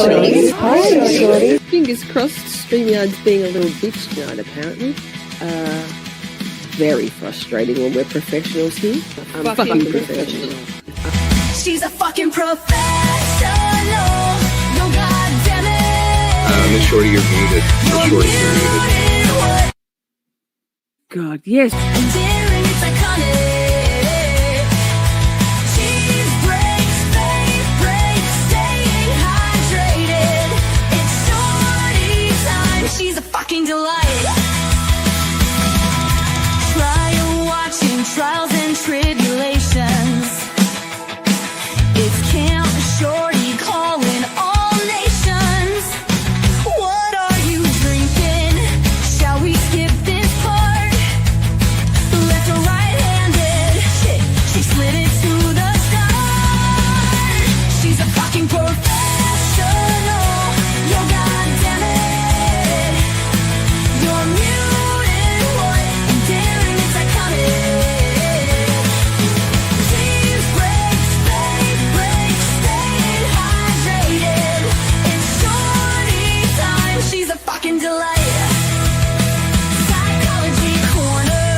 Shorties. Hi, Shorty. Fingers crossed, StreamYard's being a little bitch tonight, apparently. Very frustrating when we're professionals here. I'm fucking professional. She's a fucking professional. No goddamn it. Miss Shorty, you're muted. Miss Shorty, you're muted. God, yes. Endearing, it's iconic. Cheese breaks, fade breaks, staying hydrated. It's Shorty time. She's a fucking delight. Trial watching, trials and tribulations. It's Camp Shorty calling all nations. What are you drinking? Shall we skip this part? Left or right-handed? Shit, she slid it to the start. She's a fucking professional. Yo, goddammit. You're muted, what? Endearing, it's iconic. Cheese breaks, fade breaks, staying hydrated. It's Shorty time. She's a fucking delight. Psychology corner.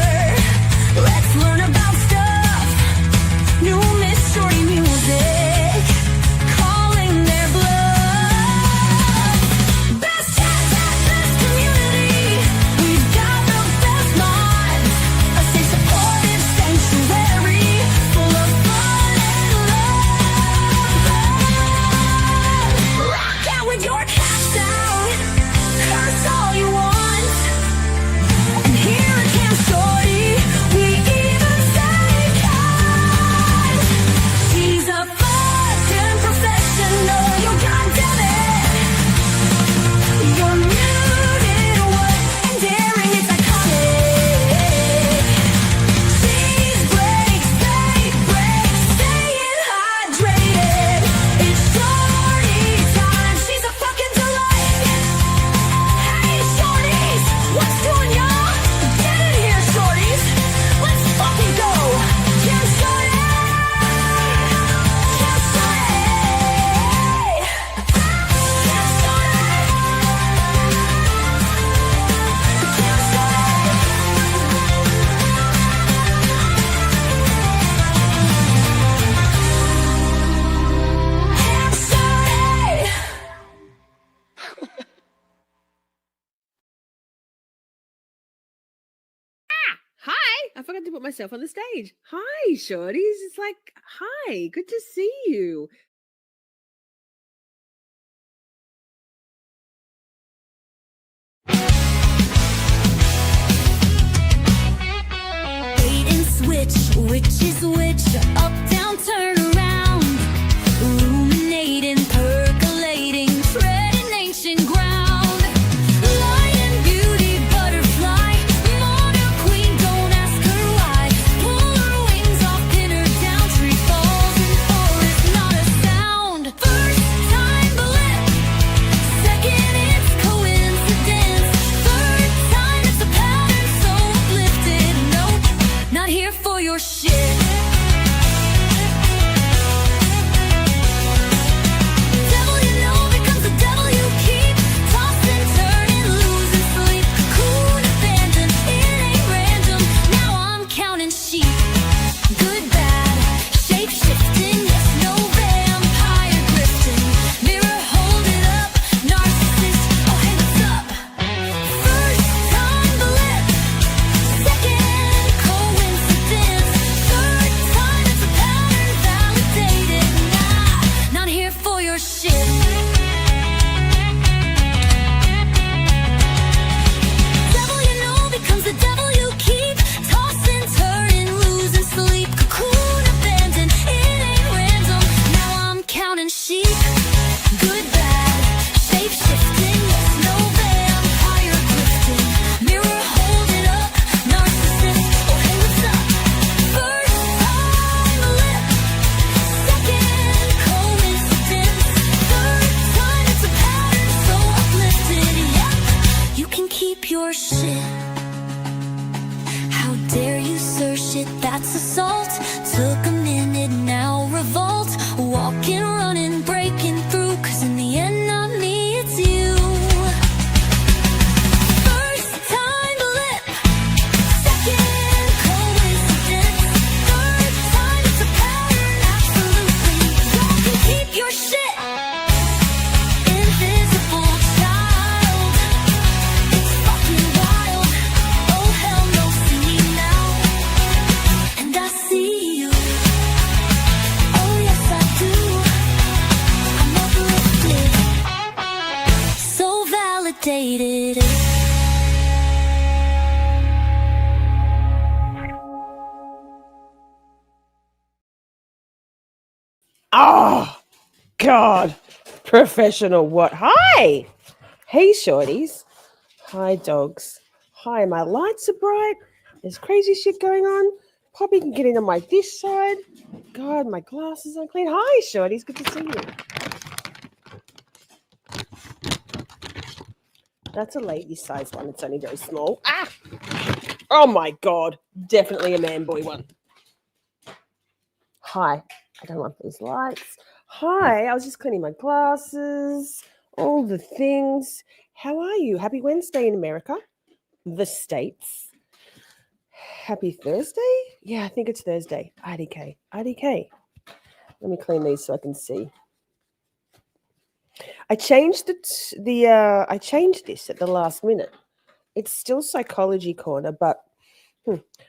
Let's learn about stuff. New Miss Shorty music. Calling their bluff. Best chat, best community. We've got the best minds. A safe, supportive sanctuary full of fun and love. Rock out with your cats out. Curse all you want. And here at Camp Shorty, we even say God. She's a fucking professional. Yo, goddammit. You're muted, what? Endearing, it's iconic. Cheese breaks, fade breaks, staying hydrated. It's Shorty time. She's a fucking delight. Hey, Shorties, what's doing, y'all? Get in here, Shorties. Let's fucking go. Camp Shorty. Camp Shorty. Camp Shorty. Hi! I forgot to put myself on the stage. Hi, Shorties. It's like, hi, good to see you. Bait and switch, which is which? Up, down, turn around. Ruminating, percolating, treading ancient ground. Lion, beauty, butterfly, monarch, queen, don't ask her why. Pull her wings off, pin her down, tree falls in forest, not a sound. First time blip, second it's coincidence. Third time it's a pattern so uplifted. Nope, not here for your shit. Devil you know becomes the devil you keep. Tossing, turning, losing sleep. Cocoon abandoned, it ain't random. Now I'm counting sheep. Good, bad, shape shifting. Yes, no vampire grifting. Mirror, hold it up. Narcissist, oh hey, what's up? First time blip, second coincidence. Third time it's a pattern validated. Nah, not here for your shit. Devil you know becomes the devil you keep. Tossing, turning, losing sleep. Cocoon abandoned, it ain't random. Now I'm counting sheep. Good, bad, shape shifting. Yes, no vampire grifting. Mirror, hold it up. Narcissist, oh hey, what's up? First time lip, second coincidence. Third time it's a pattern so uplifted. Yep, you can keep your shit. How dare you, sir? Shit, that's assault. Took a minute, now revolt. Walking, running, breaking through. 'Cause in the end, Oh, God. Professional what? Hi. Hey, shorties. Hi, dogs. Hi, my lights are bright. There's crazy shit going on. Poppy can get in on my this side. God, my glasses are clean. Hi, shorties. Good to see you. That's a lady size one. It's only very small. Ah! Oh my God. Definitely a man boy one. Hi. I don't want these lights. Hi. I was just cleaning my glasses. All the things. How are you? Happy Wednesday in America. The States. Happy Thursday? Yeah, I think it's Thursday. IDK. IDK. Let me clean these so I can see. I changed I changed this at the last minute. It's still psychology corner, but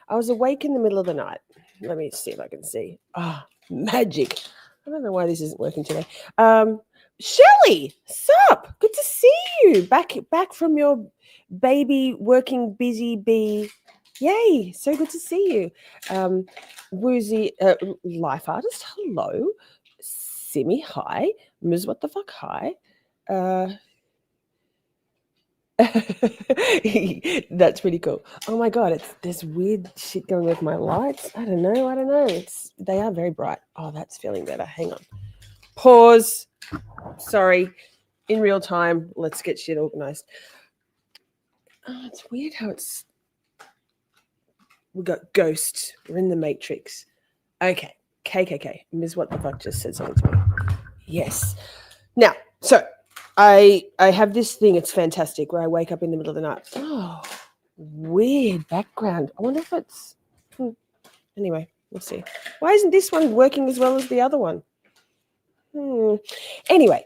I was awake in the middle of the night. Let me see if I can see. Ah, magic. I don't know why this isn't working today. Shelley, sup? Good to see you. Back from your baby working busy bee. Yay, so good to see you. Woozy life artist, hello. Simi, hi. Ms. What the fuck, hi. That's pretty cool. Oh my God, there's weird shit going with my lights. I don't know. They are very bright. Oh, that's feeling better. Hang on. Pause. Sorry. In real time, let's get shit organized. Oh, it's weird how we got Ghost. We're in the Matrix. Okay. KKK. Ms. What the fuck just said something to me. Yes. Now, so I have this thing, it's fantastic, where I wake up in the middle of the night. Oh, weird background. I wonder if it's... Anyway, we'll see. Why isn't this one working as well as the other one? Anyway,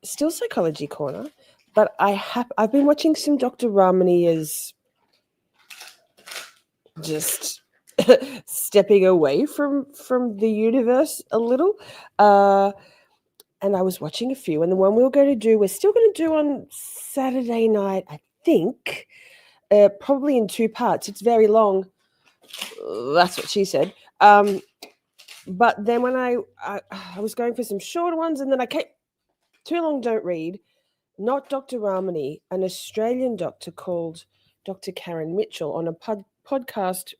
still psychology corner, but I've been watching some Dr. Ramani as just stepping away from the universe a little. And I was watching a few, and the one we're still going to do on Saturday night, I think, probably in 2 parts. It's very long. That's what she said. But then when I was going for some shorter ones, and then I came, Too Long Don't Read, not Dr. Ramani, an Australian doctor called Dr. Karen Mitchell on a podcast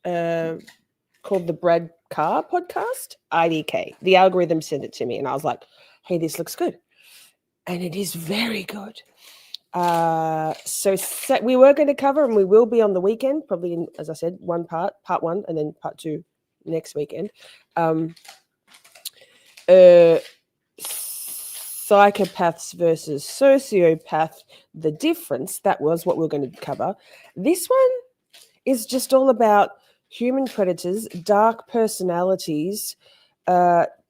called the Brad Carr podcast, IDK. The algorithm sent it to me, and I was like, hey, this looks good. And it is very good. So we were going to cover, and we will be on the weekend, probably in, as I said, part 1, and then part 2 next weekend. Psychopaths versus sociopath, the difference, that was what we were going to cover. This one is just all about human predators, dark personalities,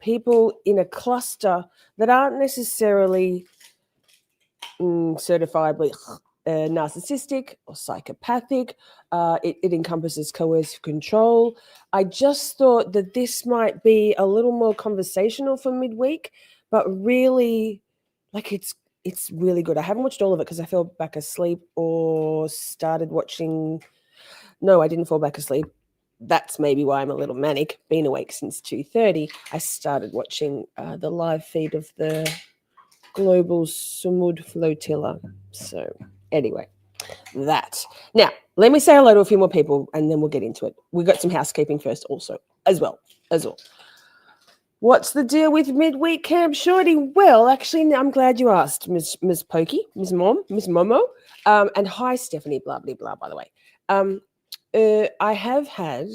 people in a cluster that aren't necessarily certifiably narcissistic or psychopathic. It encompasses coercive control. I just thought that this might be a little more conversational for midweek, but really, like, it's really good. I haven't watched all of it because I fell back asleep or started watching. No, I didn't fall back asleep. That's maybe why I'm a little manic. Been awake since 2:30. I started watching the live feed of the Global Sumud Flotilla. So anyway, that. Now, let me say hello to a few more people, and then we'll get into it. We got some housekeeping first also, as well. What's the deal with midweek camp, Shorty? Well, actually, I'm glad you asked, Ms. Pokey, Ms. Momo, and hi, Stephanie, blah, blah, blah, by the way. I have had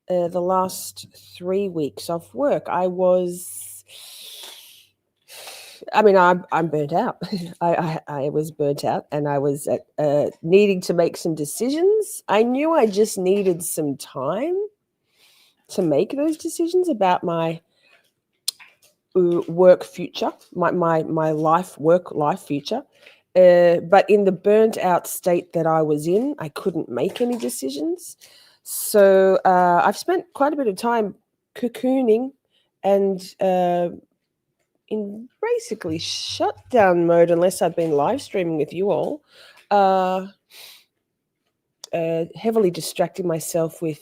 the last 3 weeks off work. I'm burnt out. I was burnt out, and I was needing to make some decisions. I knew I just needed some time to make those decisions about my work future, my work life future. But in the burnt out state that I was in, I couldn't make any decisions. So I've spent quite a bit of time cocooning and in basically shutdown mode, unless I've been live streaming with you all, heavily distracting myself with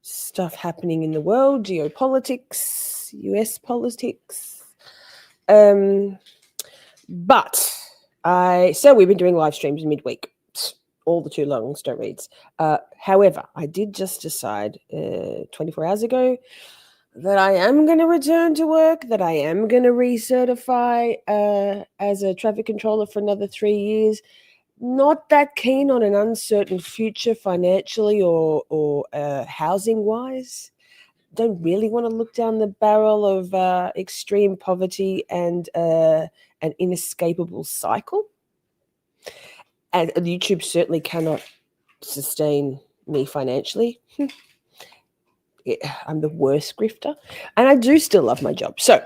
stuff happening in the world, geopolitics, US politics. But so we've been doing live streams midweek. All the too longs don't reads. However, I did just decide 24 hours ago that I am going to return to work, that I am going to recertify as a traffic controller for another 3 years. Not that keen on an uncertain future financially or housing wise. Don't really want to look down the barrel of extreme poverty and an inescapable cycle. And YouTube certainly cannot sustain me financially. I'm the worst grifter. And I do still love my job. So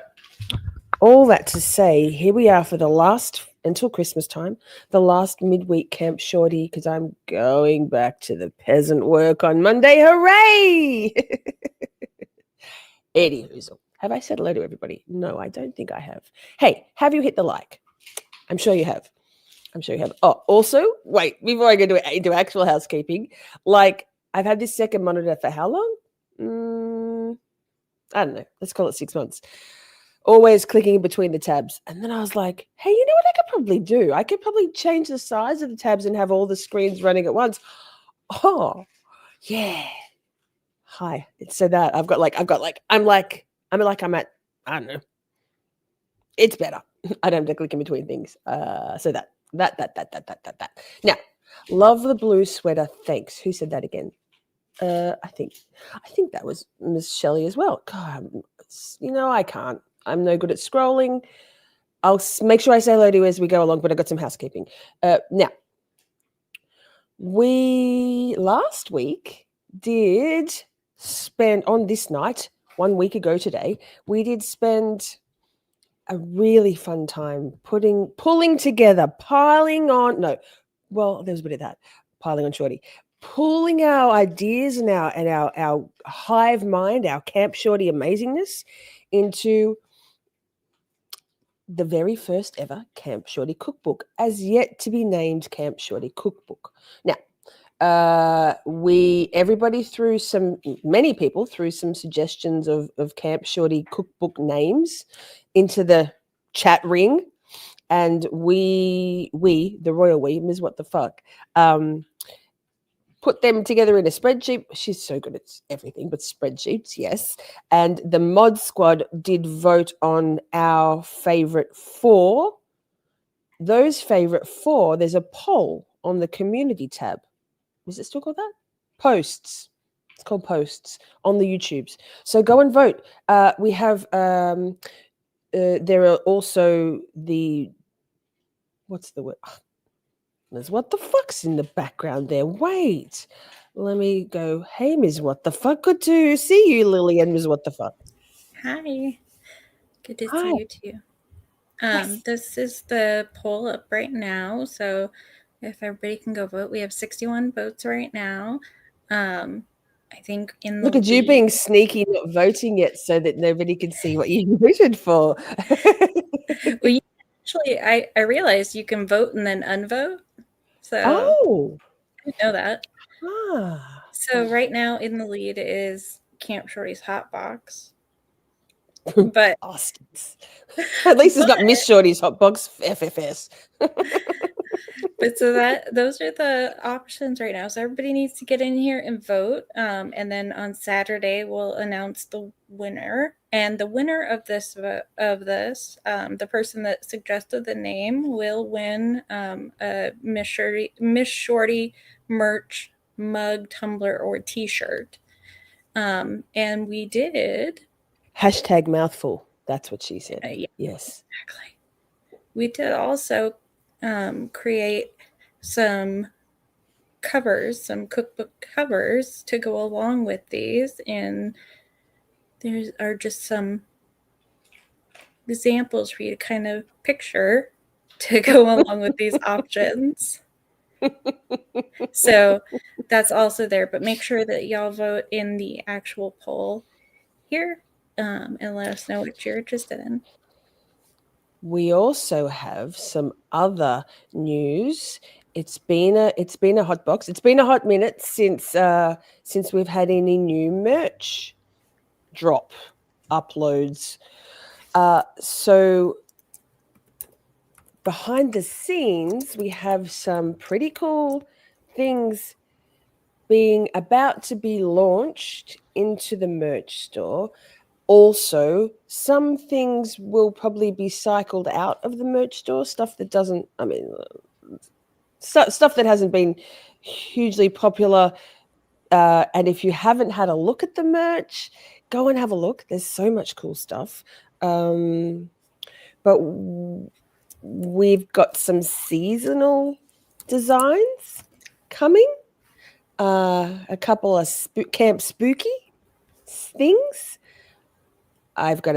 all that to say, here we are for the last, until Christmas time, the last midweek Camp Shorty, because I'm going back to the peasant work on Monday. Hooray! Eddie Hoozle. Have I said hello to everybody? No, I don't think I have. Hey, have you hit the like? I'm sure you have. I'm sure you have. Oh, also, wait, before I go into actual housekeeping, like I've had this second monitor for how long? I don't know. Let's call it 6 months. Always clicking in between the tabs. And then I was like, hey, you know what I could probably do? I could probably change the size of the tabs and have all the screens running at once. Oh, yeah. Hi. So that I'm at, I don't know. It's better. I don't have to click in between things. So that. Now, love the blue sweater. Thanks. Who said that again? I think that was Miss Shelley as well. God, I can't. I'm no good at scrolling. I'll make sure I say hello to you as we go along, but I got some housekeeping. Now, we last week did spend on this night, 1 week ago today, we did spend a really fun time pulling together, piling on. No, well, there was a bit of that, piling on Shorty. Pulling our ideas and our hive mind, our Camp Shorty amazingness into the very first ever Camp Shorty cookbook, as yet to be named Camp Shorty Cookbook. Now, many people threw some suggestions of Camp Shorty cookbook names into the chat ring, and we the royal we, Ms. What the fuck, put them together in a spreadsheet. She's so good at everything but spreadsheets, yes. And the mod squad did vote on our favorite 4. Those favorite 4, there's a poll on the community tab. Is it still called that? Posts. It's called posts on the YouTubes. So go and vote. We have, there are also what's the word? Ms. What the fuck's in the background there? Wait, let me go. Hey, Ms. What the fuck? Good to see you, Lillian. Ms. What the fuck? Hi. Good to Hi. see you too. Yes. This is the poll up right now. So if everybody can go vote, we have 61 votes right now. I think in the Look at you being sneaky, not voting yet, so that nobody can see what you voted for. Well, actually, I realized you can vote and then unvote. So I didn't know that. So right now in the lead is Camp Shorty's Hot Box. But Bastards. At least it's not Miss Shorty's Hot Box FFS. But so those are the options right now. So everybody needs to get in here and vote. And then on Saturday we'll announce the winner. And the winner of this, the person that suggested the name will win a Miss Shorty merch mug, tumbler, or T-shirt. And we did #mouthful. That's what she said. Yeah, yes, exactly. We did also create some covers, some cookbook covers to go along with these, and there are just some examples for you to kind of picture to go along with these options. So that's also there, but make sure that y'all vote in the actual poll here and let us know what you're interested in. We also have some other news it's been a hot box. It's been a hot minute since we've had any new merch drop uploads. So behind the scenes, we have some pretty cool things about to be launched into the merch store. Also, some things will probably be cycled out of the merch store, stuff that doesn't, stuff that hasn't been hugely popular. And if you haven't had a look at the merch, go and have a look. There's so much cool stuff. But we've got some seasonal designs coming. A couple of camp spooky things. I've got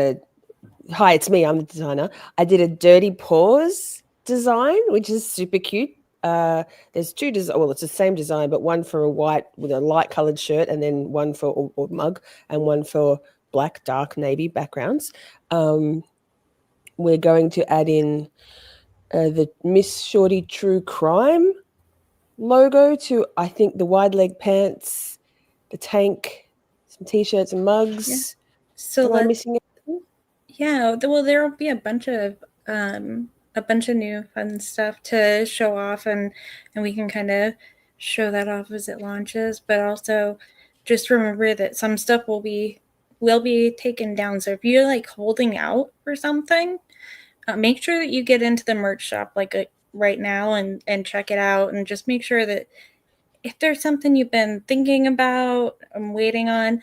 hi, it's me, I'm the designer. I did a Dirty Paws design, which is super cute. There's two well, it's the same design, but one for a white with a light colored shirt, and then one for or mug, and one for black, dark navy backgrounds. We're going to add in the Miss Shorty True Crime logo to, I think, the wide leg pants, the tank, some t-shirts and mugs. Yeah. So am I missing anything? Yeah, well, there will be a bunch of new fun stuff to show off, and we can kind of show that off as it launches. But also, just remember that some stuff will be taken down. So if you're like holding out for something, make sure that you get into the merch shop right now and check it out, and just make sure that if there's something you've been thinking about and waiting on,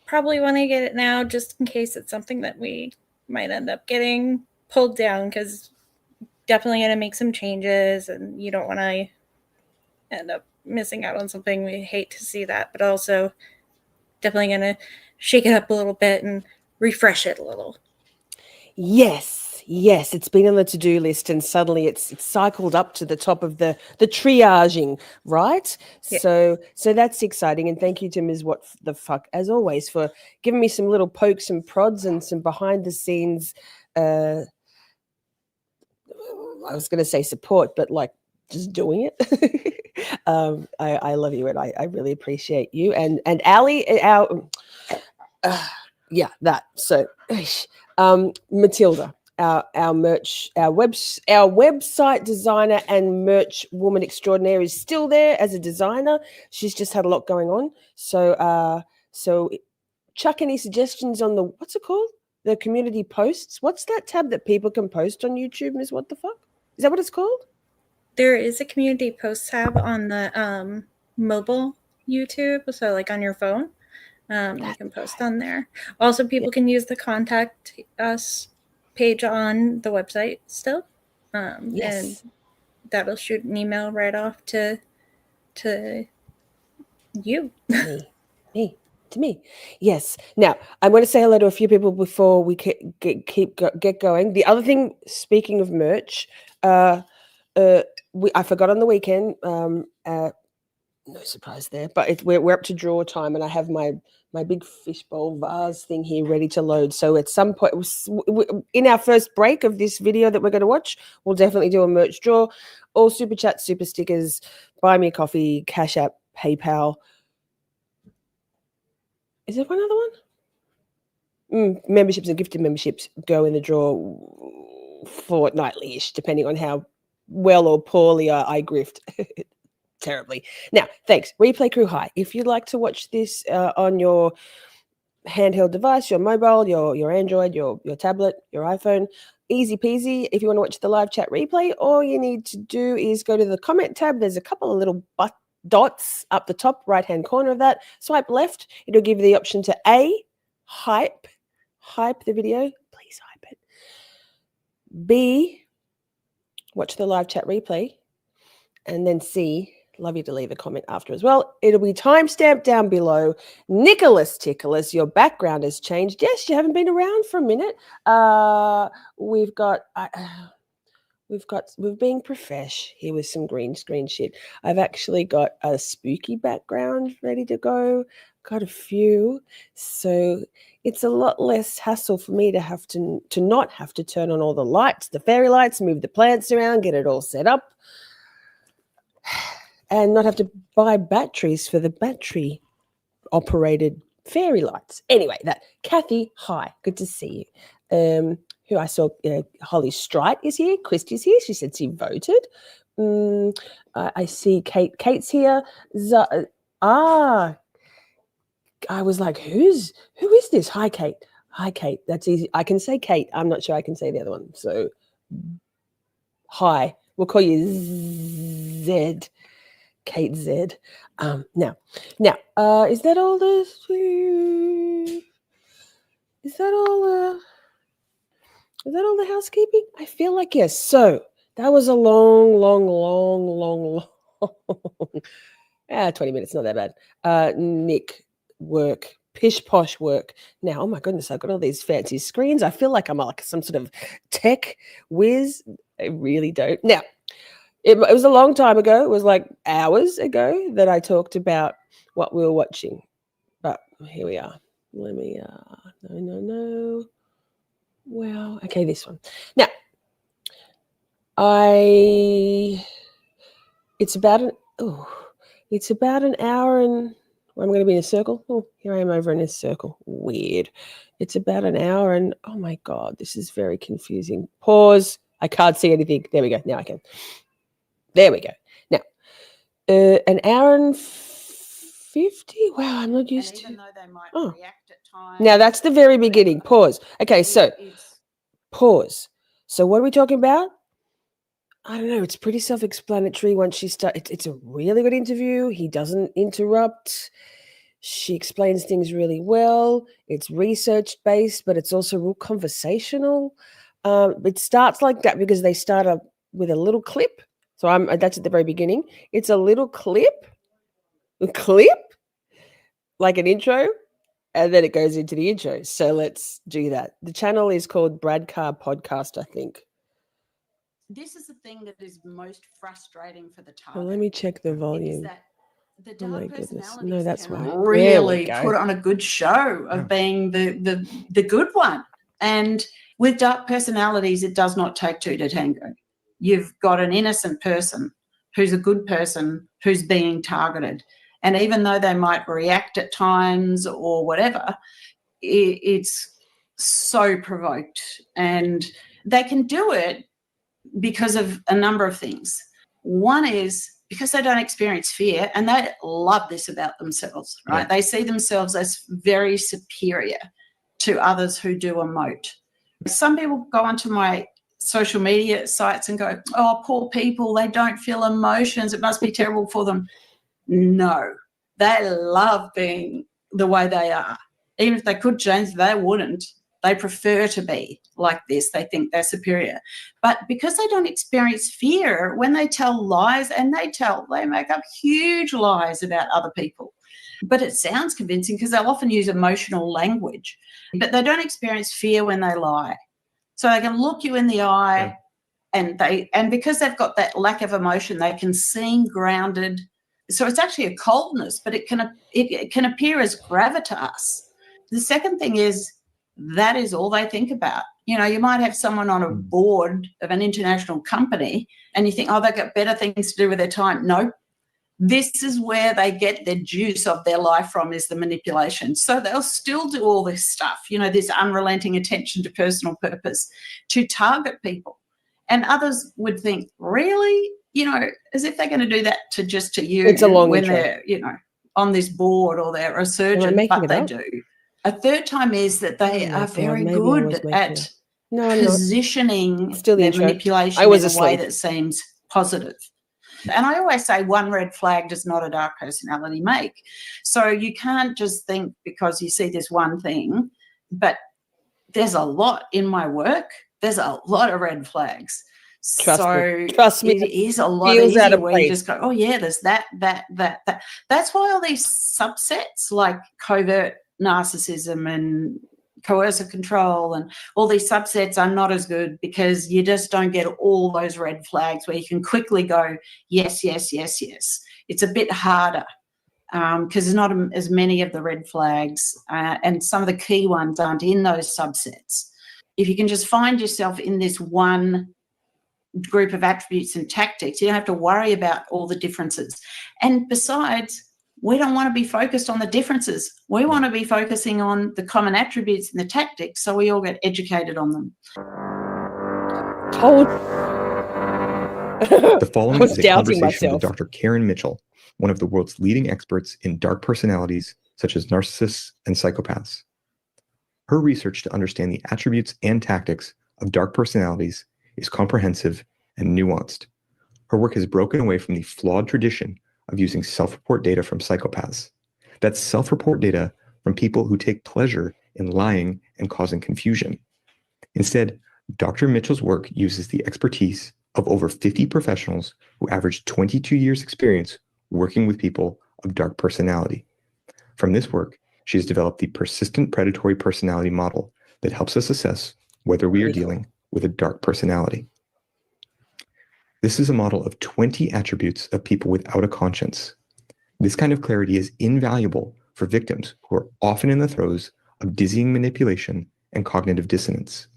probably want to get it now, just in case it's something that we might end up getting pulled down, because definitely going to make some changes, and you don't want to end up missing out on something. We hate to see that, but also definitely going to shake it up a little bit and refresh it a little. Yes, it's been on the to-do list, and suddenly it's cycled up to the top of the triaging, right? Yeah. So that's exciting, and thank you to Ms. What the Fuck, as always, for giving me some little pokes and prods and some behind-the-scenes, I was going to say support, but like just doing it. I love you, and I really appreciate you. And Ali, that. So, Matilda, our merch, our website designer and merch woman extraordinaire, is still there as a designer. She's just had a lot going on. So chuck any suggestions on the, what's it called? The community posts. What's that tab that people can post on YouTube, Ms. What the Fuck? Is that what it's called? There is a community post tab on the mobile YouTube, so like on your phone. You can post on there. Also, people can use the contact us page on the website still. Yes. And that'll shoot an email right off to you. To me. Yes. Now, I'm going to say hello to a few people before we get going. The other thing, speaking of merch, I forgot on the weekend. No surprise there, but we're up to draw time, and I have my big fishbowl vase thing here ready to load. So at some point in our first break of this video that we're going to watch, we'll definitely do a merch draw. All super chat, super stickers, buy me a coffee, Cash App, PayPal. Is there one other one? Memberships and gifted memberships go in the draw fortnightly-ish, depending on how well or poorly I grift. Terribly. Now, thanks. Replay Crew, hi. If you'd like to watch this on your handheld device, your mobile, your Android, your tablet, your iPhone, easy peasy. If you want to watch the live chat replay, all you need to do is go to the comment tab. There's a couple of little dots up the top right-hand corner of that. Swipe left. It'll give you the option to A, hype the video. Please hype it. B, watch the live chat replay. And then C, love you to leave a comment after as well. It'll be timestamped down below. Nicholas Ticholas, your background has changed. Yes, you haven't been around for a minute. We're being profesh here with some green screen shit. I've actually got a spooky background ready to go. Got a few. So it's a lot less hassle for me to have to not have to turn on all the lights, the fairy lights, move the plants around, get it all set up. and not have to buy batteries for the battery operated fairy lights. Anyway, that Kathy, hi, good to see you. Who I saw, Holly Strite is here. Christy's here. She said she voted. I see Kate. Kate's here. I was like, who is this? Hi, Kate. Hi, Kate. That's easy. I can say Kate. I'm not sure I can say the other one. So, hi. We'll call you Zed. Kate Z. Now, is that all the housekeeping? I feel like yes. So that was a long 20 minutes, not that bad. Nick, work, pish posh work. Now, oh my goodness, I've got all these fancy screens. I feel like I'm like some sort of tech whiz. I really don't. Now, it was a long time ago. It was like hours ago that I talked about what we were watching. But here we are. Let me, no. Well, okay, this one. Now, it's about an hour and I'm going to be in a circle. Oh, here I am over in a circle. Weird. It's about an hour and oh my God, this is very confusing. Pause. I can't see anything. There we go. Now I can. There we go. Now, an hour and 50. Wow, I'm not used to. Even though they might react at times. Now that's the very beginning. Pause. Okay, so pause. So what are we talking about? I don't know. It's pretty self-explanatory once she starts. It's a really good interview. He doesn't interrupt. She explains things really well. It's research-based, but it's also real conversational. It starts like that because they start up with a little clip. So that's at the very beginning. It's a little clip, like an intro, and then it goes into the intro. So let's do that. The channel is called Brad Carr Podcast, I think. This is the thing that is most frustrating for the target. Well, let me check the volume. Is that the Oh my dark goodness. personalities No, that's can why. really put on a good show of being the good one. And with dark personalities, it does not take two to tango. You've got an innocent person who's a good person who's being targeted. And even though they might react at times or whatever, it's so provoked. And they can do it because of a number of things. One is because they don't experience fear, and they love this about themselves, right? Yeah. They see themselves as very superior to others who do emote. Some people go onto my social media sites and go, oh, poor people, they don't feel emotions. It must be terrible for them. No, they love being the way they are. Even if they could change, they wouldn't. They prefer to be like this. They think they're superior. But because they don't experience fear, when they tell lies, and they make up huge lies about other people. But it sounds convincing because they'll often use emotional language. But they don't experience fear when they lie. So they can look you in the eye, and because they've got that lack of emotion, they can seem grounded. So it's actually a coldness, but it can appear as gravitas. The second thing is that is all they think about. You know, you might have someone on a board of an international company and you think, oh, they've got better things to do with their time. No, this is where they get the juice of their life from, is the manipulation. So they'll still do all this stuff, you know, this unrelenting attention to personal purpose to target people. And others would think, really? You know, as if they're going to do that to you. It's a long when intro. They're, you know, on this board or they're a surgeon, but they do. A third time is that they are very good at positioning their manipulation in a way that seems positive. And I always say one red flag does not a dark personality make. So you can't just think because you see this one thing, but there's a lot in my work. There's a lot of red flags. Trust me, it is a lot easier where you just go, oh yeah, there's that. That's why all these subsets like covert narcissism and coercive control and all these subsets are not as good, because you just don't get all those red flags where you can quickly go, yes. It's a bit harder because there's not as many of the red flags and some of the key ones aren't in those subsets. If you can just find yourself in this one group of attributes and tactics. You don't have to worry about all the differences. And besides, we don't want to be focused on the differences. We want to be focusing on the common attributes and the tactics, so we all get educated on them. Told. The following I was is a doubting conversation with myself. Dr. Karen Mitchell, one of the world's leading experts in dark personalities such as narcissists and psychopaths. Her research to understand the attributes and tactics of dark personalities is comprehensive and nuanced. Her work has broken away from the flawed tradition of using self-report data from psychopaths. That's self-report data from people who take pleasure in lying and causing confusion. Instead, Dr. Mitchell's work uses the expertise of over 50 professionals who average 22 years experience working with people of dark personality. From this work, she has developed the persistent predatory personality model that helps us assess whether we are dealing with a dark personality. This is a model of 20 attributes of people without a conscience. This kind of clarity is invaluable for victims who are often in the throes of dizzying manipulation and cognitive dissonance.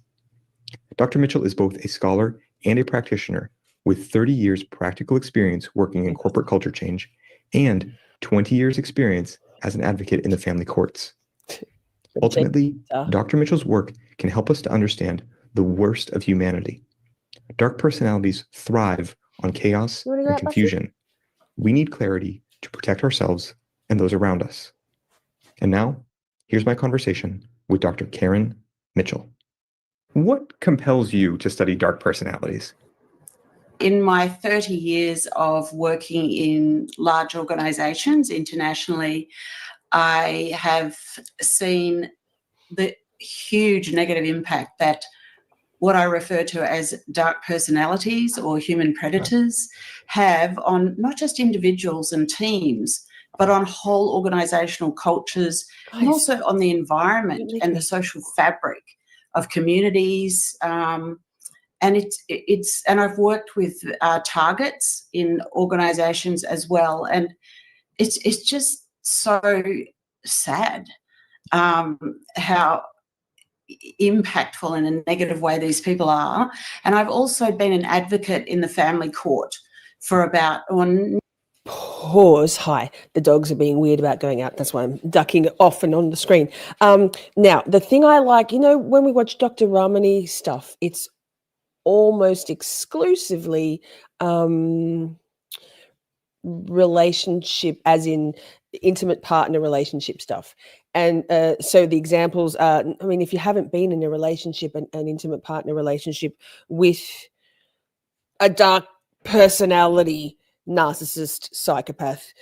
Dr. Mitchell is both a scholar and a practitioner with 30 years practical experience working in corporate culture change and 20 years experience as an advocate in the family courts. Ultimately, Dr. Mitchell's work can help us to understand the worst of humanity. Dark personalities thrive on chaos and confusion. We need clarity to protect ourselves and those around us. And now, here's my conversation with Dr. Karen Mitchell. What compels you to study dark personalities? In my 30 years of working in large organizations internationally, I have seen the huge negative impact that what I refer to as dark personalities or human predators have on not just individuals and teams, but on whole organizational cultures and also on the environment and the social fabric of communities. And I've worked with targets in organizations as well. And it's just so sad how impactful in a negative way these people are. And I've also been an advocate in the family court for about Pause. Hi, the dogs are being weird about going out. That's why I'm ducking off and on the screen. Now, the thing I like, when we watch Dr. Ramani stuff, it's almost exclusively relationship, as in intimate partner relationship stuff. And so the examples are, if you haven't been in a relationship, an intimate partner relationship with a dark personality, narcissist, psychopath,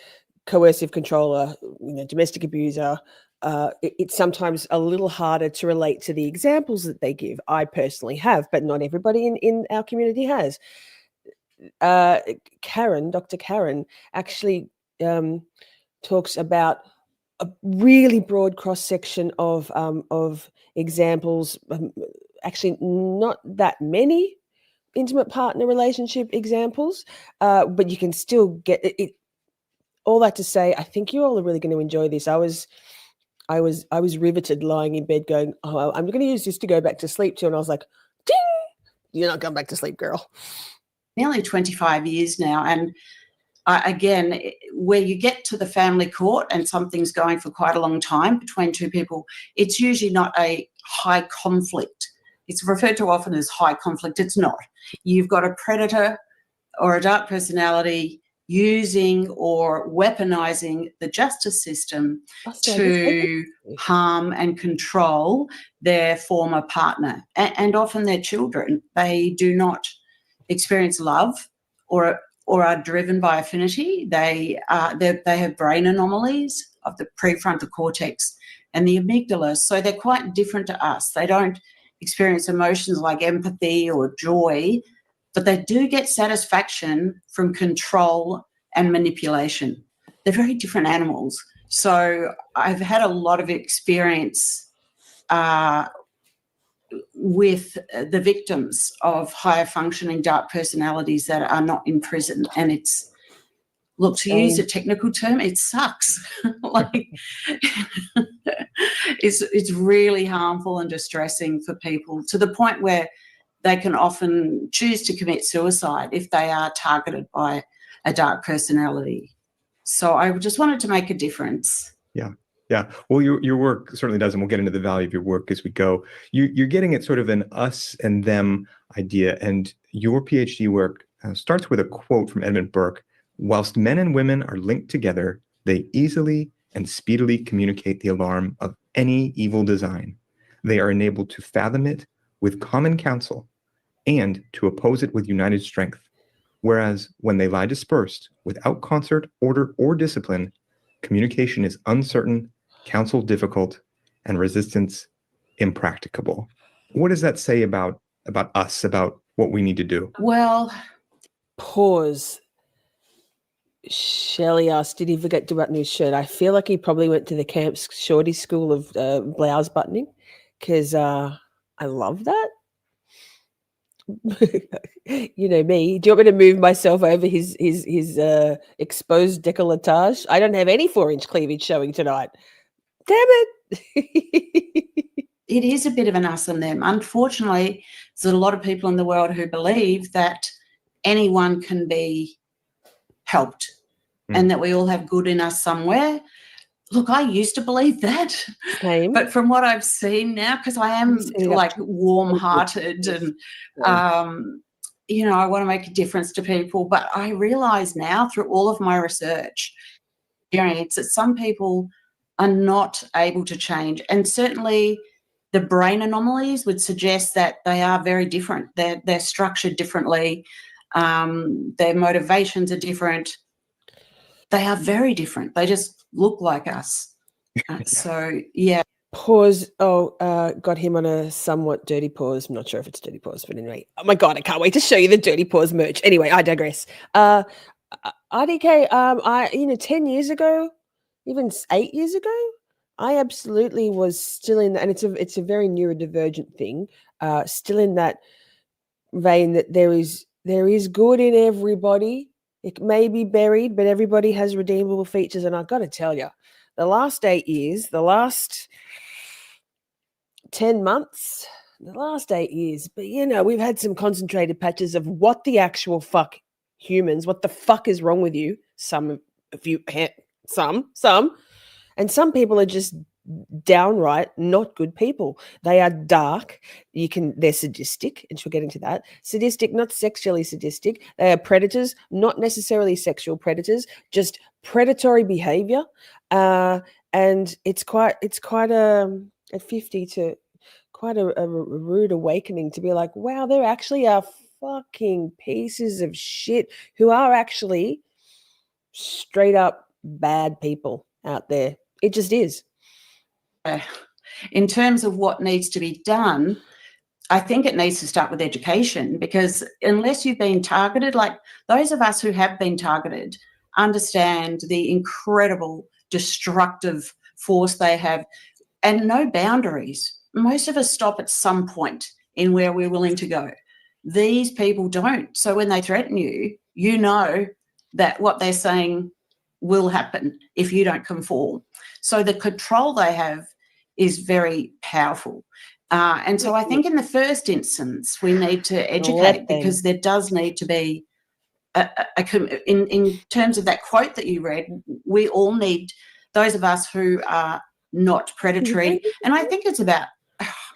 coercive controller, domestic abuser, it's sometimes a little harder to relate to the examples that they give. I personally have, but not everybody in our community has. Dr. Karen actually talks about a really broad cross-section of examples, actually not that many intimate partner relationship examples, but you can still get it. All that to say, I think you all are really going to enjoy this. I was riveted lying in bed going, oh, I'm going to use this to go back to sleep to. And I was like, ding, you're not going back to sleep, girl. Nearly 25 years now. And again, where you get to the family court and something's going for quite a long time between two people, it's usually not a high conflict. It's referred to often as high conflict. It's not. You've got a predator or a dark personality using or weaponizing the justice system to harm and control their former partner and often their children. They do not experience love or are driven by affinity. They have brain anomalies of the prefrontal cortex and the amygdala, so they're quite different to us. They don't experience emotions like empathy or joy, but they do get satisfaction from control and manipulation. They're very different animals. So I've had a lot of experience with the victims of higher functioning dark personalities that are not in prison. And it's, look, to use a technical term, it sucks. It's really harmful and distressing for people, to the point where they can often choose to commit suicide if they are targeted by a dark personality. So I just wanted to make a difference. Yeah. Well, your work certainly does, and we'll get into the value of your work as we go. You're getting at sort of an us and them idea, and your PhD work starts with a quote from Edmund Burke. Whilst men and women are linked together, they easily and speedily communicate the alarm of any evil design. They are enabled to fathom it with common counsel and to oppose it with united strength. Whereas when they lie dispersed, without concert, order, or discipline, communication is uncertain, counsel difficult, and resistance impracticable. What does that say about us, about what we need to do? Well, Pause. Shelley asked, did he forget to button his shirt? I feel like he probably went to the camp's Shorty school of blouse buttoning, because I love that. You know me. Do you want me to move myself over his exposed décolletage? I don't have any 4-inch cleavage showing tonight. Damn it. it is a bit of an us and them. Unfortunately, there's a lot of people in the world who believe that anyone can be helped and that we all have good in us somewhere. Look, I used to believe that. Same. But from what I've seen now, because I am like warm-hearted and, you know, I want to make a difference to people, but I realise now through all of my research experience that some people are not able to change. And certainly the brain anomalies would suggest that they are very different. They're structured differently. Their motivations are different. They are very different. They just look like us. So, yeah. Pause. Got him on a somewhat dirty pause. I'm not sure if it's dirty pause, but anyway. Oh my God, I can't wait to show you the dirty pause merch. Anyway, I digress. RDK, 10 years ago, even 8 years ago, I absolutely was still in, and it's a very neurodivergent thing, still in that vein that there is good in everybody. It may be buried, but everybody has redeemable features. And I've got to tell you, the last 8 years, the last 10 months, the last 8 years, but we've had some concentrated patches of what the actual fuck humans, what the fuck is wrong with you? Some of you, some, and some people are just downright not good people. They are dark. They're sadistic, and she'll get into that. Sadistic, not sexually sadistic. They are predators, not necessarily sexual predators, just predatory behavior. And it's quite at 50 to quite a rude awakening to be like, wow, there actually are fucking pieces of shit who are actually straight up bad people out there. It just is. In terms of what needs to be done, I think it needs to start with education, because unless you've been targeted, like those of us who have been targeted understand the incredible destructive force they have and no boundaries. Most of us stop at some point in where we're willing to go. These people don't. So when they threaten you, you know that what they're saying will happen if you don't conform. So the control they have is very powerful. And so I think in the first instance, we need to educate, because there does need to be, in terms of that quote that you read, we all need, those of us who are not predatory, and I think it's about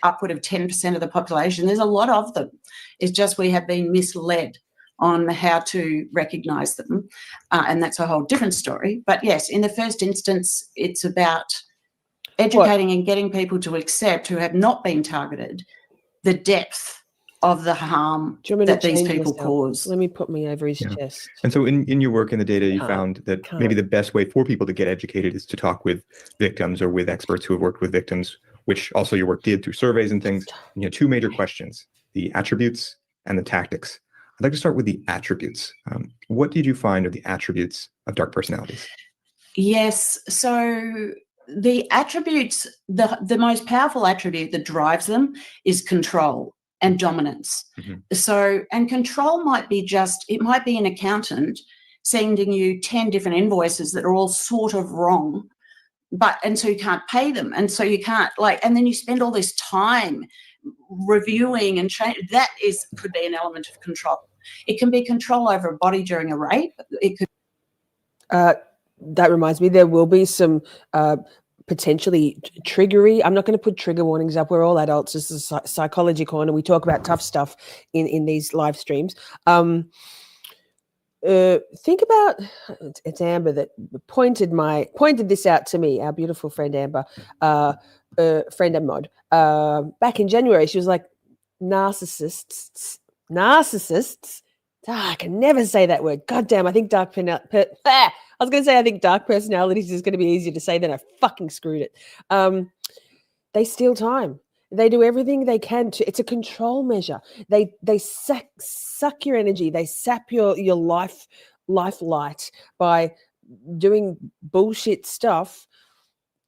upward of 10% of the population, there's a lot of them. It's just we have been misled on how to recognise them, and that's a whole different story. But yes, in the first instance, it's about educating and getting people to accept, who have not been targeted, the depth of the harm that these people cause. Let me put me over his chest. And so in your work in the data, you found that maybe the best way for people to get educated is to talk with victims or with experts who have worked with victims, which also your work did through surveys and things. Two major questions, the attributes and the tactics. I'd like to start with the attributes. What did you find are the attributes of dark personalities? Yes, so the attributes, the most powerful attribute that drives them is control and dominance. So, and control might be it might be an accountant sending you 10 different invoices that are all sort of wrong, and so you can't pay them. And so you can't and then you spend all this time reviewing and change. That could be an element of control. It can be control over a body during a rape. It could. That reminds me, there will be some potentially triggery. I'm not going to put trigger warnings up. We're all adults. This is a psychology corner. We talk about tough stuff in these live streams. Think about, it's Amber that pointed this out to me, our beautiful friend Amber, friend and mod. Back in January, she was like, narcissists. I can never say that word. God damn, I think dark personalities is going to be easier to say than I fucking screwed it. They steal time. They do everything they can to. It's a control measure. They suck your energy. They sap your life light by doing bullshit stuff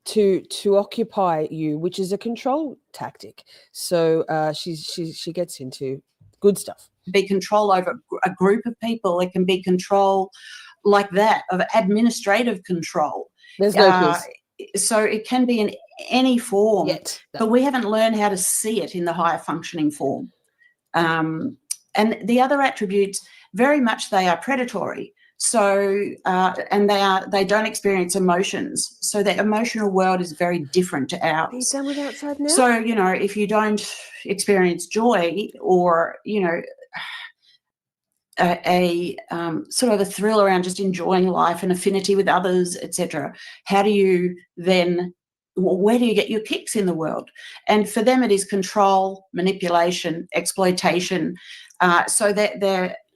to occupy you, which is a control tactic. So she gets into good stuff. Be control over a group of people. It can be control like that, of administrative control. There's no so it can be in any form, but we haven't learned how to see it in the higher functioning form. And the other attributes, very much they are predatory. So and they don't experience emotions. So their emotional world is very different to ours. Are you done with outside now? So, if you don't experience joy or, a sort of a thrill around just enjoying life and affinity with others, etc., how do you then, where do you get your kicks in the world? And for them it is control, manipulation, exploitation. So that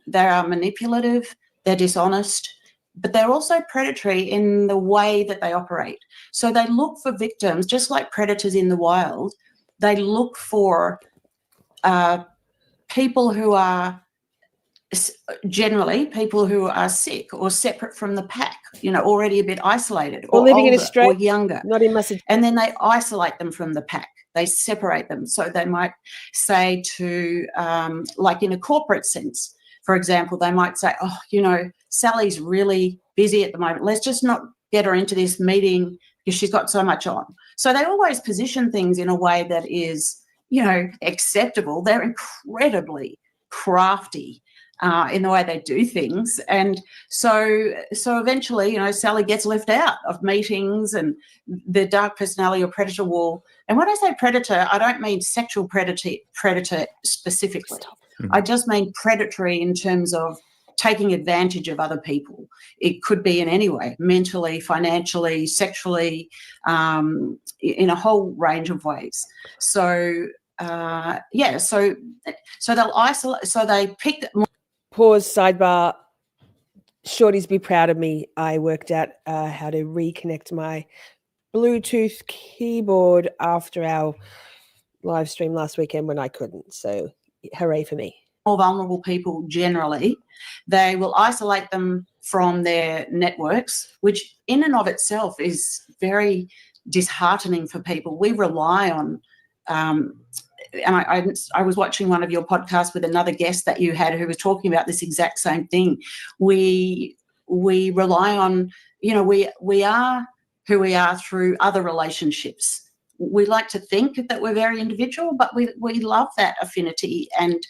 they are manipulative, they're dishonest, but they're also predatory in the way that they operate. So they look for victims, just like predators in the wild. They look for people who are generally people who are sick or separate from the pack, already a bit isolated, or living in older, Australia, or younger, not in Massachusetts. And then they isolate them from the pack. They separate them. So they might say to, like in a corporate sense, for example, they might say, Sally's really busy at the moment. Let's just not get her into this meeting because she's got so much on. So they always position things in a way that is, acceptable. They're incredibly crafty in the way they do things. And so eventually, Sally gets left out of meetings, and the dark personality or predator will, and when I say predator, I don't mean sexual predator specifically. I just mean predatory in terms of taking advantage of other people. It could be in any way, mentally, financially, sexually, in a whole range of ways. So so they'll isolate, so they pick. Pause, sidebar. Shorties, be proud of me. I worked out how to reconnect my Bluetooth keyboard after our live stream last weekend when I couldn't. So hooray for me. More vulnerable people generally, they will isolate them from their networks, which in and of itself is very disheartening for people. We rely on and I was watching one of your podcasts with another guest that you had who was talking about this exact same thing. We rely on, we are who we are through other relationships. We like to think that we're very individual, but we love that affinity and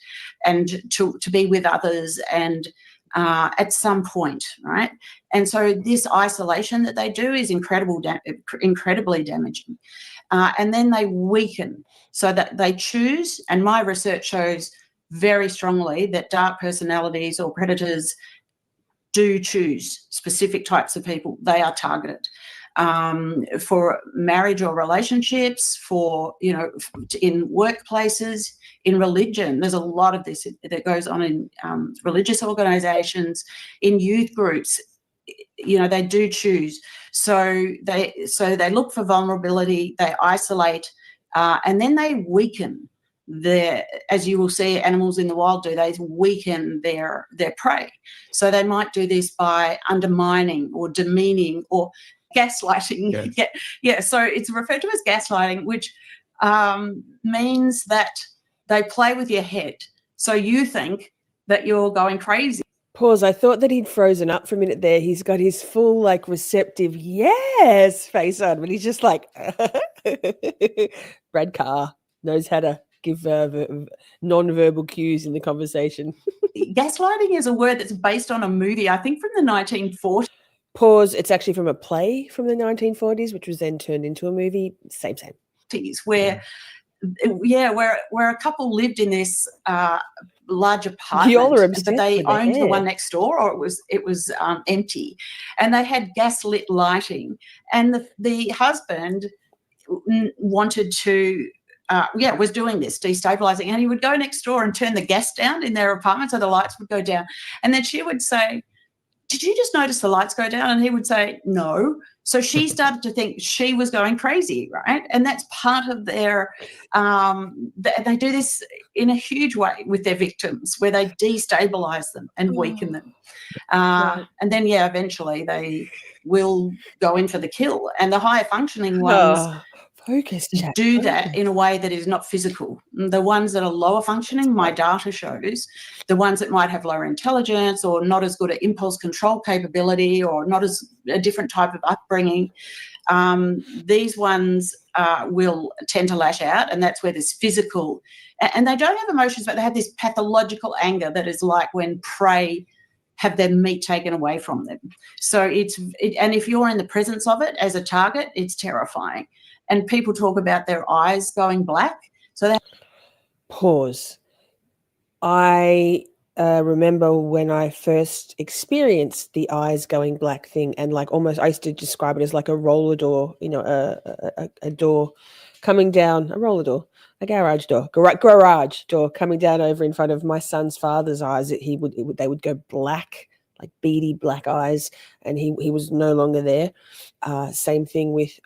to be with others and at some point, right? And so this isolation that they do is incredibly damaging. And then they weaken, so that they choose, and my research shows very strongly that dark personalities or predators do choose specific types of people. They are targeted for marriage or relationships, for, in workplaces, in religion. There's a lot of this that goes on in religious organizations, in youth groups. They do choose. So they look for vulnerability, they isolate, and then they weaken as you will see animals in the wild do, they weaken their prey. So they might do this by undermining or demeaning or gaslighting. Yes. Yeah. So it's referred to as gaslighting, which means that they play with your head. So you think that you're going crazy. Pause. I thought that he'd frozen up for a minute there. He's got his full, receptive yes face on, but he's just like, Brad Carr knows how to give non-verbal cues in the conversation. Gaslighting is a word that's based on a movie, I think from the 1940s. Pause. It's actually from a play from the 1940s, which was then turned into a movie. Same. Where a couple lived in this large apartment, Y'all are obsessed but they with the owned the hair. one next door, or it was empty, and they had gaslit lighting, and the husband wanted to was doing this, destabilizing, and he would go next door and turn the gas down in their apartment so the lights would go down, and then she would say, "Did you just notice the lights go down?" And he would say, "No." So she started to think she was going crazy, right? And that's part of their they do this in a huge way with their victims, where they destabilize them and weaken them. Right. And then, eventually they will go in for the kill. And the higher functioning ones Focus, chat. do that in a way that is not physical. The ones that are lower functioning, my data shows, the ones that might have lower intelligence or not as good at impulse control capability or not as a different type of upbringing, these ones will tend to lash out, and that's where this physical, and they don't have emotions, but they have this pathological anger that is like when prey have their meat taken away from them. So and if you're in the presence of it as a target, it's terrifying. And people talk about their eyes going black. So that Pause. I remember when I first experienced the eyes going black thing, and like almost, I used to describe it as like a roller door, a door coming down, a roller door, a garage door, garage door coming down over in front of my son's father's eyes. They would go black, like beady black eyes, and he was no longer there. Same thing with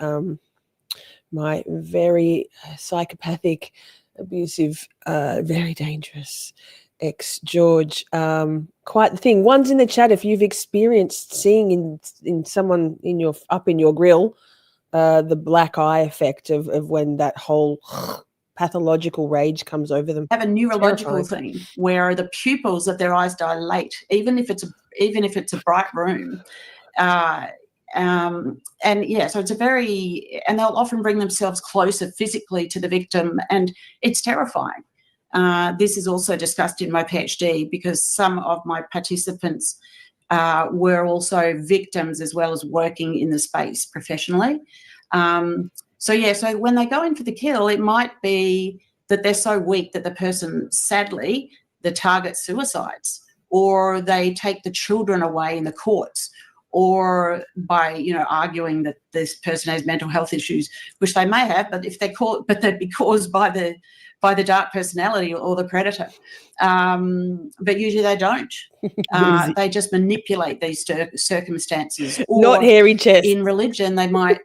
my very psychopathic, abusive, very dangerous ex George. Quite the thing. One's in the chat. If you've experienced seeing in someone in your grill, the black eye effect of when that whole pathological rage comes over them. have a neurological thing where the pupils of their eyes dilate, even if it's a bright room. So it's and they'll often bring themselves closer physically to the victim, and it's terrifying. This is also discussed in my PhD because some of my participants were also victims as well as working in the space professionally. So when they go in for the kill, it might be that they're so weak that the person, sadly, the target suicides, or they take the children away in the courts, or by arguing that this person has mental health issues, which they may have, but they'd be caused by the dark personality or the predator. But usually they don't. They just manipulate these circumstances. Or not hairy chest. In religion, they might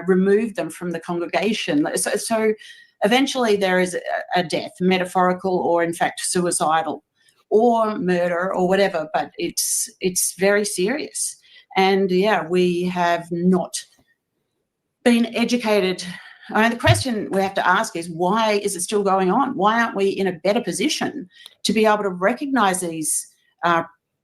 remove them from the congregation. So eventually there is a death, metaphorical or in fact suicidal, or murder or whatever, but it's very serious. And we have not been educated. I mean, the question we have to ask is, why is it still going on? Why aren't we in a better position to be able to recognize these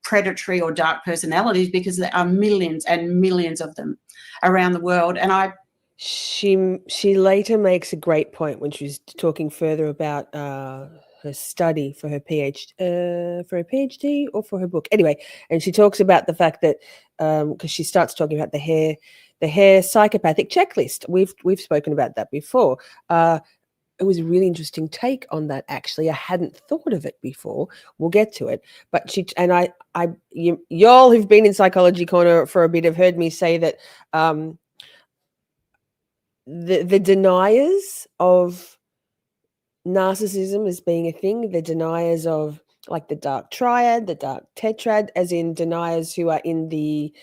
predatory or dark personalities, because there are millions and millions of them around the world. And she later makes a great point when she's talking further about her study for her PhD or for her book. Anyway, and she talks about the fact that because she starts talking about the hair psychopathic checklist. We've spoken about that before. It was a really interesting take on that, actually. I hadn't thought of it before. We'll get to it. But y'all who've been in Psychology Corner for a bit have heard me say that the deniers of narcissism as being a thing, the deniers of like the Dark Triad, the Dark Tetrad, as in deniers who are in the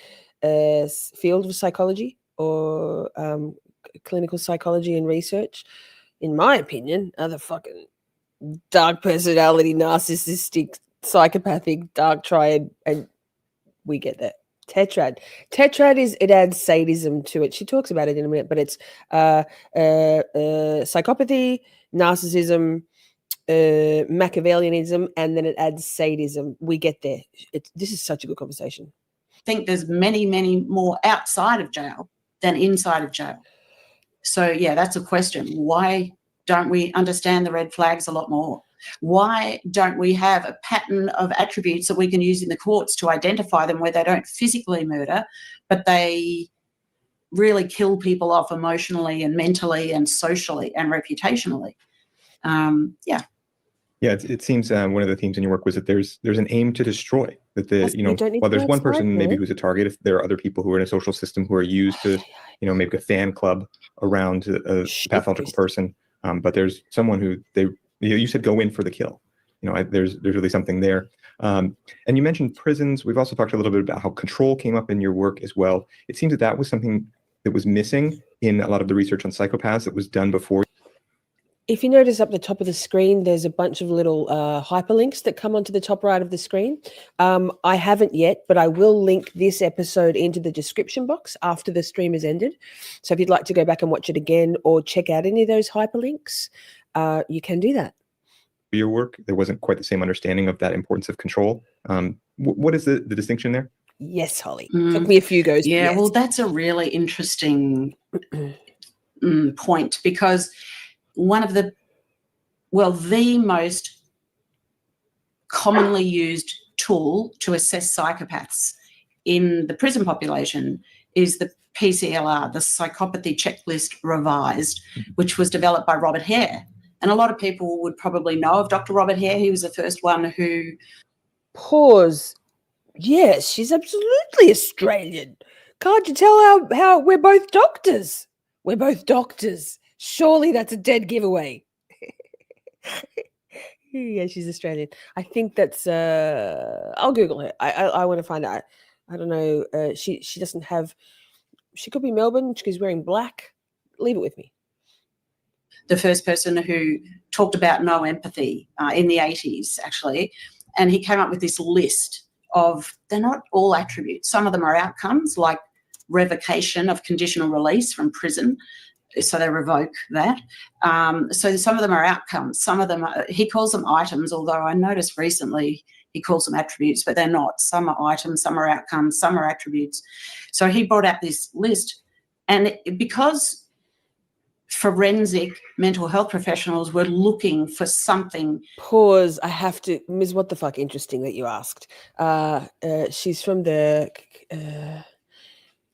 field of psychology or clinical psychology and research, in my opinion, are the fucking dark personality, narcissistic, psychopathic, Dark Triad, and we get that. Tetrad it adds sadism to it. She talks about it in a minute, but it's psychopathy, narcissism, Machiavellianism, and then it adds sadism. We get there. This is such a good conversation. I think there's many, many more outside of jail than inside of jail. So that's a question. Why don't we understand the red flags a lot more? Why don't we have a pattern of attributes that we can use in the courts to identify them where they don't physically murder, but they really kill people off emotionally and mentally and socially and reputationally? Yeah, it seems one of the themes in your work was that there's an aim to destroy. That while there's one person maybe who's a target, if there are other people who are in a social system who are used to, make a fan club around a pathological person, but there's someone who you said go in for the kill. There's really something there. And you mentioned prisons. We've also talked a little bit about how control came up in your work as well. It seems that was something that was missing in a lot of the research on psychopaths that was done before. If you notice up the top of the screen, there's a bunch of little hyperlinks that come onto the top right of the screen. I haven't yet, but I will link this episode into the description box after the stream has ended. So if you'd like to go back and watch it again or check out any of those hyperlinks, you can do that. Your work, there wasn't quite the same understanding of that importance of control. What is the distinction there? Yes, Holly. Took me a few goes. Yeah, yes. Well, that's a really interesting point, because one of the most commonly used tool to assess psychopaths in the prison population is the PCLR, the Psychopathy Checklist Revised, which was developed by Robert Hare. And a lot of people would probably know of Dr. Robert Hare. He was the first one who... Pause. Yes, she's absolutely Australian. Can't you tell how we're both doctors? We're both doctors. Surely that's a dead giveaway. Yeah, she's Australian. I think that's I'll Google her. I want to find out. I don't know. She doesn't have, she could be Melbourne. She's wearing black. Leave it with me. The first person who talked about no empathy in the 80s, actually. And he came up with this list of, they're not all attributes. Some of them are outcomes, like revocation of conditional release from prison. So they revoke that. So some of them are outcomes. Some of them, he calls them items, although I noticed recently he calls them attributes, but they're not. Some are items, some are outcomes, some are attributes. So he brought out this list. And because forensic mental health professionals were looking for something. Pause. I have to, Ms. What the fuck, interesting that you asked. She's from the...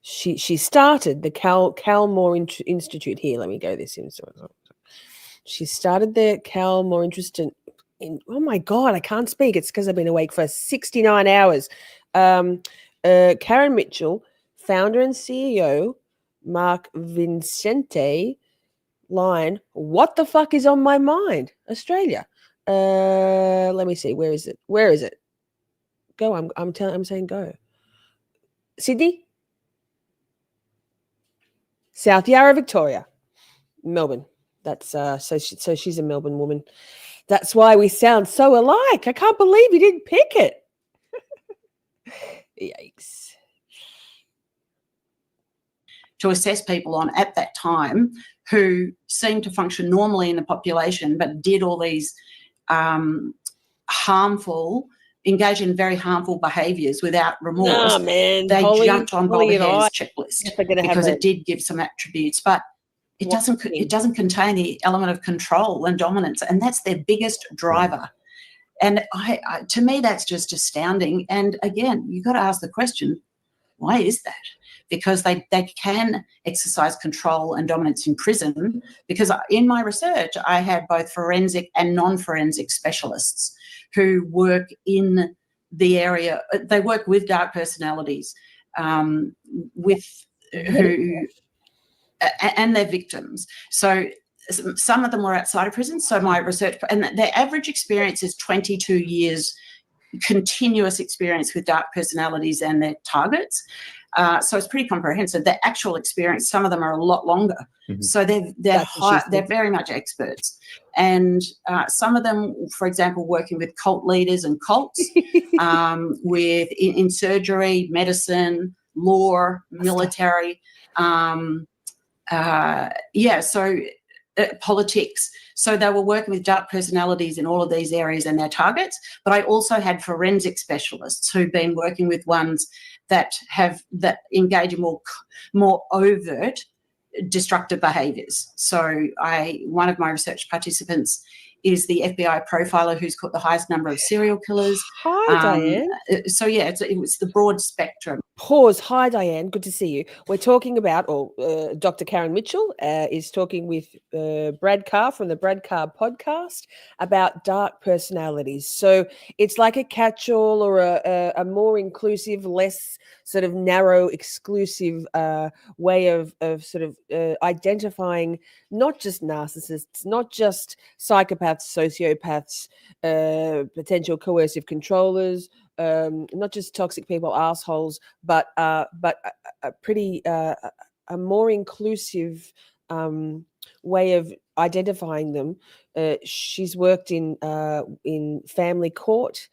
She started the Calmore Institute here. Let me go this in. She started the Calmore Institute in, oh my God, I can't speak. It's because I've been awake for 69 hours. Karen Mitchell, founder and CEO, Mark Vincente, line, what the fuck is on my mind? Australia. Let me see. Where is it? Where is it? Go. I'm saying go. Sydney? South Yarra, Victoria, Melbourne. That's so she's a Melbourne woman. That's why we sound so alike. I can't believe you didn't pick it. Yikes. To assess people on at that time who seemed to function normally in the population, but did all these engage in very harmful behaviours without remorse. Oh, man. They jumped on Bob Hare's checklist because it did give some attributes, but it doesn't contain the element of control and dominance, and that's their biggest driver. And to me, that's just astounding. And again, you've got to ask the question, why is that? Because they can exercise control and dominance in prison, because in my research, I had both forensic and non-forensic specialists who work in the area. They work with dark personalities, and their victims. So some of them were outside of prison. So my research, and their average experience is 22 years continuous experience with dark personalities and their targets. So it's pretty comprehensive. The actual experience, some of them are a lot longer. Mm-hmm. So they're very much experts. And some of them, for example, working with cult leaders and cults, in surgery, medicine, law, military, politics. So they were working with dark personalities in all of these areas and their targets. But I also had forensic specialists who've been working with ones that engage in more overt destructive behaviors. So one of my research participants is the FBI profiler who's caught the highest number of serial killers. Hi, Diane. So yeah, it was the broad spectrum. Pause. Hi, Diane. Good to see you. We're talking about, Dr. Karen Mitchell is talking with Brad Carr from the Brad Carr podcast about dark personalities. So it's like a catch-all or a more inclusive, less sort of narrow, exclusive way of sort of identifying not just narcissists, not just psychopaths, sociopaths, potential coercive controllers, not just toxic people, assholes, but a pretty a more inclusive way of identifying them. She's worked in family court,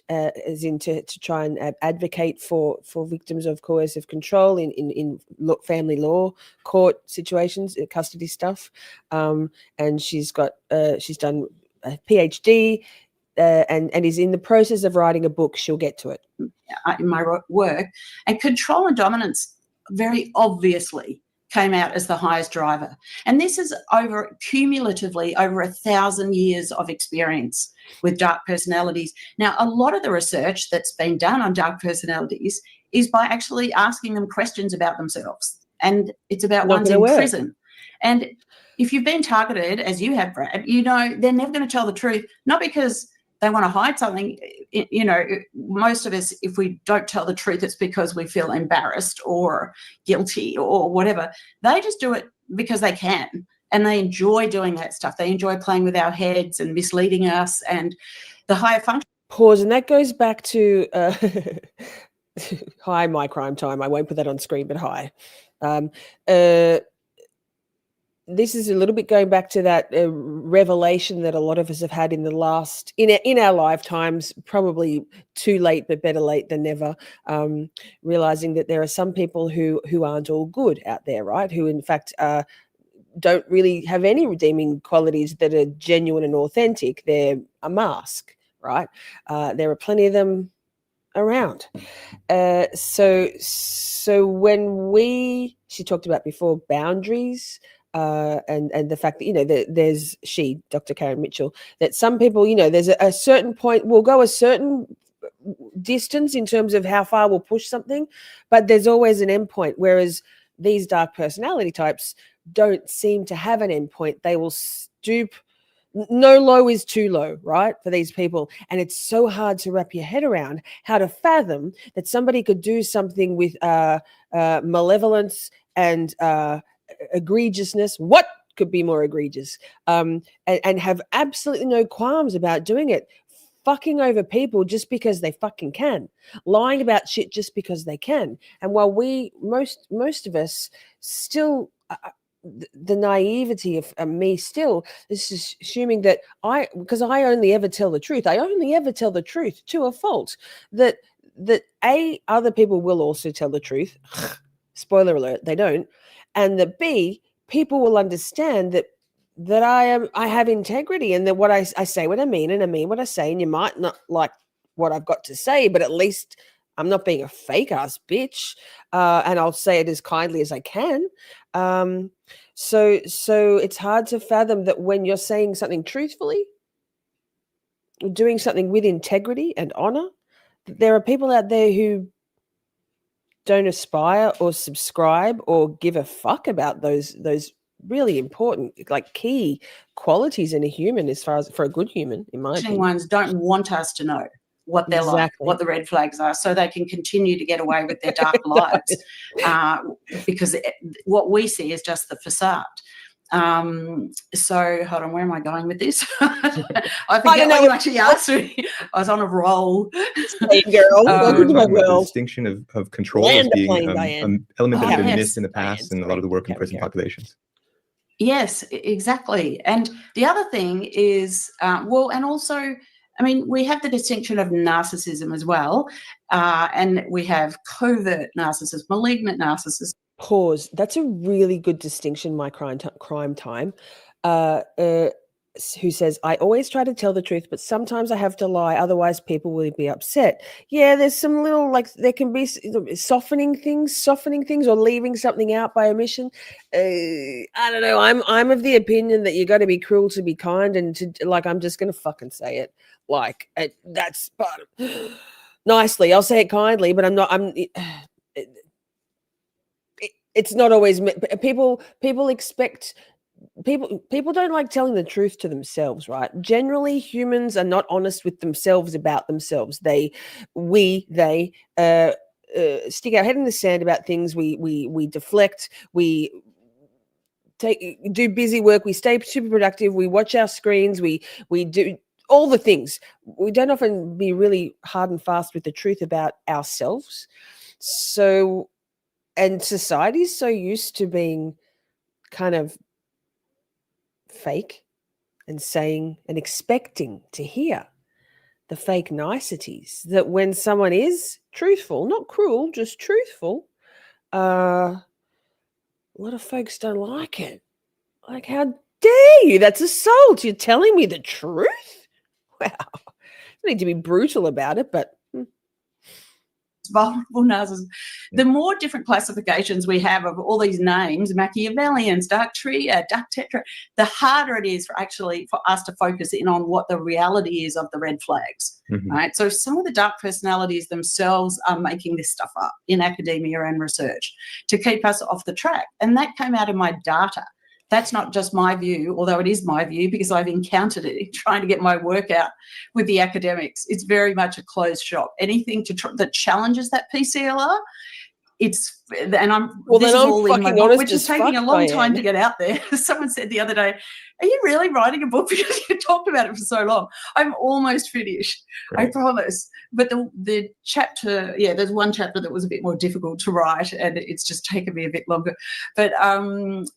as in to try and advocate for victims of coercive control in family law court situations, custody stuff, and she's done a PhD. And is in the process of writing a book. She'll get to it. In my work, and control and dominance very obviously came out as the highest driver. And this is cumulatively over 1,000 years of experience with dark personalities. Now, a lot of the research that's been done on dark personalities is by actually asking them questions about themselves. And it's about ones in prison. And if you've been targeted, as you have, Brad, you know they're never going to tell the truth, not because they want to hide something. You know, most of us, if we don't tell the truth, it's because we feel embarrassed or guilty or whatever. They just do it because they can, and they enjoy doing that stuff. They enjoy playing with our heads and misleading us, and the higher function. Pause, and that goes back to hi, my crime time. I won't put that on screen, but hi. This is a little bit going back to that revelation that a lot of us have had in the last, in our lifetimes, probably too late, but better late than never, realizing that there are some people who aren't all good out there, right? Who in fact don't really have any redeeming qualities that are genuine and authentic. They're a mask, right? There are plenty of them around. So when she talked about before boundaries, and the fact that, you know, there's Dr. Karen Mitchell, that some people, you know, there's a certain point, we'll go a certain distance in terms of how far we'll push something, but there's always an end point, whereas these dark personality types don't seem to have an end point. They will stoop. No low is too low, right, for these people. And it's so hard to wrap your head around how to fathom that somebody could do something with malevolence and egregiousness. What could be more egregious? And have absolutely no qualms about doing it, fucking over people just because they fucking can, lying about shit just because they can. And while most of us still, the naivety of me still, this is assuming that because I only ever tell the truth. I only ever tell the truth to a fault. That other people will also tell the truth. Spoiler alert, they don't. And that B, people will understand that I have integrity, and that what I say what I mean, and I mean what I say, and you might not like what I've got to say, but at least I'm not being a fake ass bitch, and I'll say it as kindly as I can. So it's hard to fathom that when you're saying something truthfully, doing something with integrity and honor, there are people out there who don't aspire or subscribe or give a fuck about those really important, like, key qualities in a human, as far as for a good human, in my opinion. Ones don't want us to know what they're like, what the red flags are, so they can continue to get away with their dark lives, because what we see is just the facade. So hold on, where am I going with this? I forget what you actually asked me. I was on a roll. Hey girl, welcome to my the world. distinction of control as being an element that has been missed in the past in a lot of the working prison populations. Yes, exactly. And the other thing is, and also, I mean, we have the distinction of narcissism as well, and we have covert narcissists, malignant narcissists. Pause. That's a really good distinction, my crime time. who says, I always try to tell the truth, but sometimes I have to lie, otherwise people will be upset. Yeah, there's some little, like, there can be softening things, or leaving something out by omission. I don't know. I'm of the opinion that you got to be cruel to be kind, and to, like, I'm just gonna fucking say it. Like, that's part of nicely. I'll say it kindly, but I'm not. It's not always people expect. People don't like telling the truth to themselves, right? Generally, humans are not honest with themselves about themselves. They stick our head in the sand about things. We deflect. We do busy work. We stay super productive. We watch our screens. We do all the things. We don't often be really hard and fast with the truth about ourselves. So, and society is so used to being kind of fake and saying and expecting to hear the fake niceties, that when someone is truthful, not cruel, just truthful, a lot of folks don't like it. Like, how dare you? That's assault. You're telling me the truth? Wow. You need to be brutal about it, but vulnerable narcissists. The more different classifications we have of all these names, Machiavellians, Dark Triad, Dark Tetrad, the harder it is for us to focus in on what the reality is of the red flags, right? So some of the dark personalities themselves are making this stuff up in academia and research to keep us off the track. And that came out in my data. That's not just my view, although it is my view because I've encountered it trying to get my work out with the academics. It's very much a closed shop. Anything that challenges that PCLR, and I'm fucking honest, which is taking a long time to get out there. Someone said the other day, "Are you really writing a book because you talked about it for so long?" I'm almost finished, I promise. But the chapter, there's one chapter that was a bit more difficult to write, and it's just taken me a bit longer. But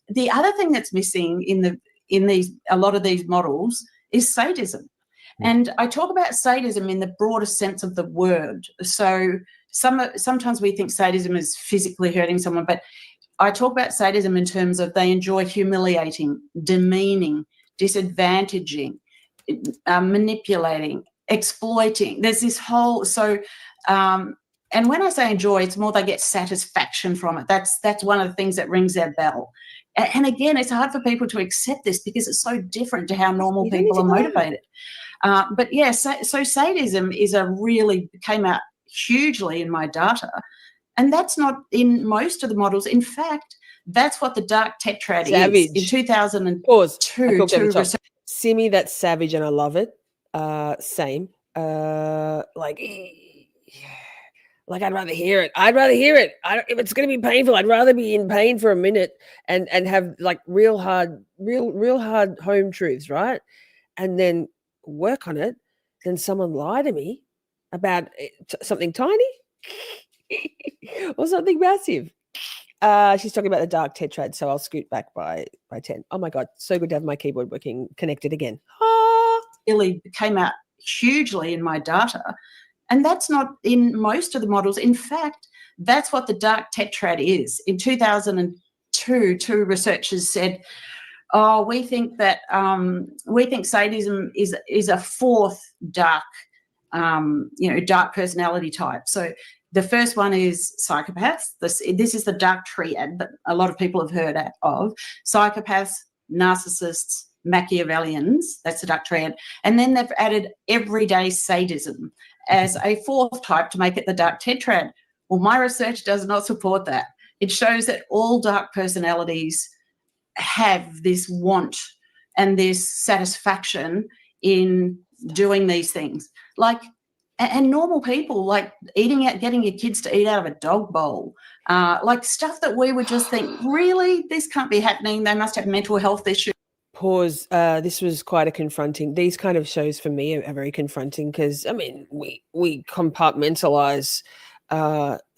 the other thing that's missing in a lot of these models is sadism. And I talk about sadism in the broadest sense of the word. So sometimes we think sadism is physically hurting someone, but I talk about sadism in terms of they enjoy humiliating, demeaning, disadvantaging, manipulating, exploiting. There's this whole and when I say enjoy, it's more they get satisfaction from it. That's one of the things that rings their bell. And again, it's hard for people to accept this because it's so different to how normal people are motivated. But yeah, so sadism came out hugely in my data, and that's not in most of the models. In fact, that's what the Dark Tetrad is in 2002. Simi, that's savage, and I love it. Same. Like I'd rather hear it. If it's going to be painful, I'd rather be in pain for a minute and have like real hard home truths, right? And then work on it. Then someone lie to me about something tiny or something massive. She's talking about the Dark Tetrad, so I'll scoot back by 10. Oh my God, so good to have my keyboard working connected again. Really came out hugely in my data. And that's not in most of the models. In fact, that's what the Dark Tetrad is. In 2002, two researchers said, we think sadism is a fourth dark personality type. So the first one is psychopaths. This is the Dark Triad that a lot of people have heard of. Psychopaths, narcissists, Machiavellians, that's the Dark Triad. And then they've added everyday sadism as a fourth type to make it the Dark Tetrad. Well, my research does not support that. It shows that all dark personalities have this want and this satisfaction in doing these things. And normal people, like eating out, getting your kids to eat out of a dog bowl, like stuff that we would just think, really, this can't be happening. They must have mental health issues. Pause. This was quite a confronting. These kind of shows for me are very confronting because, I mean, we compartmentalize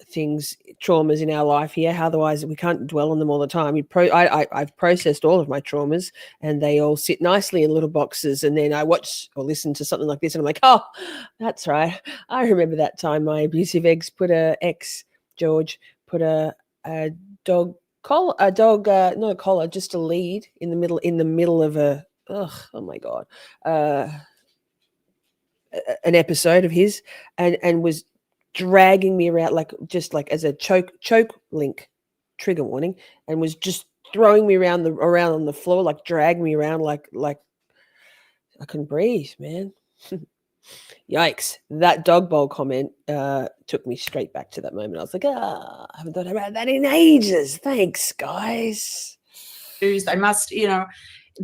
things, traumas in our life here. Otherwise, we can't dwell on them all the time. I've processed all of my traumas, and they all sit nicely in little boxes. And then I watch or listen to something like this, and I'm like, oh, that's right. I remember that time my abusive ex George put a dog collar, not a collar, just a lead in the middle of a oh my God, an episode of his, and was dragging me around just like as a choke link, trigger warning, and was just throwing me around on the floor, like dragging me around like I couldn't breathe, man. Yikes. That dog bowl comment took me straight back to that moment. I was like, I haven't thought about that in ages. Thanks, guys. They must, if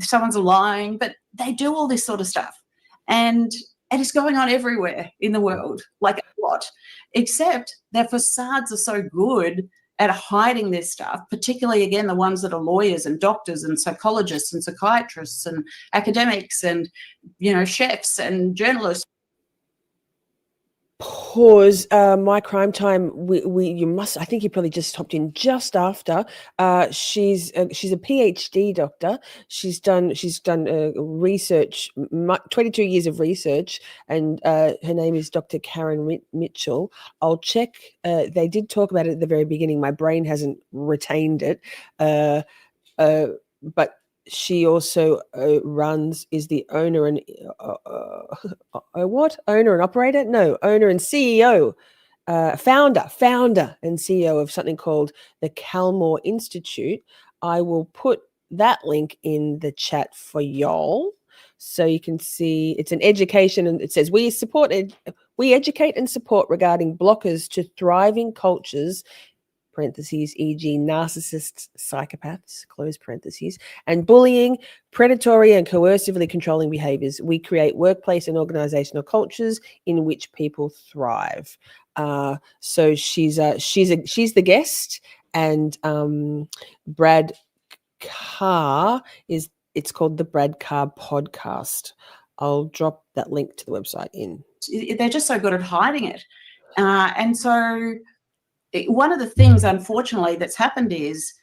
someone's lying, but they do all this sort of stuff. And it's going on everywhere in the world, like a lot, except their facades are so good at hiding this stuff, particularly, again, the ones that are lawyers and doctors and psychologists and psychiatrists and academics and, chefs and journalists. Pause. My crime time. I think you probably just hopped in just after. She's a PhD doctor. She's done research, 22 years of research, and her name is Dr. Karen Mitchell. I'll check. They did talk about it at the very beginning. My brain hasn't retained it, but she also is the owner and owner and operator? No, owner and CEO, founder and CEO of something called the Calmore Institute. I will put that link in the chat for y'all, so you can see. It's an education, and it says we educate and support regarding blockers to thriving cultures, parentheses, e.g. narcissists, psychopaths, close parentheses, and bullying, predatory and coercively controlling behaviors. We create workplace and organizational cultures in which people thrive. So she's the guest, and Brad Carr it's called the Brad Carr podcast. I'll drop that link to the website in. They're just so good at hiding it. And so one of the things, unfortunately, that's happened is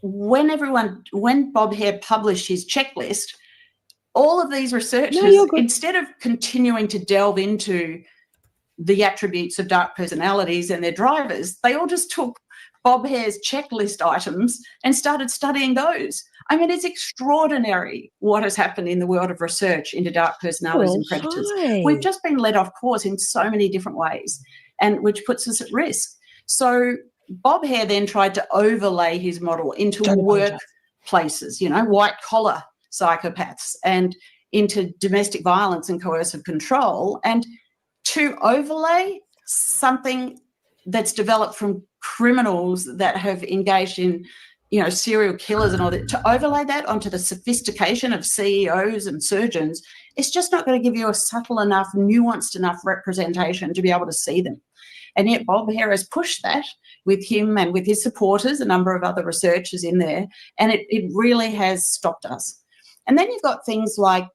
when Bob Hare published his checklist, all of these researchers, instead of continuing to delve into the attributes of dark personalities and their drivers, they all just took Bob Hare's checklist items and started studying those. I mean, it's extraordinary what has happened in the world of research into dark personalities and predators. We've just been led off course in so many different ways, and which puts us at risk. So Bob Hare then tried to overlay his model into workplaces, white-collar psychopaths, and into domestic violence and coercive control, and to overlay something that's developed from criminals that have engaged in, serial killers and all that, to overlay that onto the sophistication of CEOs and surgeons, it's just not going to give you a subtle enough, nuanced enough representation to be able to see them. And yet Bob Hare has pushed that with him and with his supporters, a number of other researchers in there, and it really has stopped us. And then you've got things like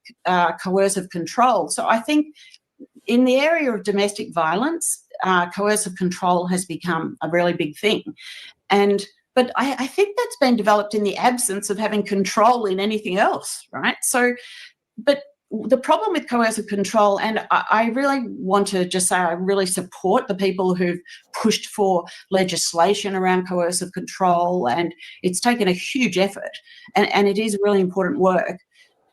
coercive control. So I think in the area of domestic violence, coercive control has become a really big thing. But I think that's been developed in the absence of having control in anything else, right? So, but the problem with coercive control, and I really want to just say I really support the people who've pushed for legislation around coercive control, and it's taken a huge effort, and it is really important work,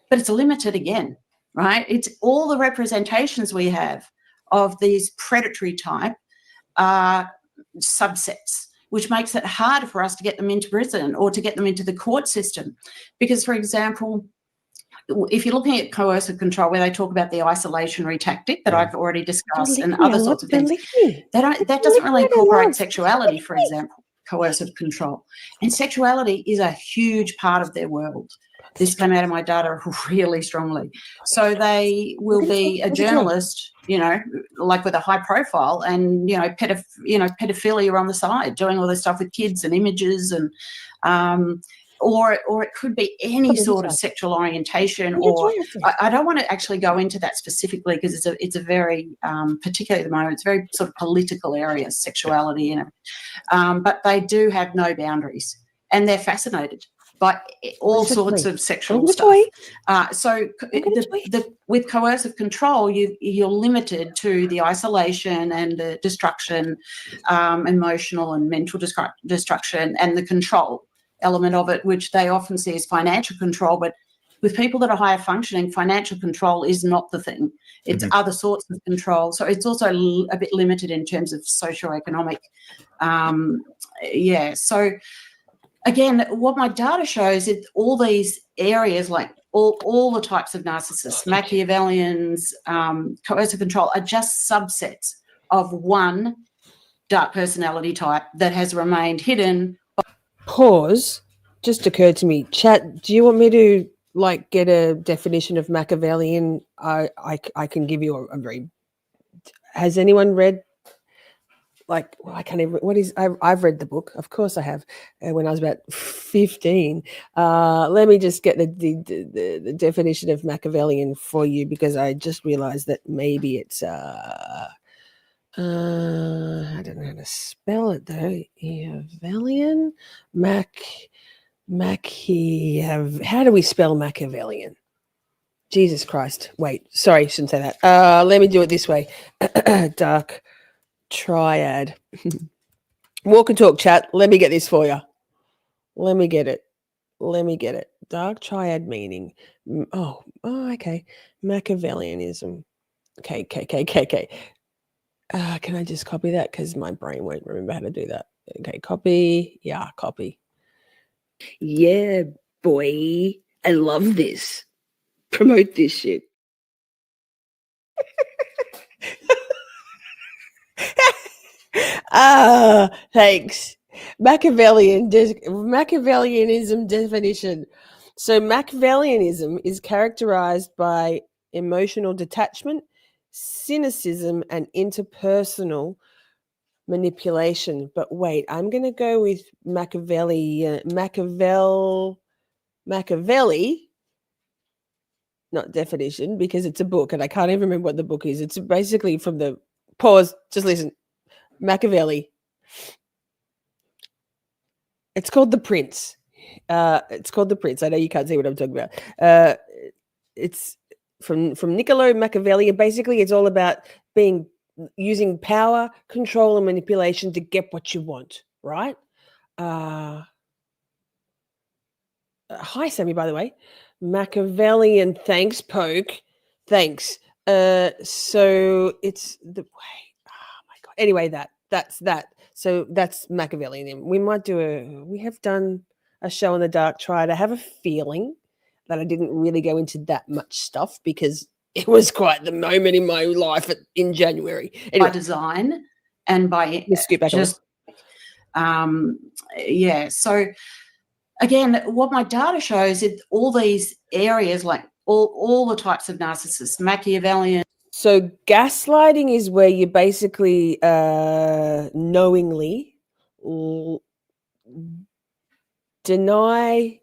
but it's limited again, right? It's all the representations we have of these predatory type subsets, which makes it harder for us to get them into prison or to get them into the court system. Because, for example, if you're looking at coercive control, where they talk about the isolationary tactic that I've already discussed and other sorts of things, that doesn't really incorporate sexuality, for example, coercive control. And sexuality is a huge part of their world. This came out of my data really strongly. So they will be a journalist, like with a high profile, and pedophilia on the side, doing all this stuff with kids and images, and or it could be any sort of sexual orientation. Or I don't want to actually go into that specifically, because it's a very particularly at the moment, it's a very sort of political area, sexuality, but they do have no boundaries, and they're fascinated by all sorts of sexual stuff. So with coercive control, you're limited to the isolation and the destruction, emotional and mental destruction, and the control element of it, which they often see as financial control, but with people that are higher functioning, financial control is not the thing. It's other sorts of control. So it's also a bit limited in terms of socioeconomic. So again, what my data shows is all these areas, like all the types of narcissists, Machiavellians, coercive control, are just subsets of one dark personality type that has remained hidden. Pause. Just occurred to me. Chat, do you want me to like get a definition of Machiavellian? I can give you a very. Has anyone read? Like, well, I can't even. What is? I've read the book. Of course, I have. When I was about 15. Let me just get the definition of Machiavellian for you, because I just realized that maybe it's I don't know how to spell it though. Machiavellian, how do we spell Machiavellian? Jesus Christ. Wait, sorry, shouldn't say that. Let me do it this way. Dark Triad. Walk and talk, chat. Let me get this for you. Let me get it. Dark Triad meaning. Okay. Machiavellianism. Okay. Can I just copy that? Because my brain won't remember how to do that. Okay, copy. Yeah, copy. Yeah, boy. I love this. Promote this shit. Thanks. Machiavellianism definition. So Machiavellianism is characterized by emotional detachment, cynicism, and interpersonal manipulation. But wait, I'm going to go with Machiavelli, not definition, because it's a book and I can't even remember what the book is. It's basically from the pause. Just listen. Machiavelli. It's called The Prince. I know you can't see what I'm talking about. It's from Niccolo Machiavelli. Basically, it's all about using power, control, and manipulation to get what you want. Right? Hi, Sammy. By the way, Machiavellian. Thanks, Poke. Thanks. So it's the way. Oh my god. Anyway, that's that. So that's Machiavellian. We have done a show on the Dark Triad. I have a feeling that I didn't really go into that much stuff because it was quite the moment in my life in January. Anyway, by design and by scoot back just So again, what my data shows is all these areas, like all the types of narcissists, Machiavellian. So gaslighting is where you basically knowingly deny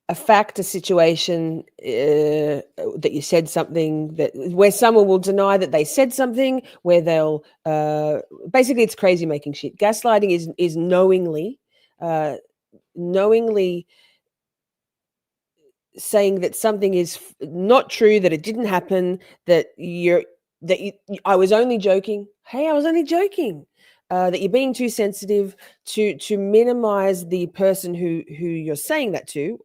a fact, a situation, that you said something, where someone will deny that they said something, where they'll basically it's crazy making shit. Gaslighting is knowingly saying that something is not true, that it didn't happen, I was only joking. Hey, I was only joking. That you're being too sensitive to minimize the person who you're saying that to,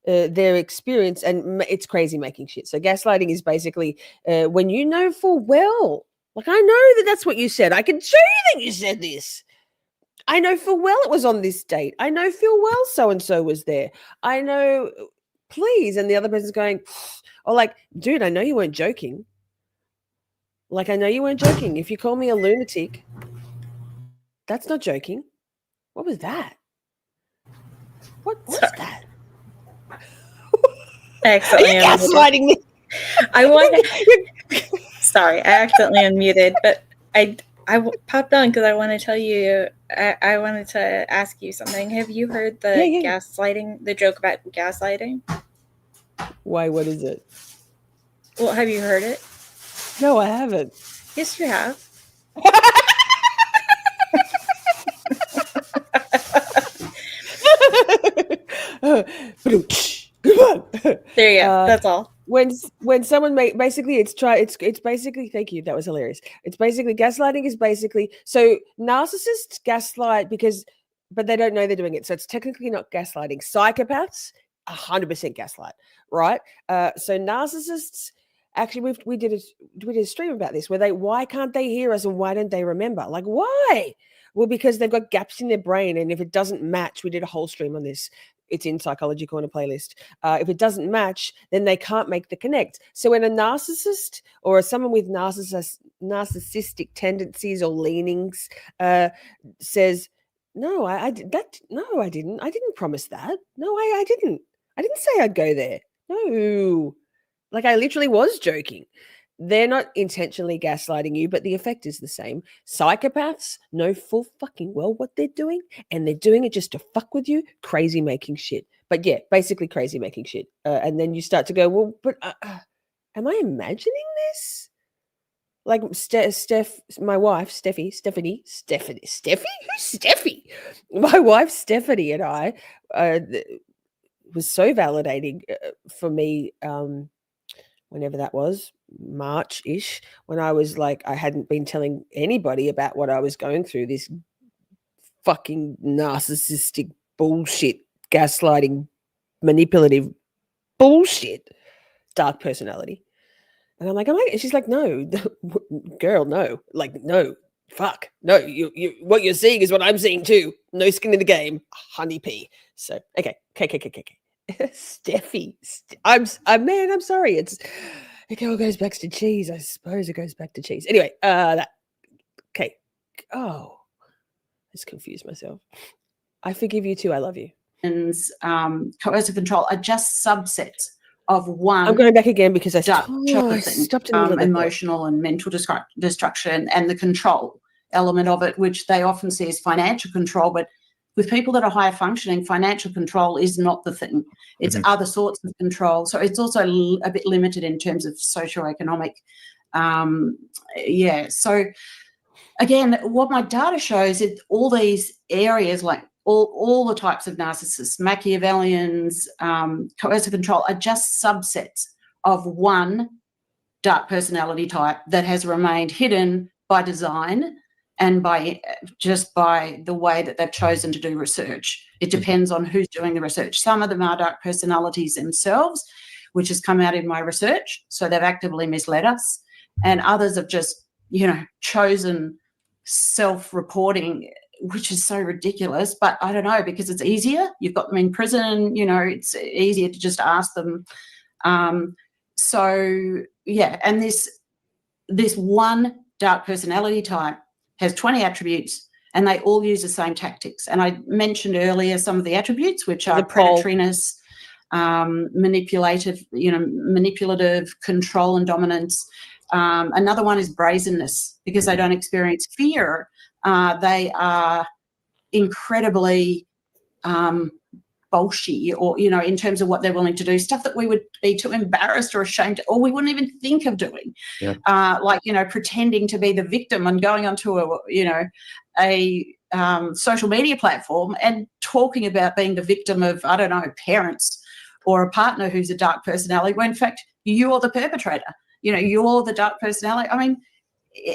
their experience, and it's crazy making shit. So gaslighting is basically when you know full well, like I know that's what you said. I can show you that you said this. I know full well it was on this date. I know full well so and so was there. I know. Please. And the other person's going, or like, dude, I know you weren't joking. Like, I know you weren't joking. If you call me a lunatic, that's not joking. What was that? What was that? Accidentally Are you gaslighting me? Sorry, I accidentally unmuted, but I popped on because I want to tell you, I wanted to ask you something. Have you heard the gaslighting, the joke about gaslighting? Why? What is it? Well, have you heard it? No, I haven't. Yes, you have. There you go. That's all. When someone basically thank you, that was hilarious. It's basically gaslighting is basically, so narcissists gaslight but they don't know they're doing it, so it's technically not gaslighting. Psychopaths 100% gaslight, right? So narcissists, actually, we did a stream about this where why can't they hear us and why don't they remember? Like, why? Well, because they've got gaps in their brain, and if it doesn't match, we did a whole stream on this. It's in Psychology Corner playlist. If it doesn't match, then they can't make the connect. So when a narcissist or someone with narcissistic tendencies or leanings says, "No, I didn't promise that. No, I didn't. I didn't say I'd go there. No, like I literally was joking." They're not intentionally gaslighting you, but the effect is the same. Psychopaths know full fucking well what they're doing, and they're doing it just to fuck with you, crazy making shit. But yeah, basically crazy making shit. And then you start to go, well, but am I imagining this? Like my wife, Stephanie? Who's Steffi? My wife, Stephanie, and I was so validating for me whenever that was, March-ish, when I was like, I hadn't been telling anybody about what I was going through, this fucking narcissistic bullshit, gaslighting, manipulative bullshit, dark personality. And I'm like, she's like, no, girl, no, like, no, fuck, no, you, what you're seeing is what I'm seeing too. No skin in the game, honey pea. So, okay. Steffi, I'm sorry. It all goes back to cheese. I suppose it goes back to cheese. Anyway, okay. Oh, I just confused myself. I forgive you too. I love you. And coercive control are just subsets of one. I'm going back again because I stopped in the emotional and mental destruction and the control element of it, which they often see as financial control, but with people that are higher functioning, financial control is not the thing. It's other sorts of control. So it's also a bit limited in terms of socioeconomic. So again, what my data shows is all these areas, like all the types of narcissists, Machiavellians, coercive control, are just subsets of one dark personality type that has remained hidden by design and by the way that they've chosen to do research. It depends on who's doing the research. Some of them are dark personalities themselves, which has come out in my research, so they've actively misled us, and others have just, chosen self-reporting, which is so ridiculous, but I don't know, because it's easier. You've got them in prison, it's easier to just ask them. And this one dark personality type has 20 attributes, and they all use the same tactics. And I mentioned earlier some of the attributes, which are predatoriness, manipulative, control and dominance. Another one is brazenness, because they don't experience fear. They are incredibly bolshy, or, in terms of what they're willing to do, stuff that we would be too embarrassed or ashamed, or we wouldn't even think of doing. Like, pretending to be the victim and going onto a social media platform and talking about being the victim of, I don't know, parents or a partner who's a dark personality, when in fact you're the perpetrator. You're the dark personality. I mean,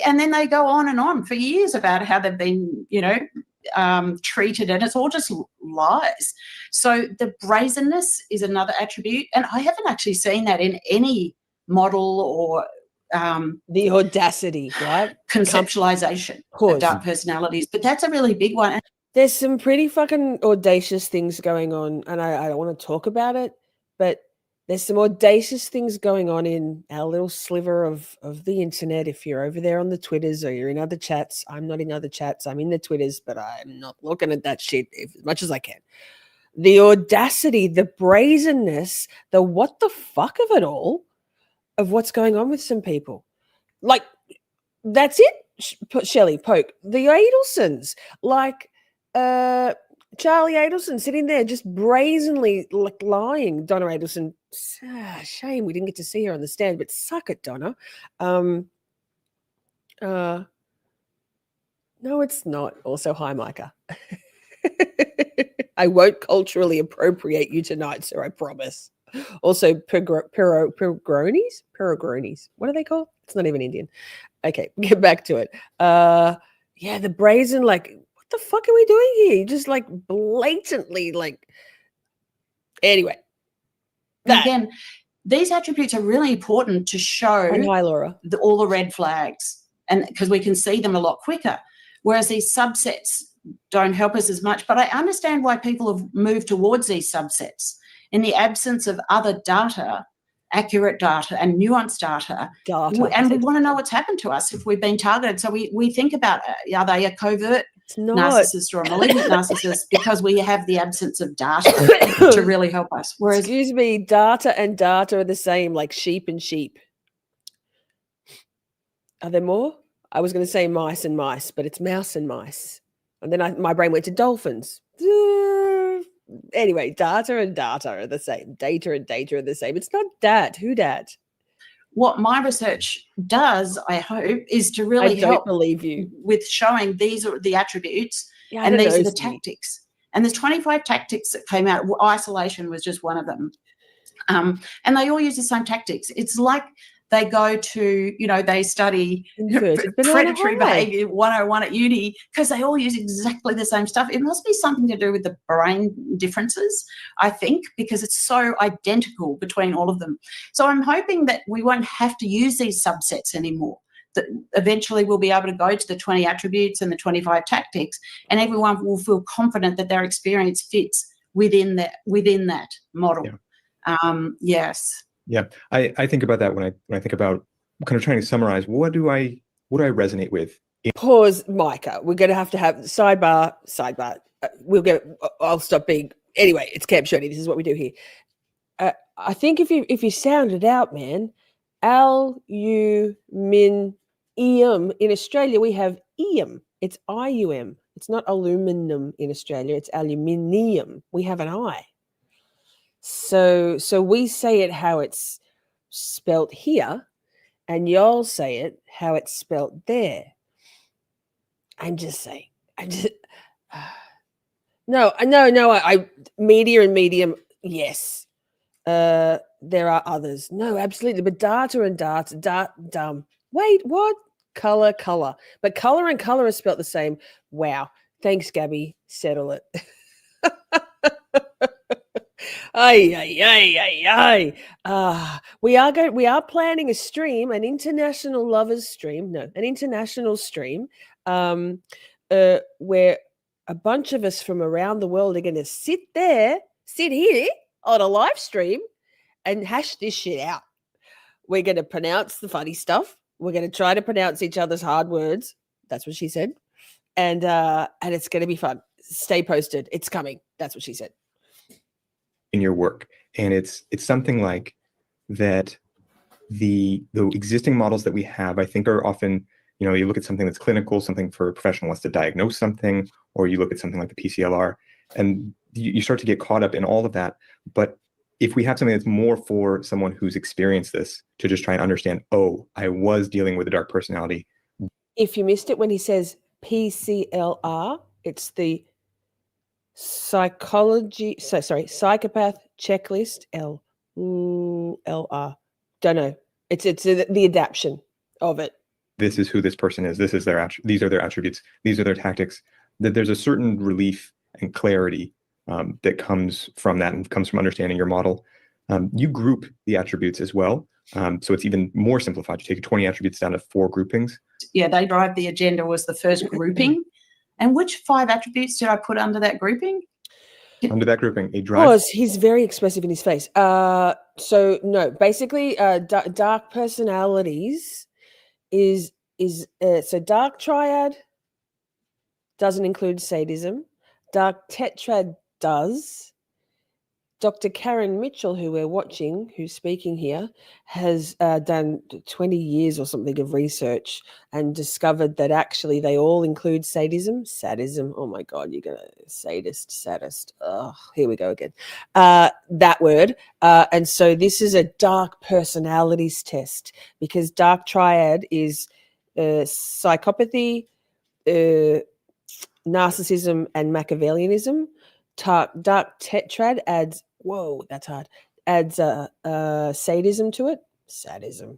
and then they go on and on for years about how they've been, treated, and it's all just lies. So the brazenness is another attribute, and I haven't actually seen that in any model or the audacity, right? Conceptualization of dark personalities, but that's a really big one. There's some pretty fucking audacious things going on, and I don't want to talk about it, but there's some audacious things going on in our little sliver of the internet. If you're over there on the Twitters or you're in other chats, I'm not in other chats. I'm in the Twitters, but I'm not looking at that shit as much as I can. The audacity, the brazenness, the what the fuck of it all, of what's going on with some people. Like, that's it, Shelley, Poke. The Adelsons, like Charlie Adelson sitting there just brazenly lying. Donna Adelson, shame we didn't get to see her on the stand, but suck it, Donna. No, it's not. Also, hi, Micah. I won't culturally appropriate you tonight, sir, I promise. Also, Perogronis? What are they called? It's not even Indian. Okay, get back to it. The brazen, like, what the fuck are we doing here? Just like blatantly, like, anyway, And That. again, these attributes are really important to show And hi, Laura. all the red flags, and because we can see them a lot quicker, whereas these subsets don't help us as much. But I understand why people have moved towards these subsets in the absence of other data, accurate data and nuanced data. And we want to know what's happened to us if we've been targeted. So we think about, are they a covert narcissist or a malignant narcissist, because we have the absence of data to really help us. Whereas, excuse me, data and data are the same, like sheep and sheep. Are there more? I was going to say mice and mice, but it's mouse and mice. And then my brain went to dolphins. Anyway, data and data are the same. Data and data are the same. It's not dat. Who dat? what my research does, I hope, is to really help believe you with showing these are the attributes and these are the tactics. And there's 25 tactics that came out. Isolation was just one of them. And they all use the same tactics. It's like they go to, they study predatory behavior 101 at uni because they all use exactly the same stuff. It must be something to do with the brain differences, I think, because it's so identical between all of them. So I'm hoping that we won't have to use these subsets anymore, that eventually we'll be able to go to the 20 attributes and the 25 tactics, and everyone will feel confident that their experience fits within that model. Yeah. Yes. Yeah, I think about that when I think about kind of trying to summarize what do I resonate with. Pause, Micah. We're going to have sidebar. I'll stop being. Anyway, it's Camp Shorty. This is what we do here. I think if you sound it out, man, Aluminium. In Australia, we have ium. It's IUM. It's not aluminum in Australia. It's aluminium. We have an I. So we say it how it's spelt here, and y'all say it how it's spelt there. I'm just saying. No. Media and medium, yes. There are others. No, absolutely. But data and dumb. Wait, what? Color. But color and color are spelt the same. Wow. Thanks, Gabby. Settle it. We are planning a stream, an international lovers stream, an international stream, where a bunch of us from around the world are going to sit here on a live stream and hash this shit out. We're going to pronounce the funny stuff. We're going to try to pronounce each other's hard words. That's what she said. And it's going to be fun. Stay posted. It's coming. That's what she said. In your work, and it's something like that. The existing models that we have, I think, are often, you look at something that's clinical, something for a professional wants to diagnose something, or you look at something like the PCLR, and you start to get caught up in all of that. But if we have something that's more for someone who's experienced this, to just try and understand, oh, I was dealing with a dark personality. If you missed it when he says PCLR, it's the psychopath checklist LR. Don't know. It's the adaptation of it. This is who this person is. These are their attributes. These are their tactics. That there's a certain relief and clarity that comes from that, and comes from understanding your model. You group the attributes as well, so it's even more simplified. You take 20 attributes down to 4 groupings. Yeah, they drive the agenda was the first grouping. And which 5 attributes did I put under that grouping? Under that grouping, a drive. Because he's very expressive in his face. So no, basically, dark personalities is so Dark Triad doesn't include sadism. Dark Tetrad does. Dr. Karen Mitchell, who we're watching, who's speaking here, has done 20 years or something of research and discovered that actually they all include sadism. Oh my God, you're going to sadist. Oh, here we go again. That word. And so this is a dark personalities test, because Dark Triad is psychopathy, narcissism, and Machiavellianism. Dark Tetrad adds, whoa, that's hard, adds sadism to it. Sadism.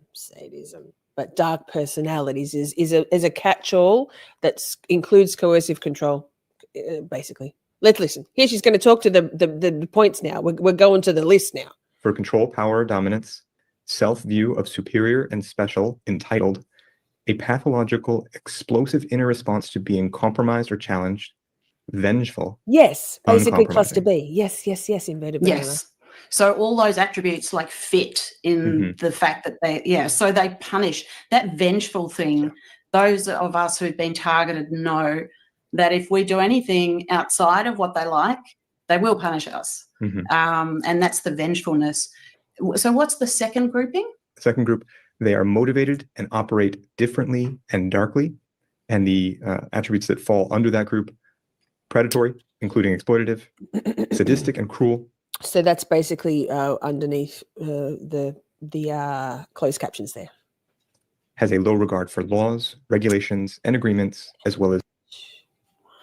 But dark personalities is a catch-all that includes coercive control, basically. Let's listen. Here she's going to talk to the points now. We're going to the list now. for control, power, dominance, self-view of superior and special, entitled, a pathological, explosive inner response to being compromised or challenged, vengeful. Yes, basically cluster Uncompromising. B. Yes, inverted banana. Yes. So all those attributes like fit in the fact that so they punish. That vengeful thing, those of us who've been targeted know that if we do anything outside of what they like, they will punish us. And that's the vengefulness. So what's the second grouping? Second group, they are motivated and operate differently and darkly. And the attributes that fall under that group: predatory, including exploitative, sadistic and cruel. So that's basically underneath the closed captions there. Has a low regard for laws, regulations, and agreements, as well as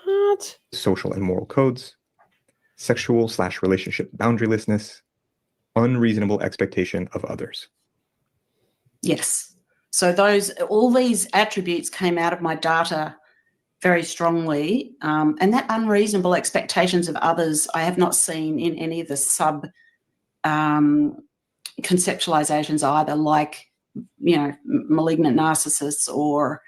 What? social and moral codes, sexual/relationship boundarylessness, unreasonable expectation of others. Yes. So all these attributes came out of my data very strongly. And that unreasonable expectations of others, I have not seen in any of the sub conceptualizations either, like, malignant narcissists or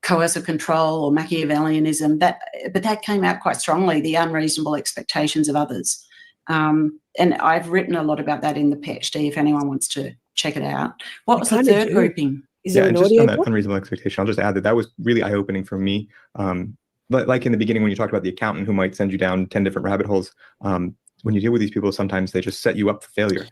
coercive control or Machiavellianism. But that came out quite strongly, the unreasonable expectations of others. And I've written a lot about that in the PhD if anyone wants to check it out. What was the third grouping? Is there an just audio on that book? unreasonable expectation, I'll just add that was really eye-opening for me. But like in the beginning, when you talked about the accountant who might send you down 10 different rabbit holes, when you deal with these people, sometimes they just set you up for failure.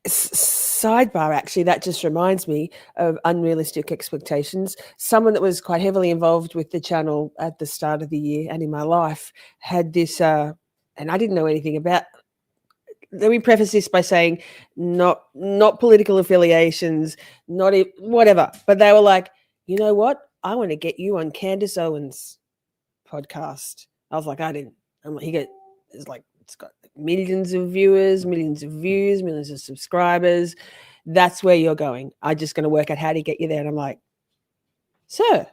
Sidebar, actually, that just reminds me of unrealistic expectations. Someone that was quite heavily involved with the channel at the start of the year and in my life had this, and I didn't know anything about. Let me preface this by saying not political affiliations, whatever. But they were like, you know what? I want to get you on Candace Owens' podcast. I was like, I didn't. I'm like, it's got millions of viewers, millions of views, millions of subscribers. That's where you're going. I'm just going to work out how to get you there. And I'm like, sir,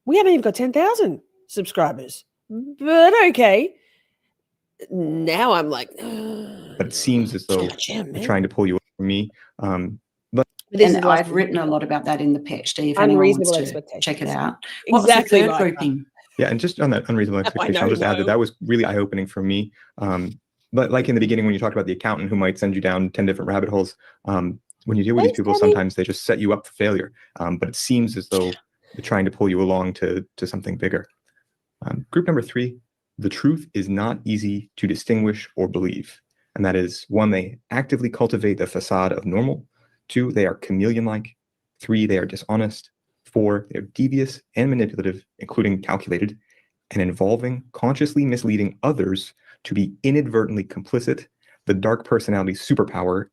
we haven't even got 10,000 subscribers. But okay. Now I'm like, but it seems as though they're trying to pull you away from me. I've written a lot about that in the PhD if anyone wants to check it out. What was the third grouping? Yeah, and just on that unreasonable expectation, I'll just add that was really eye-opening for me. But like in the beginning, when you talked about the accountant who might send you down 10 different rabbit holes, when you deal with these people, sometimes they just set you up for failure. But it seems as though they're trying to pull you along to something bigger. Group number 3, the truth is not easy to distinguish or believe. And that is, 1, they actively cultivate the facade of normal. 2, they are chameleon-like. 3, they are dishonest. 4, they're devious and manipulative, including calculated, and involving consciously misleading others to be inadvertently complicit, the dark personality superpower, !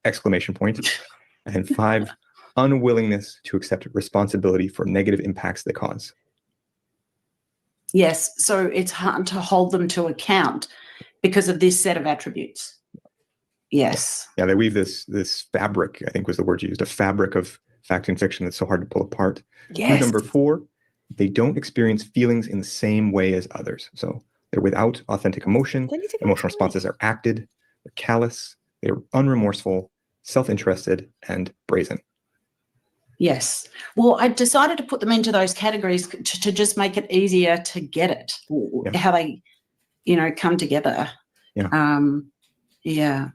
And 5, unwillingness to accept responsibility for negative impacts they cause. Yes, so it's hard to hold them to account because of this set of attributes. Yes. Yeah, they weave this fabric, I think was the word you used, a fabric of fact and fiction that's so hard to pull apart. Yes. Number 4, they don't experience feelings in the same way as others. So they're without authentic emotion. Emotional responses are acted, they're callous, they're unremorseful, self-interested, and brazen. Yes. Well, I decided to put them into those categories to just make it easier to get it, how they, come together. Yeah.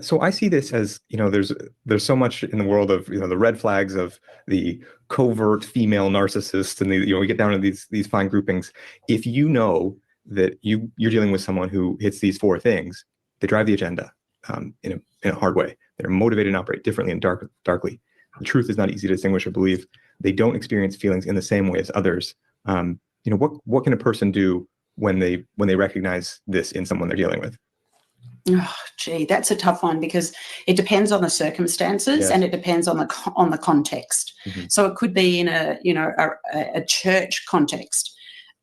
So I see this as, there's so much in the world of, the red flags of the covert female narcissist, and we get down to these fine groupings. If you know that you're dealing with someone who hits these 4 things, they drive the agenda in a hard way. They're motivated and operate differently and darkly. The truth is not easy to distinguish or believe. They don't experience feelings in the same way as others. What can a person do when they recognize this in someone they're dealing with? Oh, gee, that's a tough one because it depends on the circumstances and it depends on the context. Mm-hmm. So it could be in a church context.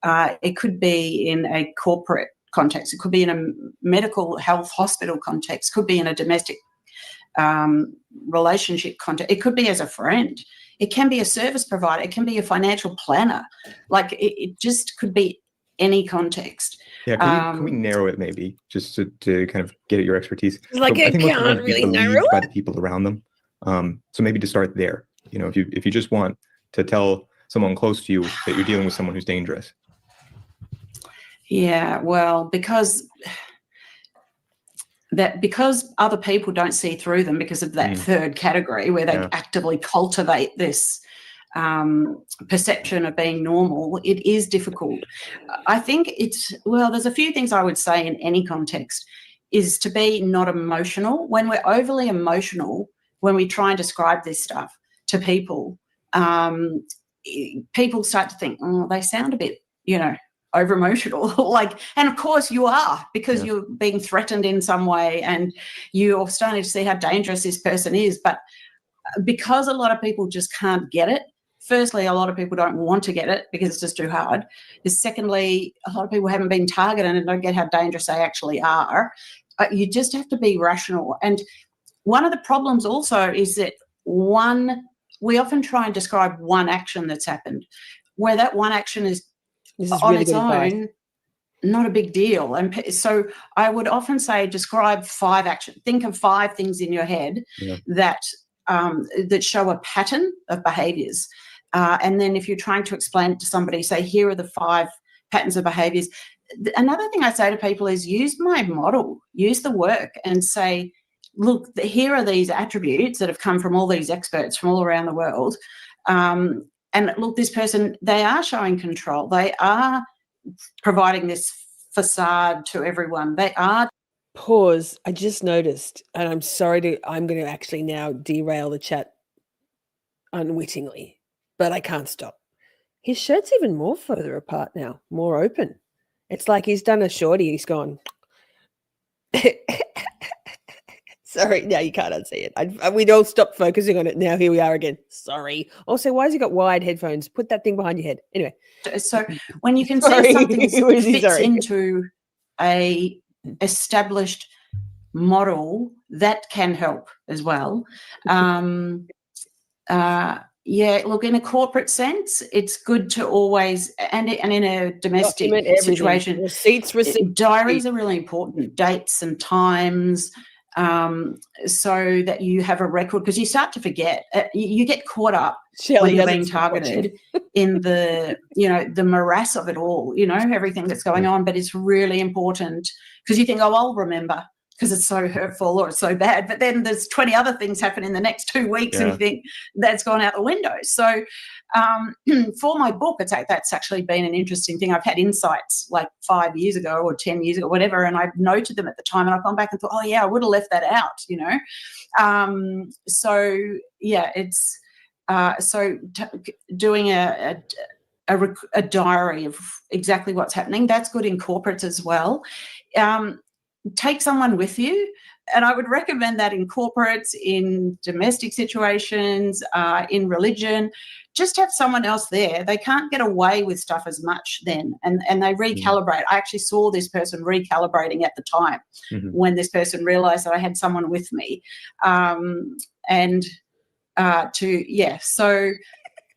It could be in a corporate context. It could be in a medical health hospital context. It could be in a domestic relationship context. It could be as a friend. It can be a service provider. It can be a financial planner. Like it just could be any context. Yeah, can we narrow it maybe just to kind of get at your expertise? Like, So I I think most people want can't to be really narrow believed by the people around them. So maybe to start there, you know, if you just want to tell someone close to you that you're dealing with someone who's dangerous. Yeah, well, because other people don't see through them because of that third category where they actively cultivate this perception of being normal, it is difficult. I think there's a few things I would say in any context is to be not emotional. When we're overly emotional, when we try and describe this stuff to people, people start to think, oh, they sound a bit, you know, over emotional. And of course you are, because you're being threatened in some way and you're starting to see how dangerous this person is. But because a lot of people just can't get it, firstly, a lot of people don't want to get it because it's just too hard. Secondly, a lot of people haven't been targeted and don't get how dangerous they actually are. You just have to be rational. And one of the problems also is that we often try and describe one action that's happened, where that one action is on really its own not a big deal. And so I would often say describe 5 actions. Think of 5 things in your head that show a pattern of behaviours. And then if you're trying to explain it to somebody, say, here are the 5 patterns of behaviours. Another thing I say to people is use my model, use the work and say, look, here are these attributes that have come from all these experts from all around the world. And look, this person, they are showing control. They are providing this facade to everyone. They are. Pause. I just noticed, and I'm going to actually now derail the chat unwittingly, but I can't stop. His shirt's even more further apart now, more open. It's like he's done a shorty. He's gone. Sorry, now you can't unsee it. We'd all stopped focusing on it. Now here we are again. Sorry. Also, why has he got wide headphones? Put that thing behind your head. Anyway. So when you can see something fits into a established model, that can help as well. Yeah, look, in a corporate sense, it's good to always, and in a domestic situation, receipts, diaries are really important, dates and times, so that you have a record, because you start to forget. You get caught up when you're being targeted in the morass of it all, everything that's going on. But it's really important because you think, oh, I'll remember, because it's so hurtful or it's so bad. But then there's 20 other things happen in the next 2 weeks and you think that's gone out the window. So for my book, that's actually been an interesting thing. I've had insights like 5 years ago or 10 years ago, whatever, and I've noted them at the time and I've gone back and thought, oh, yeah, I would have left that out, So, yeah, it's doing a diary of exactly what's happening. That's good in corporates as well. Take someone with you, and I would recommend that in corporates, in domestic situations, in religion. Just have someone else there. They can't get away with stuff as much then, and they recalibrate. I actually saw this person recalibrating at the time when this person realised that I had someone with me, So,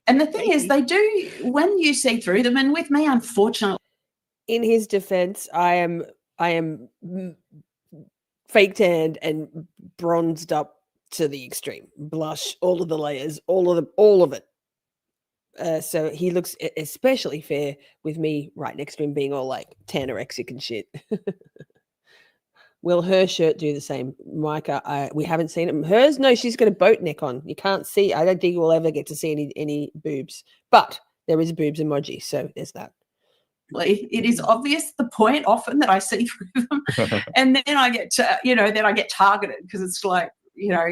and the thing is, they do, when you see through them, and with me, unfortunately. In his defense, I am fake tanned and bronzed up to the extreme. Blush, all of the layers, all of it. So he looks especially fair with me right next to him being all like tanorexic and shit. Will her shirt do the same? Micah, we haven't seen it. Hers, no, she's got a boat neck on. You can't see. I don't think we'll ever get to see any boobs. But there is a boobs emoji, so there's that. It is obvious the point often that I see through them, and then I get targeted because it's like,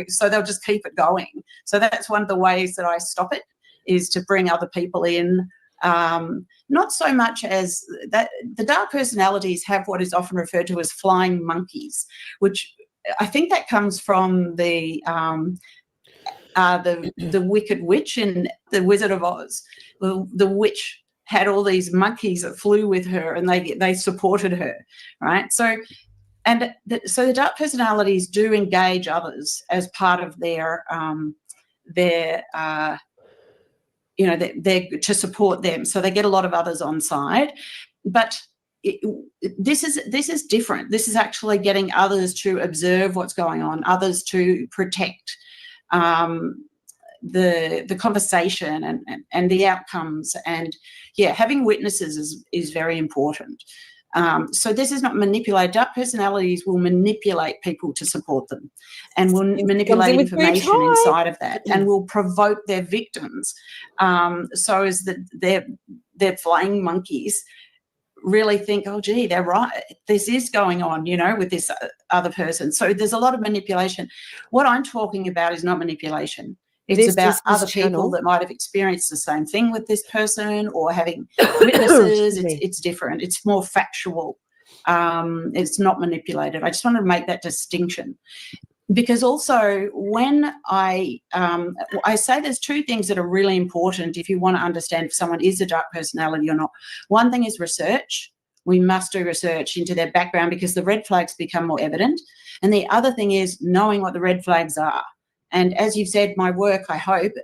so they'll just keep it going. So that's one of the ways that I stop it, is to bring other people in. Not so much as that. The dark personalities have what is often referred to as flying monkeys, which I think that comes from the Wicked Witch in The Wizard of Oz. The witch had all these monkeys that flew with her, and they supported her, right? So, so the dark personalities do engage others as part of their to support them. So they get a lot of others on side. but this is different. This is actually getting others to observe what's going on, others to protect the conversation and the outcomes, and having witnesses is very important. So this is not manipulate. Dark personalities will manipulate people to support them, and will manipulate information inside of that, and will provoke their victims, so as that their flying monkeys really think, oh gee, they're right, this is going on, with this other person. So there's a lot of manipulation. What I'm talking about is not manipulation. It's about other people that might have experienced the same thing with this person, or having witnesses. It's different. It's more factual. It's not manipulated. I just wanted to make that distinction, because also when I say there's two things that are really important if you want to understand if someone is a dark personality or not. One thing is research. We must do research into their background, because the red flags become more evident. And the other thing is knowing what the red flags are. And as you've said, my work, I hope,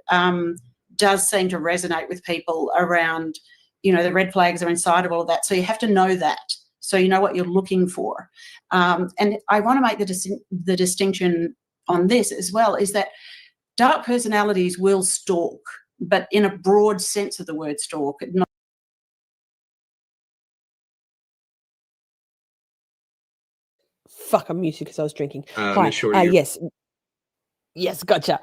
does seem to resonate with people around, the red flags are inside of all of that. So you have to know that, so you know what you're looking for. And I want to make the distinction on this as well, is that dark personalities will stalk, but in a broad sense of the word stalk. Fuck, I'm muted because I was drinking. Hi. Yes, gotcha.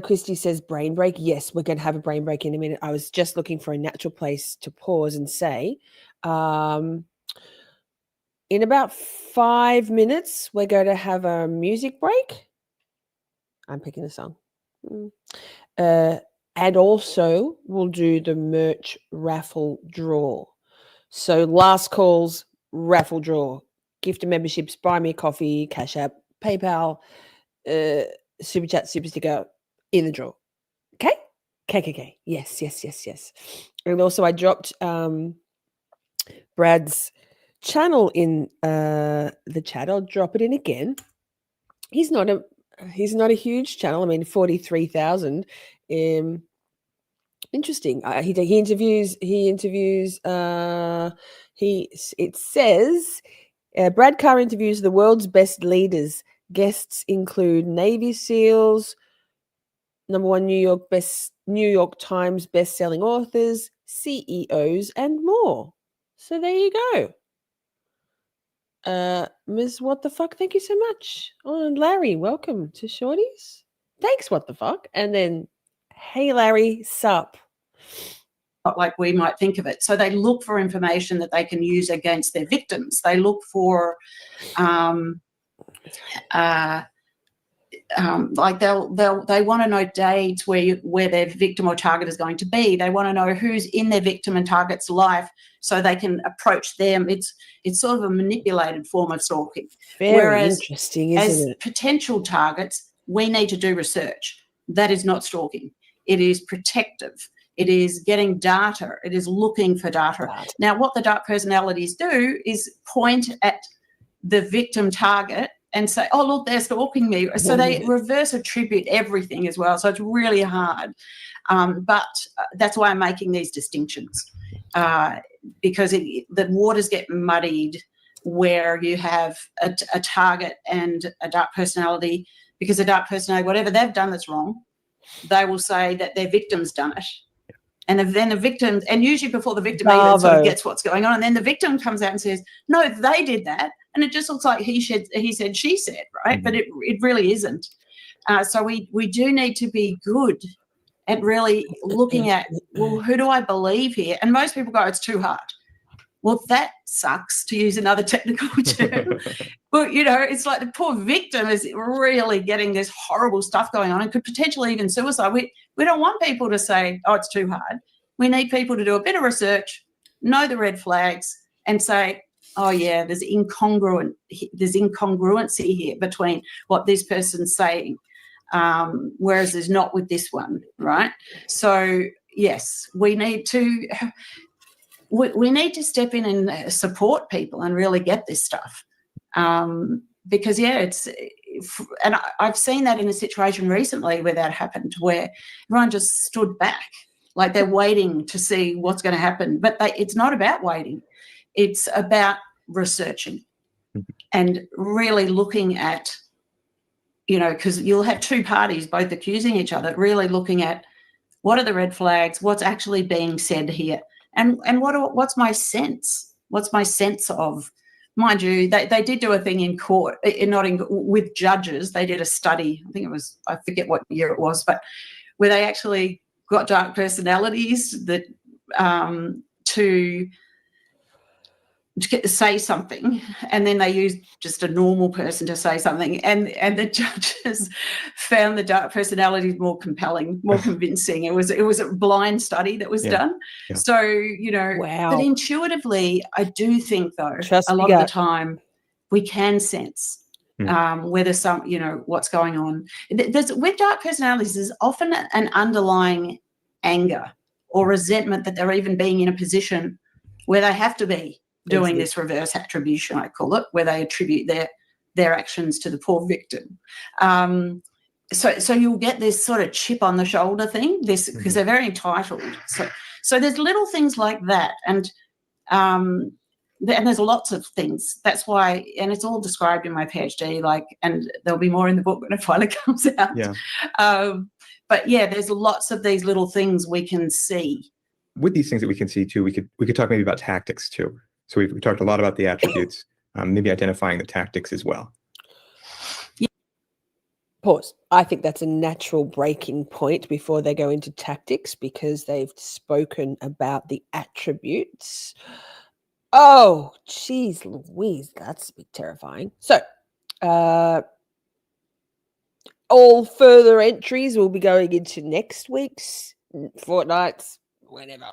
Christy says brain break. Yes, we're going to have a brain break in a minute. I was just looking for a natural place to pause and say, in about 5 minutes, we're going to have a music break. I'm picking a song. And also we'll do the merch raffle draw. So last calls, raffle draw. Gift and memberships, buy me a coffee, Cash App, PayPal, super chat, super sticker in the draw. Okay. Yes. And also I dropped Brad's channel in the chat. I'll drop it in again. He's not a huge channel. I mean, 43,000. Interesting. He interviews. It says Brad Carr interviews the world's best leaders. Guests include Navy SEALs, #1 New York Times best-selling authors, CEOs, and more. So there you go. Ms. What the Fuck, thank you so much. Oh, and Larry, welcome to Shorties. Thanks, What the Fuck. And then, hey, Larry, sup. Not like we might think of it. So they look for information that they can use against their victims. They look for like they want to know dates where their victim or target is going to be. They want to know who's in their victim and target's life so they can approach them. It's sort of a manipulated form of stalking. Very interesting, isn't it? As potential targets, we need to do research. That is not stalking. It is protective. It is getting data. It is looking for data. Now, what the dark personalities do is point at the victim target and say, oh, look, they're stalking me. So they reverse attribute everything as well. So it's really hard. But that's why I'm making these distinctions, because the waters get muddied where you have a target and a dark personality, because a dark personality, whatever they've done that's wrong, they will say that their victim's done it. And then the victim, and usually before the victim even sort of gets what's going on, and then the victim comes out and says, no, they did that. And it just looks like he said, she said, right? Mm-hmm. But it really isn't. So we do need to be good at really looking at, well, who do I believe here? And most people go, it's too hard. Well, that sucks, to use another technical term. But, it's like the poor victim is really getting this horrible stuff going on and could potentially even suicide. We don't want people to say, oh, it's too hard. We need people to do a bit of research, know the red flags, and say, oh, yeah, there's incongruency here between what this person's saying, whereas there's not with this one, right? So, yes, we need to step in and support people and really get this stuff. Because, and I've seen that in a situation recently where that happened, where everyone just stood back Like they're waiting to see what's going to happen. But it's not about waiting. It's about researching and really looking at, because you'll have two parties both accusing each other, really looking at what are the red flags, what's actually being said here, and what's my sense? What's my sense of? Mind you, they did do a thing in court, with judges. They did a study. I think it was, I forget what year it was, but where they actually got dark personalities that to say something, and then they used just a normal person to say something, and the judges found the dark personalities more compelling, more convincing. It was a blind study that was done. Yeah. So wow. But intuitively, I do think though, Trust a lot of the time we can sense whether what's going on. With dark personalities, there's often an underlying anger or resentment that they're even being in a position where they have to be doing this reverse attribution, I call it, where they attribute their actions to the poor victim. So you'll get this sort of chip on the shoulder thing, because they're very entitled. So there's little things like that, and there's lots of things. That's why, and it's all described in my PhD, and there'll be more in the book when it finally comes out. Yeah. But yeah, there's lots of these little things we can see. With these things that we can see too, we could talk maybe about tactics too. So we've talked a lot about the attributes, maybe identifying the tactics as well. Yeah. Pause. I think that's a natural breaking point before they go into tactics, because they've spoken about the attributes. Oh, geez Louise, that's a bit terrifying. So, all further entries will be going into next week's, fortnight's, whenever,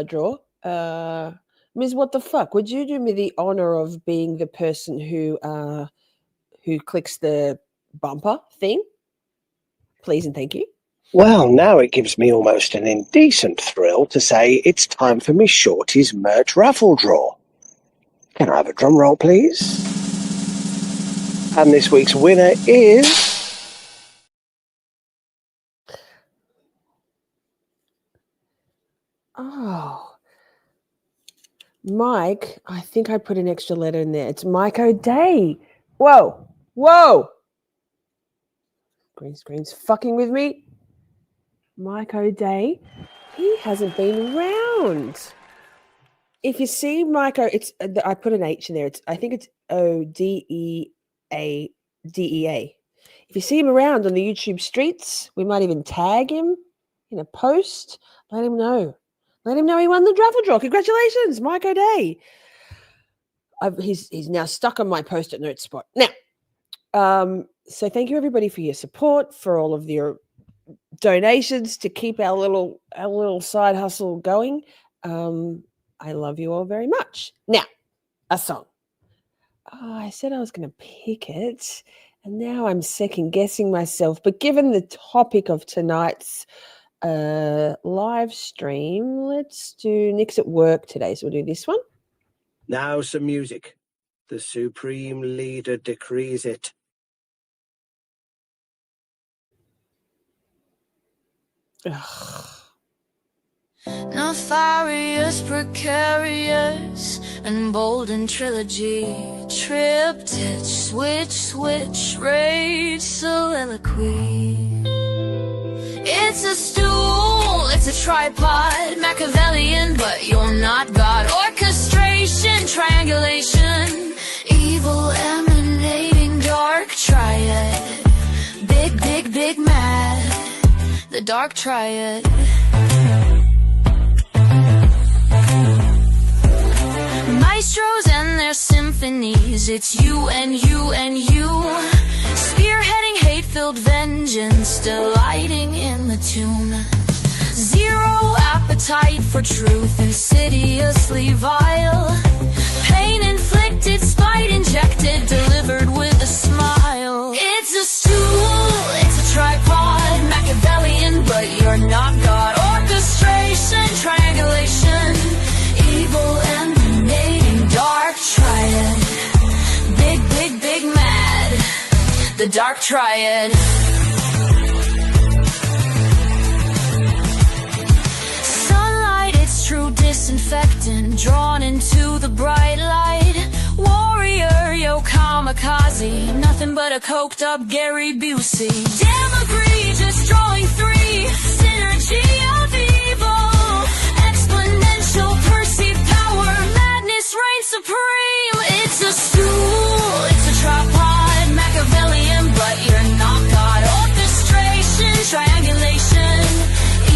draw. Ms. What the fuck? Would you do me the honor of being the person who clicks the bumper thing? Please and thank you. Well, now it gives me almost an indecent thrill to say it's time for me Shorty's merch raffle draw. Can I have a drum roll, please? And this week's winner is... Oh... Mike, I think I put an extra letter in there. It's Mike O'Day. Whoa. Green screen's fucking with me. Mike O'Day. He hasn't been around. If you see Mike, I put an H in there. I think it's Odeadea. If you see him around on the YouTube streets, we might even tag him in a post. Let him know. Let him know he won the raffle draw. Congratulations, Mike O'Day. He's now stuck on my post-it note spot. Now, so thank you everybody for your support, for all of your donations to keep our little side hustle going. I love you all very much. Now, a song. Oh, I said I was going to pick it, and now I'm second guessing myself. But given the topic of tonight's live stream, let's do Nick's at work today, so we'll do this one. Now some music. The supreme leader decrees it. Ugh. Nefarious, precarious, and bold in trilogy. Triptych, switch, rage, soliloquy. It's a stool, it's a tripod, Machiavellian, but you're not God. Orchestration, triangulation, evil emanating, dark triad. Big mad, the dark triad. Maestros and their symphonies, it's you and you and you. Spearheading hate-filled vengeance, delighting in the tune. Zero appetite for truth, insidiously vile. Pain inflicted, spite injected, delivered with a smile. It's a stool, it's a tripod, Machiavellian, but you're not God. Orchestration, triangulation, evil emanating, dark triad. Big mad, the dark triad. infecting, drawn into the bright light. Warrior, yo kamikaze, nothing but a coked up Gary Busey. Damn egregious, drawing three, synergy of evil. Exponential perceived power, madness reigns supreme. It's a stool, it's a tripod, Machiavellian, but you're not God. Orchestration, triangulation,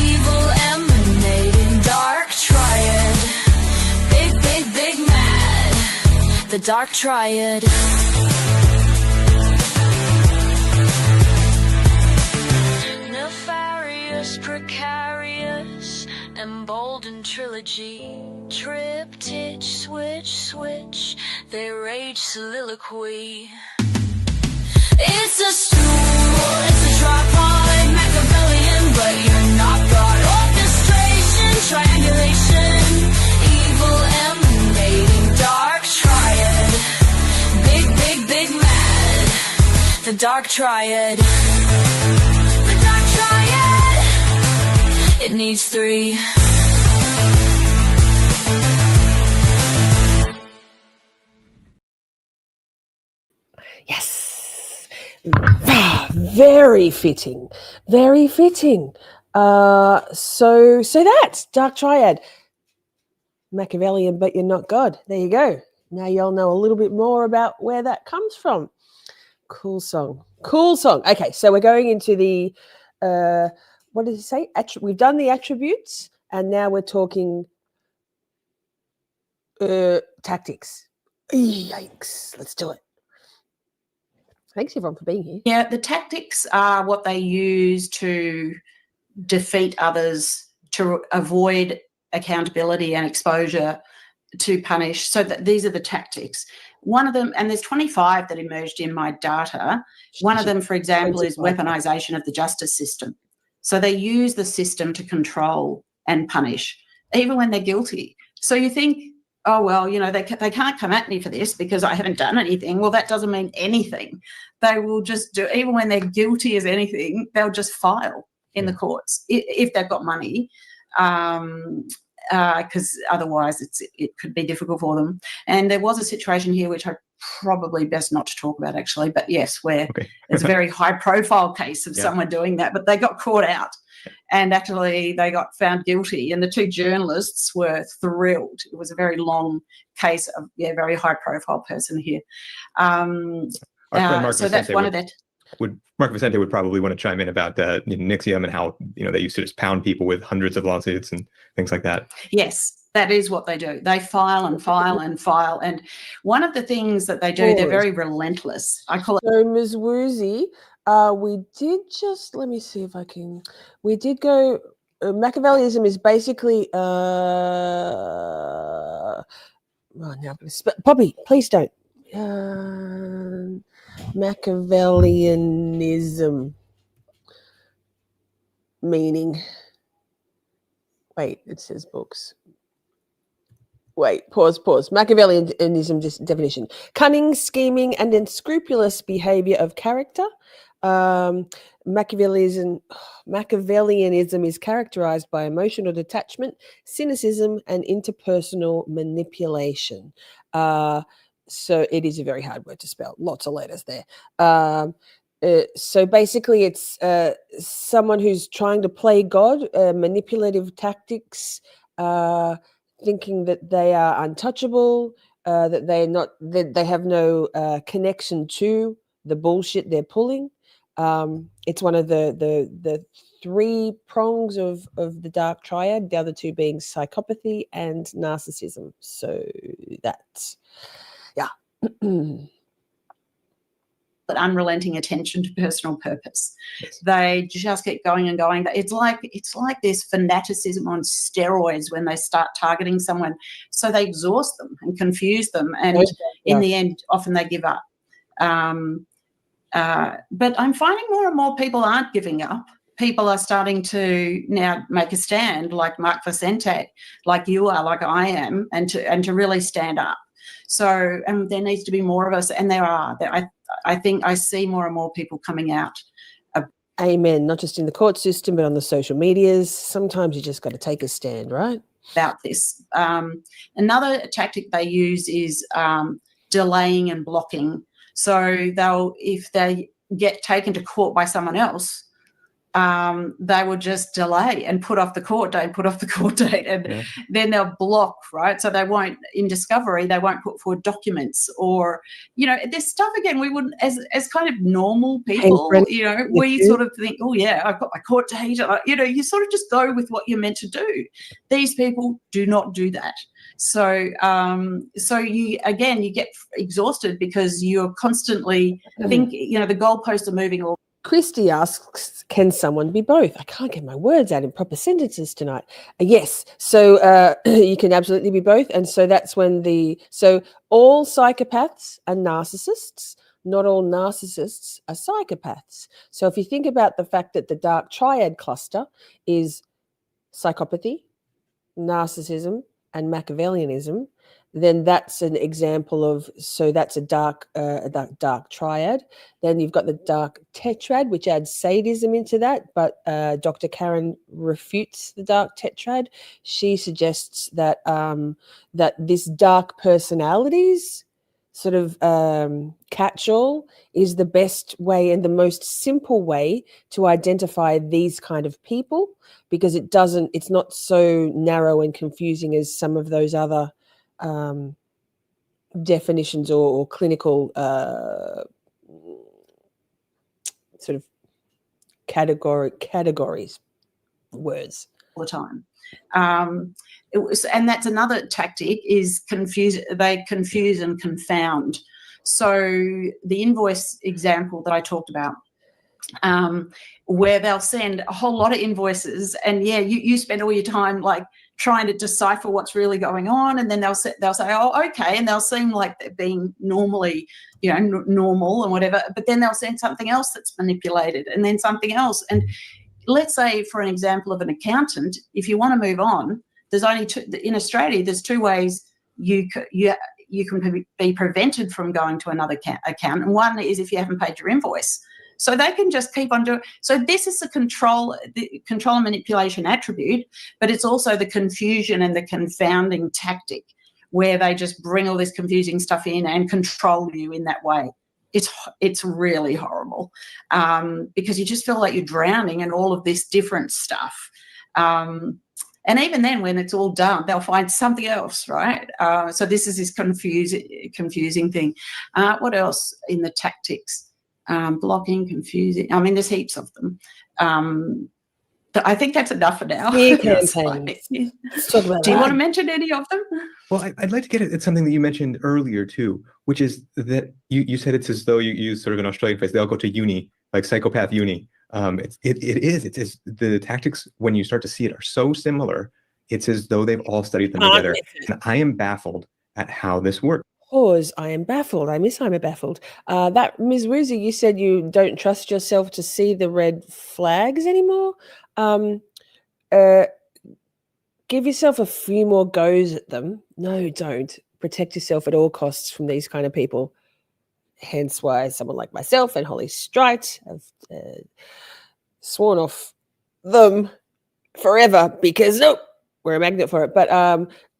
evil emanating, dark triad. Big, big, big mad, the dark triad. Nefarious, precarious, emboldened trilogy. Triptych, switch, they rage soliloquy. It's a stool, it's a tripod, Machiavellian, but you're not God. Orchestration, triangulation, evil emanating, dark triad. Big, big, big mad, the dark triad. The dark triad, it needs three. Yes. Very fitting. Very fitting. So that's Dark Triad. Machiavellian, but you're not God. There you go. Now y'all know a little bit more about where that comes from. Cool song. Cool song. Okay, so we're going into the what did he say? We've done the attributes, and now we're talking tactics. Yikes. Let's do it. Thanks everyone for being here. Yeah, the tactics are what they use to defeat others, to avoid accountability and exposure, to punish. So that these are the tactics. One of them, and there's 25 that emerged in my data. One of them, for example, is weaponization of the justice system. So they use the system to control and punish, even when they're guilty. So you think, oh, well, you know, they can't come at me for this because I haven't done anything. Well, that doesn't mean anything. They will just do, even when they're guilty as anything, they'll just file in the courts if they've got money, because otherwise it could be difficult for them. And there was a situation here which I probably best not to talk about, actually, but yes, where it's a very high-profile case of someone doing that, but they got caught out. And actually they got found guilty, and the two journalists were thrilled. It was a very long case of very high profile person here. So that's one of that. Mark Vicente would probably want to chime in about Nixium and how they used to just pound people with hundreds of lawsuits and things like that. Yes, that is what they do. They file and file and file. And one of the things that they do, they're very relentless. I call it. So Ms. Woozy, we did just, let me see if I can, we did go, Machiavellianism is basically, now I'm going to Poppy, please don't. Machiavellianism meaning, wait, it says books. Wait, pause. Machiavellianism definition: cunning, scheming, and unscrupulous behavior of character. Machiavellianism is characterized by emotional detachment, cynicism, and interpersonal manipulation. So it is a very hard word to spell. Lots of letters there. So basically it's someone who's trying to play God, manipulative tactics, thinking that they are untouchable, that they have no connection to the bullshit they're pulling. It's one of the three prongs of the Dark Triad, the other two being psychopathy and narcissism. So that's, but unrelenting attention to personal purpose. They just keep going and going. It's like this fanaticism on steroids when they start targeting someone. So they exhaust them and confuse them, and in the end, often they give up. But I'm finding more and more people aren't giving up. People are starting to now make a stand, like Mark Vicente, like you are, like I am, and to really stand up. So there needs to be more of us, and there are. I think I see more and more people coming out. Amen. Not just in the court system, but on the social medias. Sometimes you just got to take a stand, right? about this. Another tactic they use is delaying and blocking. So if they get taken to court by someone else, they will just delay and put off the court date, and then they'll block, right? So they won't, in discovery, they won't put forward documents, or, there's stuff, again, we wouldn't, as kind of normal people, we sort of think, oh yeah, I've got my court date, you sort of just go with what you're meant to do. These people do not do that. So you get exhausted because you're constantly thinking, the goalposts are moving all. Christy asks, can someone be both? I can't get my words out in proper sentences tonight. Yes. So you can absolutely be both. And so that's when all psychopaths are narcissists. Not all narcissists are psychopaths. So if you think about the fact that the Dark Triad cluster is psychopathy, narcissism, and Machiavellianism, then that's an example of, so that's a dark triad. Then you've got the dark tetrad, which adds sadism into that, but Dr. Karen refutes the dark tetrad. She suggests that that this dark personalities sort of catch-all is the best way and the most simple way to identify these kind of people, because it's not so narrow and confusing as some of those other definitions or clinical sort of categories, words. All the time. And that's another tactic, is they confuse and confound. So the invoice example that I talked about, where they'll send a whole lot of invoices, and you spend all your time like trying to decipher what's really going on, and then they'll say, oh, okay, and they'll seem like they're being normally, normal and whatever, but then they'll send something else that's manipulated, and then something else. And let's say, for an example of an accountant, if you want to move on, there's only in Australia, there's two ways you can be prevented from going to another account, and one is if you haven't paid your invoice. So they can just keep on doing. So this is the control and manipulation attribute, but it's also the confusion and the confounding tactic, where they just bring all this confusing stuff in and control you in that way. It's really horrible, because you just feel like you're drowning in all of this different stuff. And even then, when it's all done, they'll find something else, right? So this is this confusing thing. What else in the tactics? Blocking, confusing. I mean, there's heaps of them. I think that's enough for now. Smear campaigns. Let's talk about Do you want to mention any of them? Well, I'd like to get at something that you mentioned earlier too, which is that you said it's as though you use sort of an Australian phrase. They all go to uni, like psychopath uni. It's the tactics, when you start to see it, are so similar. It's as though they've all studied them together. And I am baffled at how this works. Pause. I am baffled. I'm baffled. That Ms. Woozy, you said you don't trust yourself to see the red flags anymore. Give yourself a few more goes at them. No, don't. Protect yourself at all costs from these kind of people. Hence why someone like myself and Holly Strite have sworn off them forever, because we're a magnet for it. But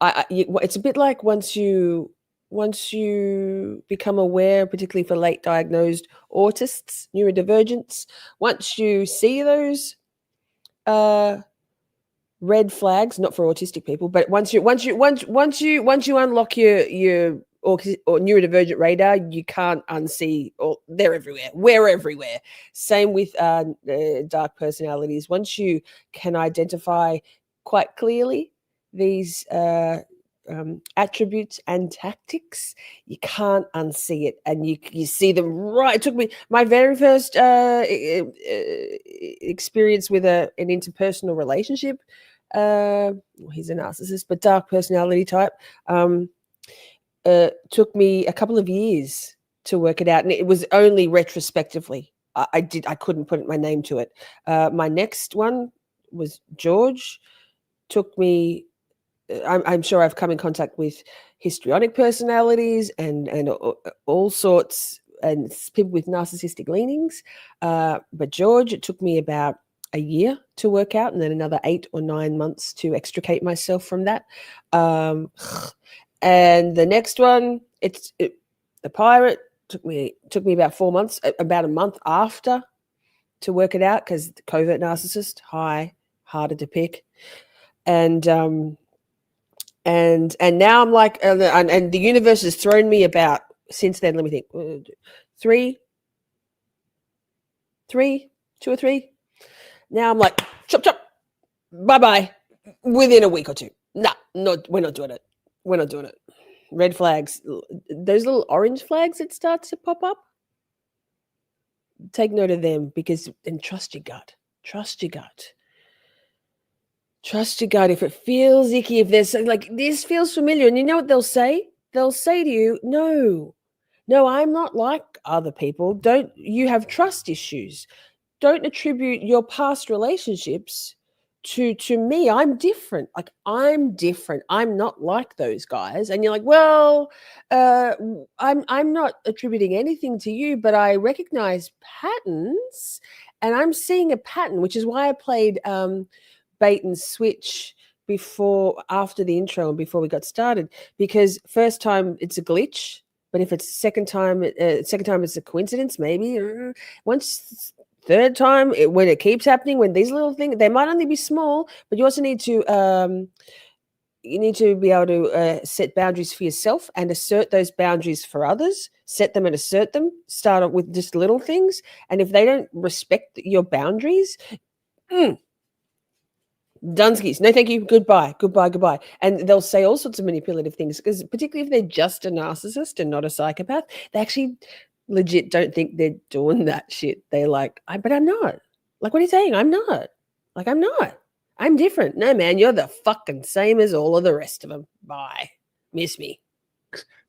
it's a bit like once you become aware, particularly for late diagnosed autists, neurodivergents, once you see those red flags, not for autistic people, but once you unlock your or neurodivergent radar, you can't unsee, or they're everywhere. We're everywhere. Same with dark personalities. Once you can identify quite clearly these attributes and tactics, you can't unsee it, and you see them right. It took me my very first experience with an interpersonal relationship. He's a narcissist, but dark personality type. Took me a couple of years to work it out, and it was only retrospectively. I couldn't put my name to it. My next one was George. Took me. I'm sure I've come in contact with histrionic personalities and all sorts, and people with narcissistic leanings. But George, it took me about a year to work out, and then another 8 or 9 months to extricate myself from that. And the next one, the pirate took me about 4 months, about a month after to work it out, because the covert narcissist, harder to pick. And now I'm like, and the universe has thrown me about since then. Let me think, 2 or 3. Now I'm like, chop, bye, within a week or 2. No, we're not doing it. We're not doing it. Red flags, those little orange flags that start to pop up, take note of them, and trust your gut. Trust your gut. Trust your gut. If it feels icky, if there's like, this feels familiar, and you know what they'll say? They'll say to you, no, I'm not like other people. You have trust issues. Don't attribute your past relationships to me. I'm different. Like, I'm different. I'm not like those guys. And you're like, well, I'm not attributing anything to you, but I recognize patterns, and I'm seeing a pattern, which is why I played bait and switch after the intro and before we got started, because first time it's a glitch, but if it's second time it's a coincidence, maybe. Third time, when it keeps happening, when these little things, they might only be small, but you also need to be able to set boundaries for yourself and assert those boundaries for others. Set them and assert them. Start off with just little things, and if they don't respect your boundaries, Dunskies, no thank you, goodbye. And they'll say all sorts of manipulative things, because particularly if they're just a narcissist and not a psychopath, they actually legit don't think they're doing that shit. They're like, but I'm not. Like, what are you saying? I'm not. Like, I'm not. I'm different. No, man, you're the fucking same as all of the rest of them. Bye. Miss me.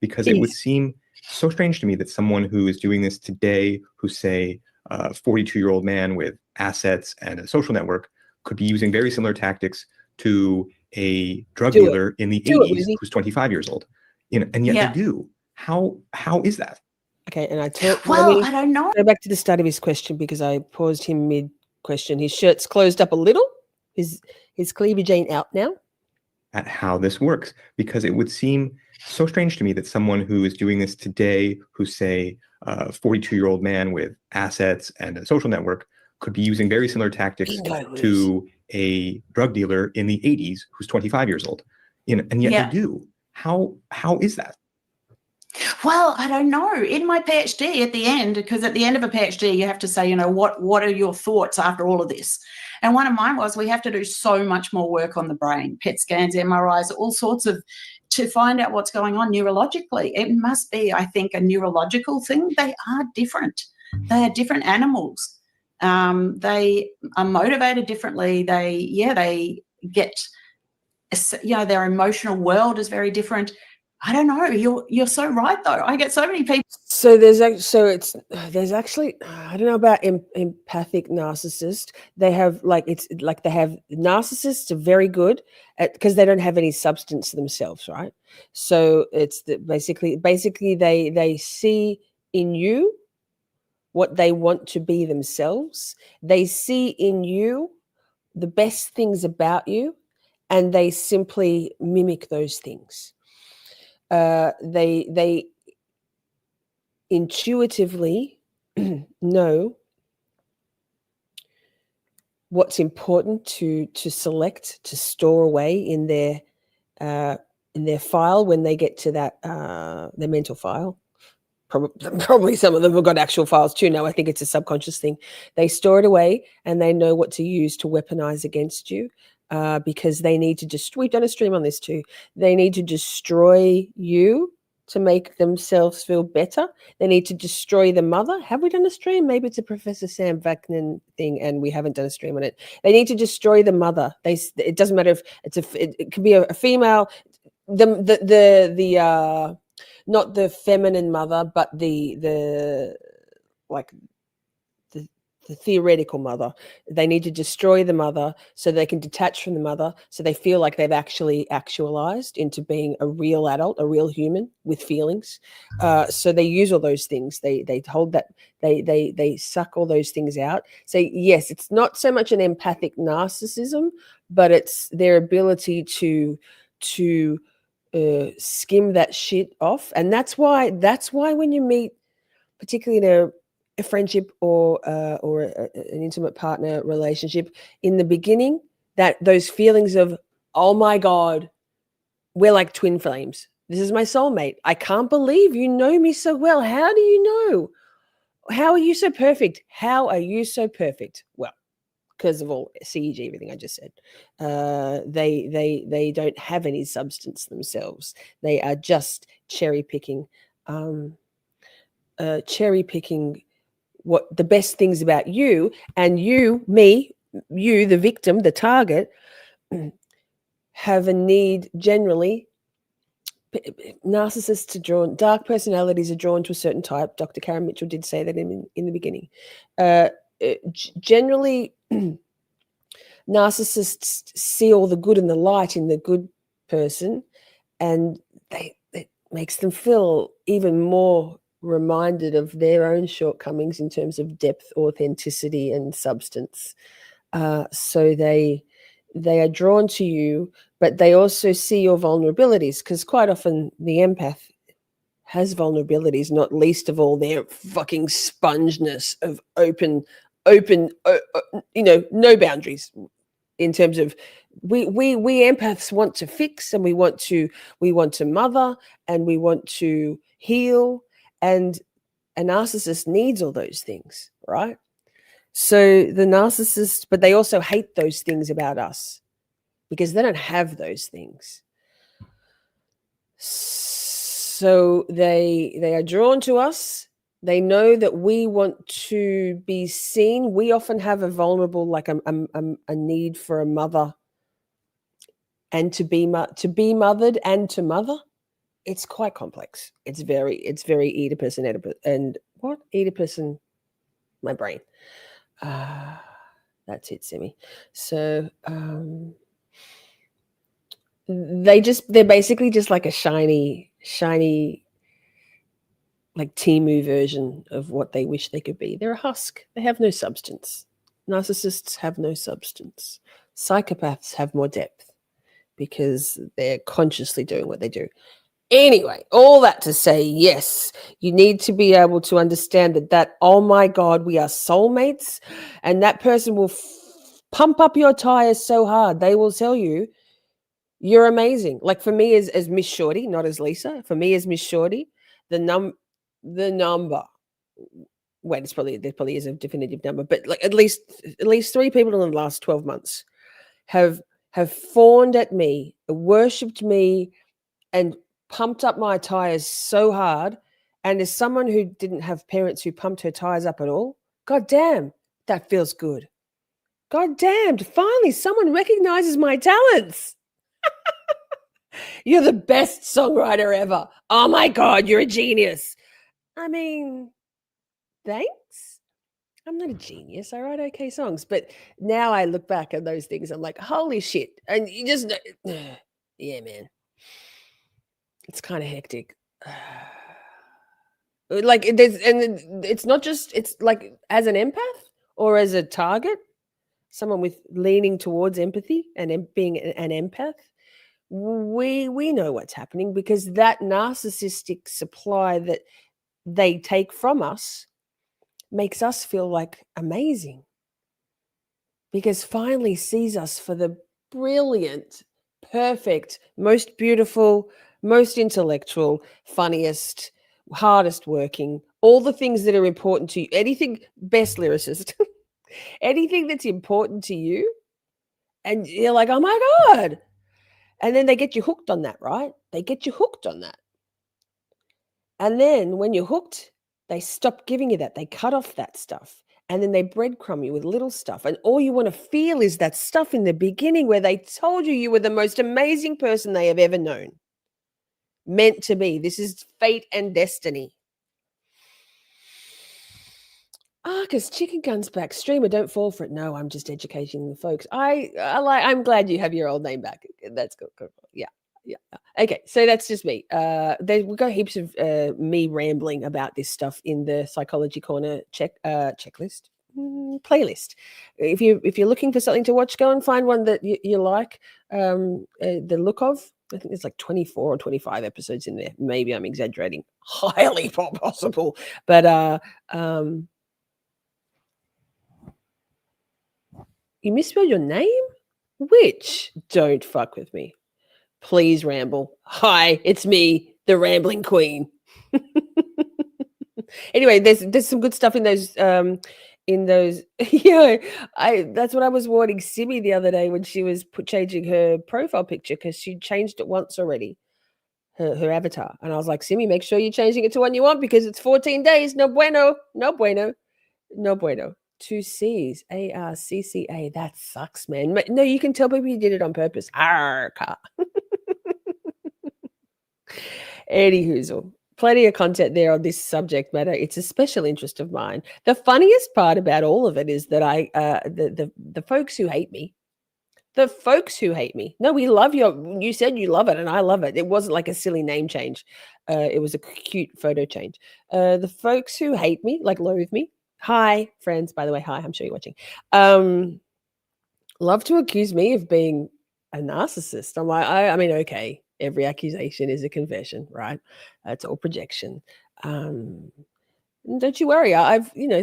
Because it would seem so strange to me that someone who is doing this today, who's, say, a 42-year-old man with assets and a social network, could be using very similar tactics to a drug dealer in the 80s who's 25 years old. And yet they do. How is that? Okay, and I don't know. Go back to the start of his question, because I paused him mid-question. His shirt's closed up a little. His cleavage ain't out now. At how this works, because it would seem so strange to me that someone who is doing this today, who's, say, a 42-year-old man with assets and a social network, could be using very similar tactics to a drug dealer in the 80s who's 25 years old. And yet they do. How is that? Well, I don't know. In my PhD at the end, because at the end of a PhD, you have to say, what are your thoughts after all of this? And one of mine was, we have to do so much more work on the brain, PET scans, MRIs, all sorts of, to find out what's going on neurologically. It must be, I think, a neurological thing. They are different. They are different animals. They are motivated differently. They get, their emotional world is very different. I don't know. You're so right, though. I get so many people. So there's actually I don't know about empathic narcissist. They have narcissists are very good at, because they don't have any substance themselves, right? So it's basically they see in you what they want to be themselves. They see in you the best things about you, and they simply mimic those things. They intuitively know what's important to select, to store away in their file when they get to that their mental file. Probably some of them have got actual files too now. I think it's a subconscious thing. They store it away, and they know what to use to weaponize against you. Because they need to we've done a stream on this too. They need to destroy you to make themselves feel better. They need to destroy the mother. Have we done a stream? Maybe it's a Professor Sam Vaknin thing, and we haven't done a stream on it. They need to destroy the mother. It doesn't matter if it could be a female, the not the feminine mother, but the the theoretical mother. They need to destroy the mother so they can detach from the mother, so they feel like they've actually actualized into being a real adult, a real human with feelings. So they use all those things. They hold that, they suck all those things out. So yes, it's not so much an empathic narcissism, but it's their ability to skim that shit off. And that's why when you meet, particularly in a friendship or an intimate partner relationship, in the beginning, that those feelings of, oh my God, we're like twin flames. This is my soulmate. I can't believe you know me so well. How do you know? How are you so perfect? How are you so perfect? Well, because of all CEG, everything I just said. They don't have any substance themselves. They are just cherry picking what the best things about you, and you, me, you, the victim, the target, have a need generally. Narcissists are drawn, dark personalities are drawn to a certain type. Dr. Karen Mitchell did say that in the beginning. Generally, narcissists see all the good and the light in the good person, and it makes them feel even more reminded of their own shortcomings in terms of depth, authenticity, and substance. So they are drawn to you, but they also see your vulnerabilities, because quite often the empath has vulnerabilities, not least of all their fucking spongeness of open, no boundaries. In terms of we empaths want to fix, and we want to mother, and we want to heal, and a narcissist needs all those things, right? So the narcissist, but they also hate those things about us because they don't have those things. So they are drawn to us. They know that we want to be seen. We often have a vulnerable, like a need for a mother, and to be mothered and to mother. It's quite complex. It's very Oedipus and what? Oedipus and my brain. That's it, Simi. So they're basically just like a shiny like Timu version of what they wish they could be. They're a husk. They have no substance. Narcissists have no substance. Psychopaths have more depth because they're consciously doing what they do. Anyway, all that to say, yes, you need to be able to understand that, oh my God, we are soulmates, and that person will pump up your tires so hard, they will tell you, you're amazing. Like for me as Miss Shorty, not as Lisa, for me as Miss Shorty, the number, wait, there probably is a definitive number, but like at least 3 people in the last 12 months have fawned at me, worshipped me, and pumped up my tires so hard. And as someone who didn't have parents who pumped her tires up at all, God damn, that feels good. God damn, finally someone recognizes my talents. You're the best songwriter ever. Oh my God, you're a genius. I mean, thanks. I'm not a genius. I write okay songs. But now I look back at those things, I'm like, holy shit. And you just, yeah, man. It's kind of hectic. Like it's not just, it's like as an empath or as a target, someone with leaning towards empathy and being an empath, we know what's happening, because that narcissistic supply that they take from us makes us feel like amazing, because finally sees us for the brilliant, perfect, most beautiful, most intellectual, funniest, hardest working, all the things that are important to you, anything, best lyricist, anything that's important to you. And you're like, oh my God. And then they get you hooked on that, right? They get you hooked on that. And then when you're hooked, they stop giving you that. They cut off that stuff. And then they breadcrumb you with little stuff. And all you want to feel is that stuff in the beginning where they told you were the most amazing person they have ever known. Meant to be. This is fate and destiny. Because Chicken Gun's back. Streamer, don't fall for it. No, I'm just educating the folks. I'm glad you have your old name back. That's good. Yeah. Okay, so that's just me. We've got heaps of me rambling about this stuff in the Psychology Corner checklist playlist. If you're looking for something to watch, go and find one that you like. The look of. I think there's like 24 or 25 episodes in there. Maybe I'm exaggerating. Highly possible, but you misspelled your name? Which? Don't fuck with me. Please ramble. Hi, it's me, the rambling queen. Anyway, there's some good stuff in those yeah, that's what I was warning Simi the other day when she was changing her profile picture because she changed it once already, her avatar. And I was like, Simi, make sure you're changing it to one you want because it's 14 days. No bueno. No bueno. No bueno. 2 C's, ARCCA. That sucks, man. No, you can tell people you did it on purpose. Arrgh. Anywhoozle, plenty of content there on this subject matter. It's a special interest of mine. The funniest part about all of it is that the folks who hate me, no, we love you said you love it and I love it. It wasn't like a silly name change. It was a cute photo change. The folks who hate me, like loathe me, hi, friends, by the way, hi, I'm sure you're watching. Love to accuse me of being a narcissist. I'm like, I mean, okay, every accusation is a confession, right? It's all projection. Don't you worry.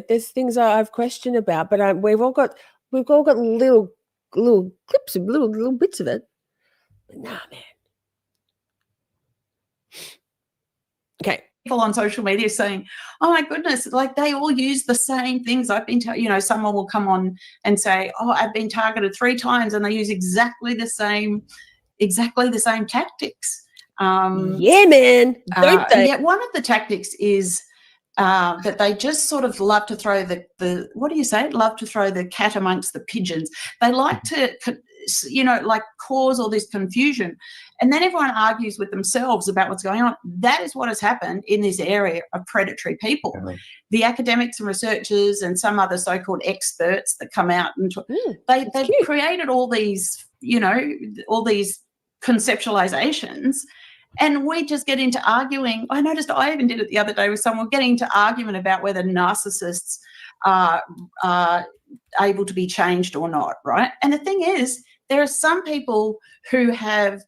There's things I've questioned about, but we've all got little clips of little bits of it. But nah, man. Okay. People on social media saying, oh my goodness, like they all use the same things. I've been someone will come on and say, oh, I've been targeted 3 times and they use exactly the same tactics. Yeah, man. Don't they? Yeah, one of the tactics is that they just sort of love to throw the what do you say? Love to throw the cat amongst the pigeons. They like to, like cause all this confusion. And then everyone argues with themselves about what's going on. That is what has happened in this area of predatory people. Mm-hmm. The academics and researchers and some other so-called experts that come out and they've created all these, all these conceptualizations. And we just get into arguing. I noticed I even did it the other day with someone getting into argument about whether narcissists are able to be changed or not, right? And the thing is, there are some people who have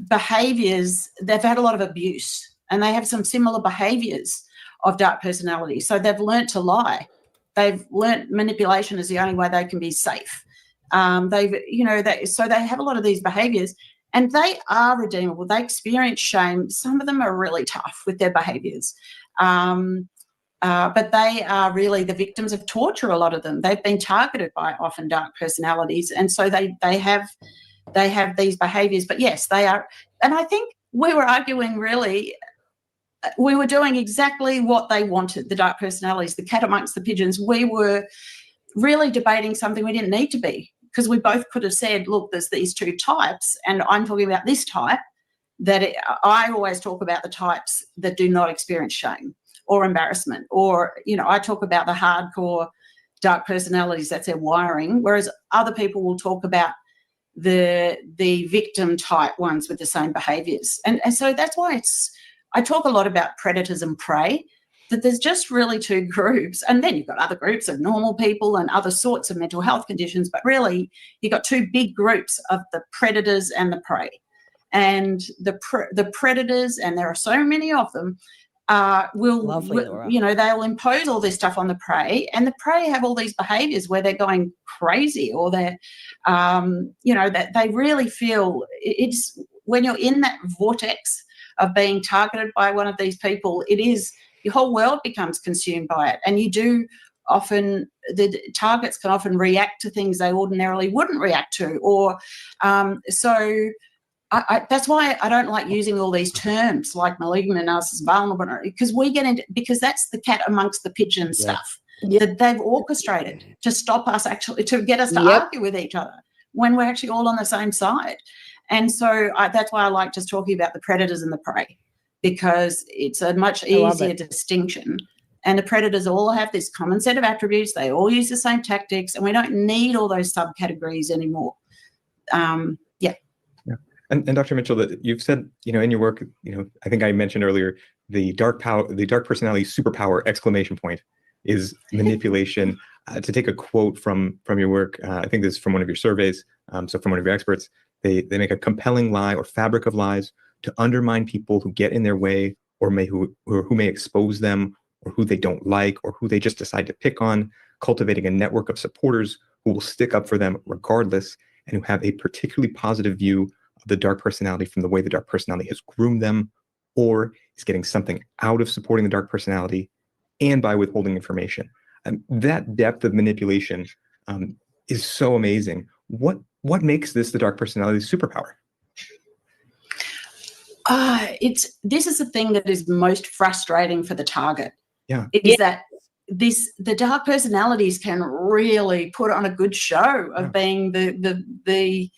behaviours, they've had a lot of abuse and they have some similar behaviours of dark personality. So they've learnt to lie. They've learnt manipulation is the only way they can be safe. So they have a lot of these behaviours. And they are redeemable. They experience shame. Some of them are really tough with their behaviours. But they are really the victims of torture, a lot of them. They've been targeted by often dark personalities. And so they have these behaviours. But, yes, they are. And I think we were arguing really, we were doing exactly what they wanted, the dark personalities, the cat amongst the pigeons. We were really debating something we didn't need to be. Because we both could have said, look, there's these 2 types, and I'm talking about this type, I always talk about the types that do not experience shame or embarrassment, or, I talk about the hardcore dark personalities, that's their wiring, whereas other people will talk about the victim type ones with the same behaviours. And so that's why I talk a lot about predators and prey, that there's just really 2 groups. And then you've got other groups of normal people and other sorts of mental health conditions. But really, you've got 2 big groups of the predators and the prey. And the predators, and there are so many of them, they'll impose all this stuff on the prey. And the prey have all these behaviours where they're going crazy, or they're, that they really feel it's when you're in that vortex of being targeted by one of these people, it is, your whole world becomes consumed by it. And you do often, the targets can often react to things they ordinarily wouldn't react to. Or so that's why I don't like using all these terms like malignant, narcissist, vulnerable, because that's the cat amongst the pigeons stuff that they've orchestrated to stop us to get us to argue with each other when we're actually all on the same side. And so that's why I like just talking about the predators and the prey, because it's a much easier distinction And the predators all have this common set of attributes. They all use the same tactics, and we don't need all those subcategories anymore. Yeah. And Dr. Mitchell, that you've said, in your work, I think I mentioned earlier, the dark personality superpower exclamation point is manipulation. To take a quote from your work, I think this is from one of your surveys, so from one of your experts, they make a compelling lie or fabric of lies to undermine people who get in their way, or who may expose them, or who they don't like, or who they just decide to pick on, cultivating a network of supporters who will stick up for them regardless, and who have a particularly positive view of the dark personality from the way the dark personality has groomed them, or is getting something out of supporting the dark personality, and by withholding information. That depth of manipulation is so amazing. What makes this the dark personality superpower? This is the thing that is most frustrating for the target. Yeah. Is that the dark personalities can really put on a good show of being the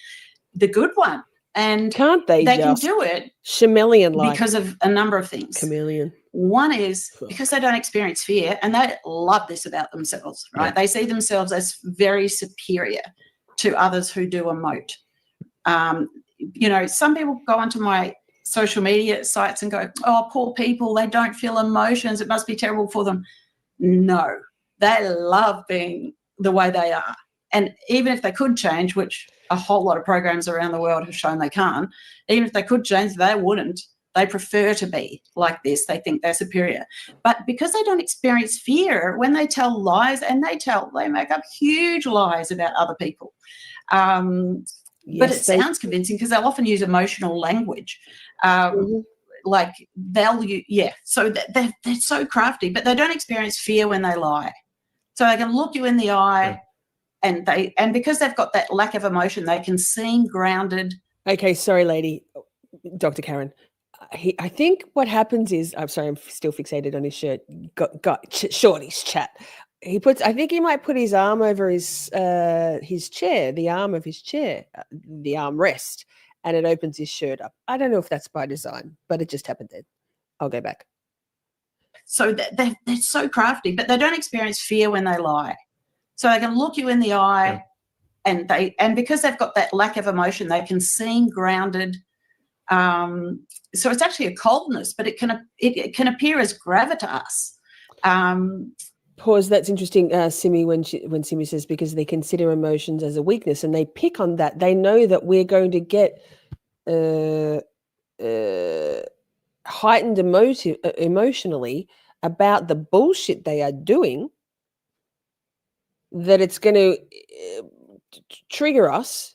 good one. And can't they can do it chameleon like because of a number of things. Chameleon. One is because they don't experience fear, and they love this about themselves, right? Yeah. They see themselves as very superior to others who do emote. Some people go onto my social media sites and go, oh, poor people, they don't feel emotions, it must be terrible for them. No, they love being the way they are. And even if they could change, which a whole lot of programs around the world have shown they can't, even if they could change, they wouldn't. They prefer to be like this. They think they're superior. But because they don't experience fear, when they tell lies, and they make up huge lies about other people. But it sounds convincing because they'll often use emotional language. Like so they're so crafty, but they don't experience fear when they lie. So they can look you in the eye, and because they've got that lack of emotion, they can seem grounded. Okay, sorry, lady, Dr. Karen. I think what happens is, I'm sorry, I'm still fixated on his shirt. Got Shorty's chat. I think he might put his arm over his chair, the arm of his chair, the armrest, and it opens his shirt up. I don't know if that's by design, but it just happened then. I'll go back. So they're so crafty, but they don't experience fear when they lie. So they can look you in the eye, and because they've got that lack of emotion, they can seem grounded. So it's actually a coldness, but it can appear as gravitas. Pause. That's interesting, Simi, when Simi says because they consider emotions as a weakness and they pick on that. They know that we're going to get heightened emotionally about the bullshit they are doing, that it's going to trigger us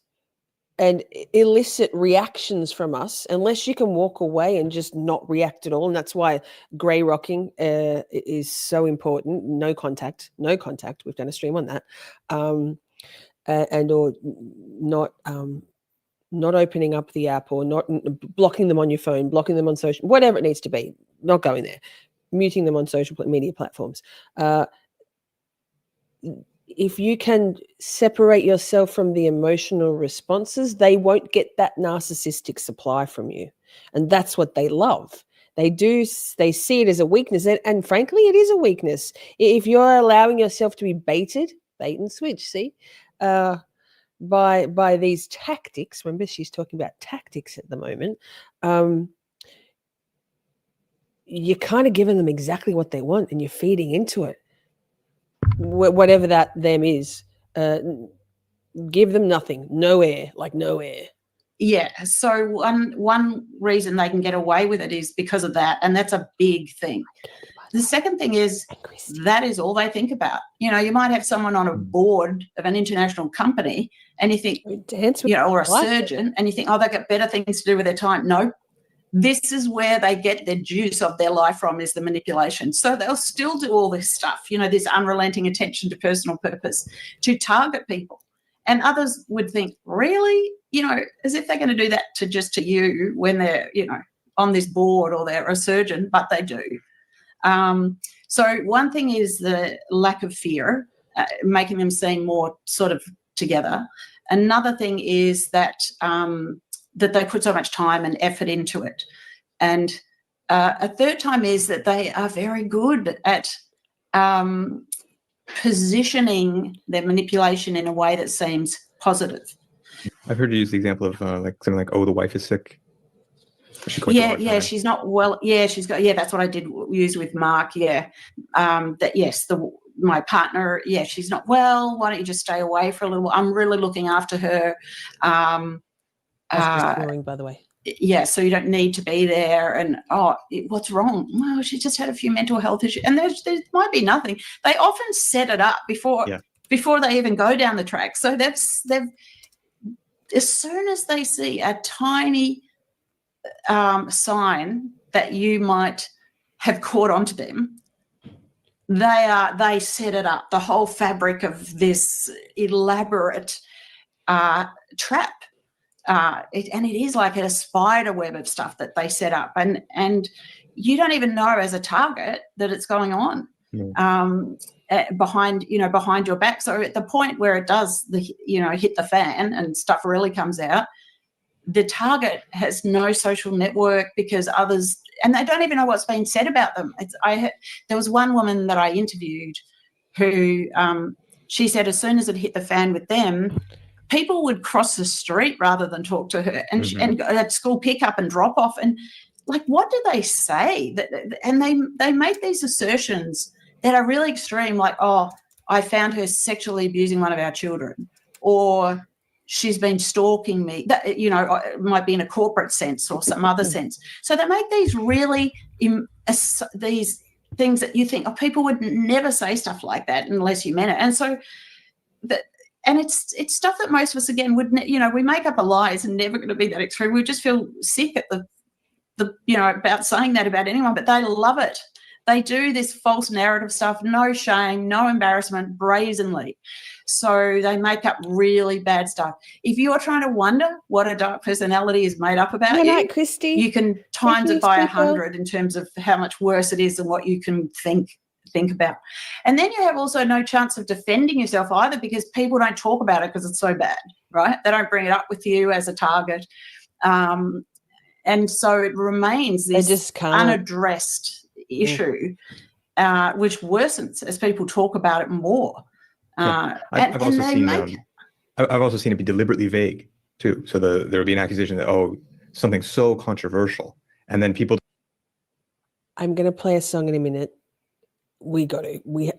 and elicit reactions from us unless you can walk away and just not react at all. And that's why grey rocking is so important. No contact. We've done a stream on that. And or not opening up the app, or not blocking them on your phone, blocking them on social, whatever it needs to be, not going there, muting them on social media platforms. If you can separate yourself from the emotional responses, they won't get that narcissistic supply from you. And that's what they love. They see it as a weakness. And frankly, it is a weakness. If you're allowing yourself to be bait and switch, by these tactics, remember she's talking about tactics at the moment, you're kind of giving them exactly what they want and you're feeding into it. Whatever that them is, give them nothing, no air. Yeah. So one reason they can get away with it is because of that, and that's a big thing. The second thing is that is all they think about. You might have someone on a board of an international company, and you think, or a surgeon, and you think, oh, they've got better things to do with their time. No. This is where they get the juice of their life from, is the manipulation. So they'll still do all this stuff, this unrelenting attention to personal purpose to target people. And others would think, really? As if they're going to do that to you when they're, on this board or they're a surgeon, but they do. So one thing is the lack of fear, making them seem more sort of together. Another thing is that that they put so much time and effort into it. And a third time is that they are very good at positioning their manipulation in a way that seems positive. I've heard you use the example of like something like, "Oh, the wife is sick." She's not well. Yeah, she's got. Yeah, that's what I did use with Mark. Yeah, that yes, my partner. Yeah, she's not well. Why don't you just stay away for a little? I'm really looking after her. Snoring, by the way. Yeah, so you don't need to be there. And what's wrong? Well, she just had a few mental health issues, and there might be nothing. They often set it up before they even go down the track. So they've as soon as they see a tiny sign that you might have caught onto them, they set it up, the whole fabric of this elaborate trap. And it is like a spider web of stuff that they set up, and you don't even know as a target that it's going on behind your back. So at the point where it does hit the fan and stuff really comes out, the target has no social network because others, and they don't even know what's being said about them. There was one woman that I interviewed who she said as soon as it hit the fan with them, people would cross the street rather than talk to her, and and at school pickup and drop off, and like, what do they say? And they make these assertions that are really extreme, like, "Oh, I found her sexually abusing one of our children," or "She's been stalking me." That, it might be in a corporate sense or some other sense. So they make these really these things that you think, people would never say stuff like that unless you meant it. And so and it's stuff that most of us, again, would we make up a lie. It's never going to be that extreme. We just feel sick at the about saying that about anyone, but they love it. They do this false narrative stuff, no shame, no embarrassment, brazenly. So they make up really bad stuff. If you're trying to wonder what a dark personality is made up about, Christy. You can times it by 100 in terms of how much worse it is than what you can think about. And then you have also no chance of defending yourself either, because people don't talk about it because it's so bad, right? They don't bring it up with you as a target. And so it remains this unaddressed issue, which worsens as people talk about it more. I've also seen it be deliberately vague too. So there would be an accusation that, something's so controversial, and then people. I'm going to play a song in a minute.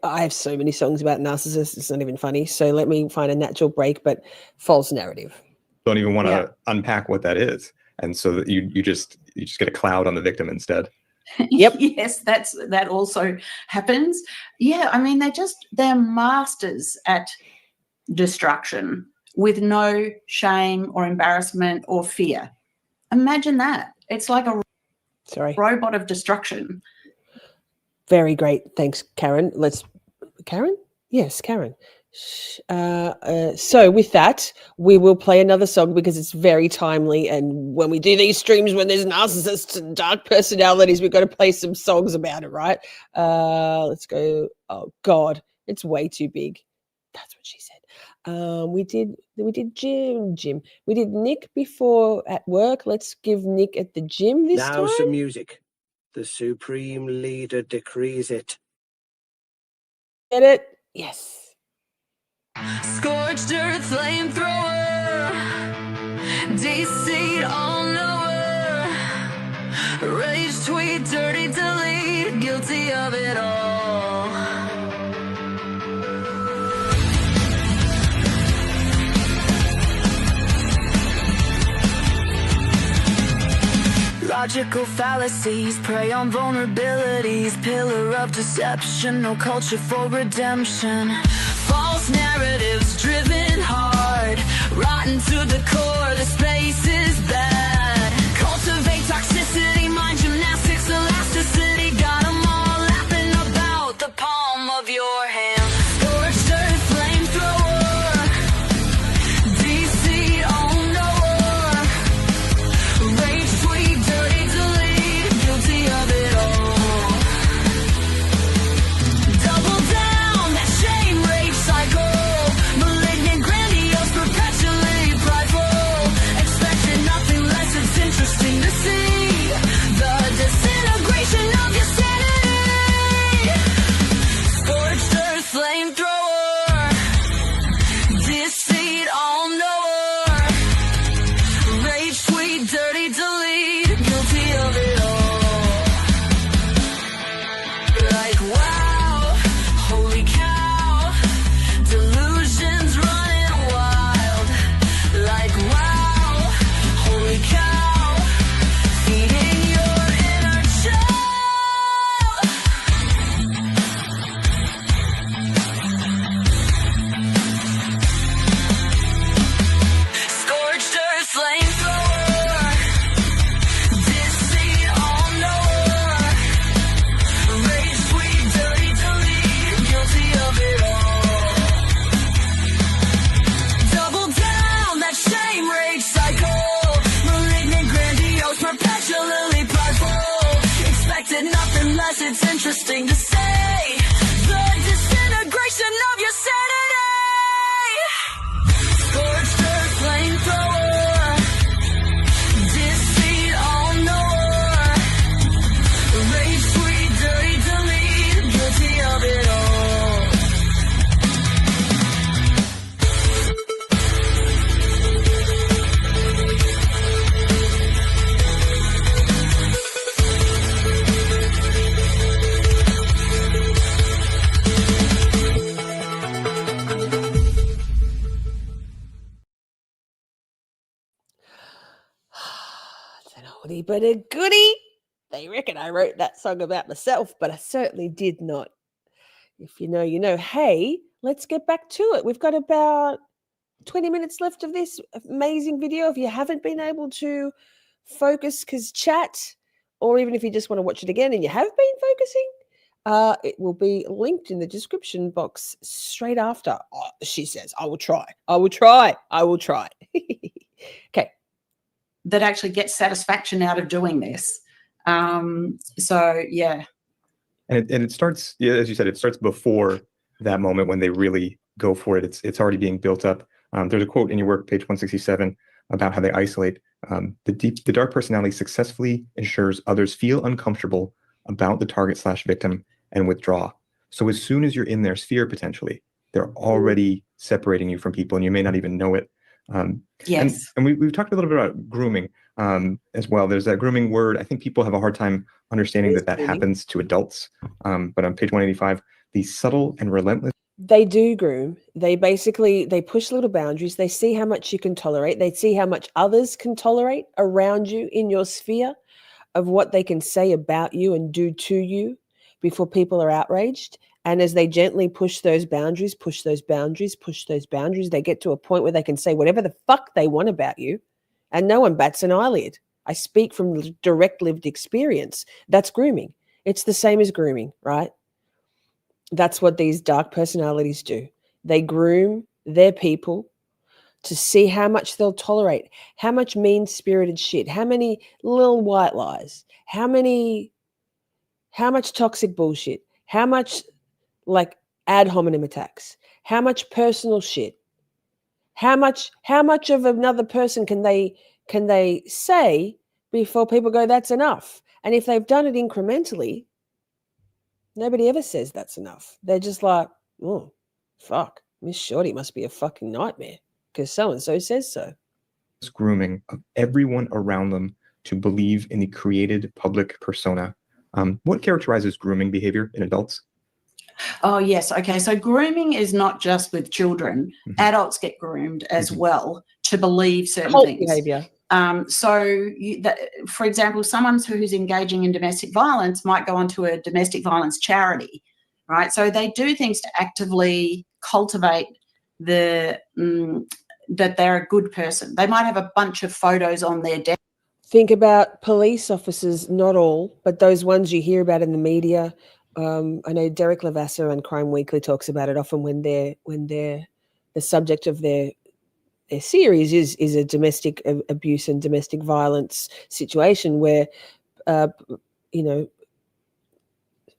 I have so many songs about narcissists, it's not even funny. So let me find a natural break, but false narrative. Don't even want to unpack what that is. And so that you just get a cloud on the victim instead. Yep. Yes, that also happens. Yeah, I mean, they're masters at destruction with no shame or embarrassment or fear. Imagine that. It's like a robot of destruction. Very great. Thanks, Karen. Karen? Yes, Karen. So with that, we will play another song because it's very timely. And when we do these streams, when there's narcissists and dark personalities, we've got to play some songs about it, right? Let's go. Oh God, it's way too big. That's what she said. We did Jim. We did Nick before at work. Let's give Nick at the gym this time. Now some music. The supreme leader decrees it. Get it? Yes. Scorched earth flamethrower, deceit all knower, rage tweet, dirty delete, guilty of it all. Logical fallacies prey on vulnerabilities, pillar of deception, no culture for redemption. False narratives driven hard, rotten to the core, the space is bad. Cultivate toxicity, mind gymnastics, elasticity, got them all laughing about the palm of your hand. Scorched earth flamethrower, deceit all knower, rage tweet, dirty delete, guilty of it all. Double down, that shame rage cycle, malignant, grandiose, perpetually prideful, Naughty but a goodie. They reckon I wrote that song about myself, but I certainly did not. If you know, you know. Hey, let's get back to it. We've got about 20 minutes left of this amazing video. If you haven't been able to focus because chat, or even if you just want to watch it again and you have been focusing, it will be linked in the description box straight after. Oh, she says, I will try. I will try. I will try. Okay. That actually gets satisfaction out of doing this. So, yeah. And it starts, yeah, as you said, it starts before that moment when they really go for it. It's already being built up. There's a quote in your work, page 167, about how they isolate. The dark personality successfully ensures others feel uncomfortable about the target/victim and withdraw. So as soon as you're in their sphere, potentially, they're already separating you from people, and you may not even know it. Yes. And we've talked a little bit about grooming as well. There's that grooming word. I think people have a hard time understanding that happens to adults. But on page 185, the subtle and relentless. They do groom. They push little boundaries. They see how much you can tolerate. They see how much others can tolerate around you in your sphere of what they can say about you and do to you before people are outraged. And as they gently push those boundaries, they get to a point where they can say whatever the fuck they want about you, and no one bats an eyelid. I speak from direct lived experience. That's grooming. It's the same as grooming, right? That's what these dark personalities do. They groom their people to see how much they'll tolerate, how much mean-spirited shit, how many little white lies, how much toxic bullshit, how much like ad hominem attacks, how much personal shit, how much of another person can they say before people go, that's enough. And if they've done it incrementally, nobody ever says that's enough. They're just like, oh, fuck, Miss Shorty must be a fucking nightmare because so-and-so says so. Grooming of everyone around them to believe in the created public persona. What characterizes grooming behavior in adults? Oh, yes. Okay. So grooming is not just with children. Mm-hmm. Adults get groomed as well to believe certain Cult things. behavior. For example, someone who's engaging in domestic violence might go onto a domestic violence charity, right? So they do things to actively cultivate that they're a good person. They might have a bunch of photos on their desk. Think about police officers, not all, but those ones you hear about in the media. I know Derek Levasseur on Crime Weekly talks about it often when they're the subject of their series is a domestic abuse and domestic violence situation where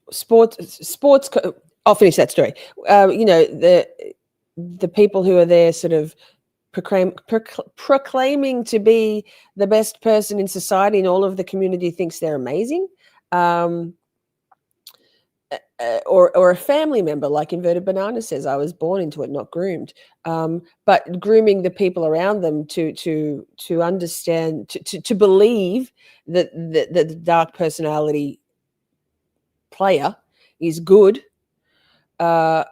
sports. I'll finish that story. The people who are there sort of proclaiming to be the best person in society, and all of the community thinks they're amazing. Or a family member, like Inverted Banana says, I was born into it, not groomed. But grooming the people around them to understand, to believe that the dark personality player is good, but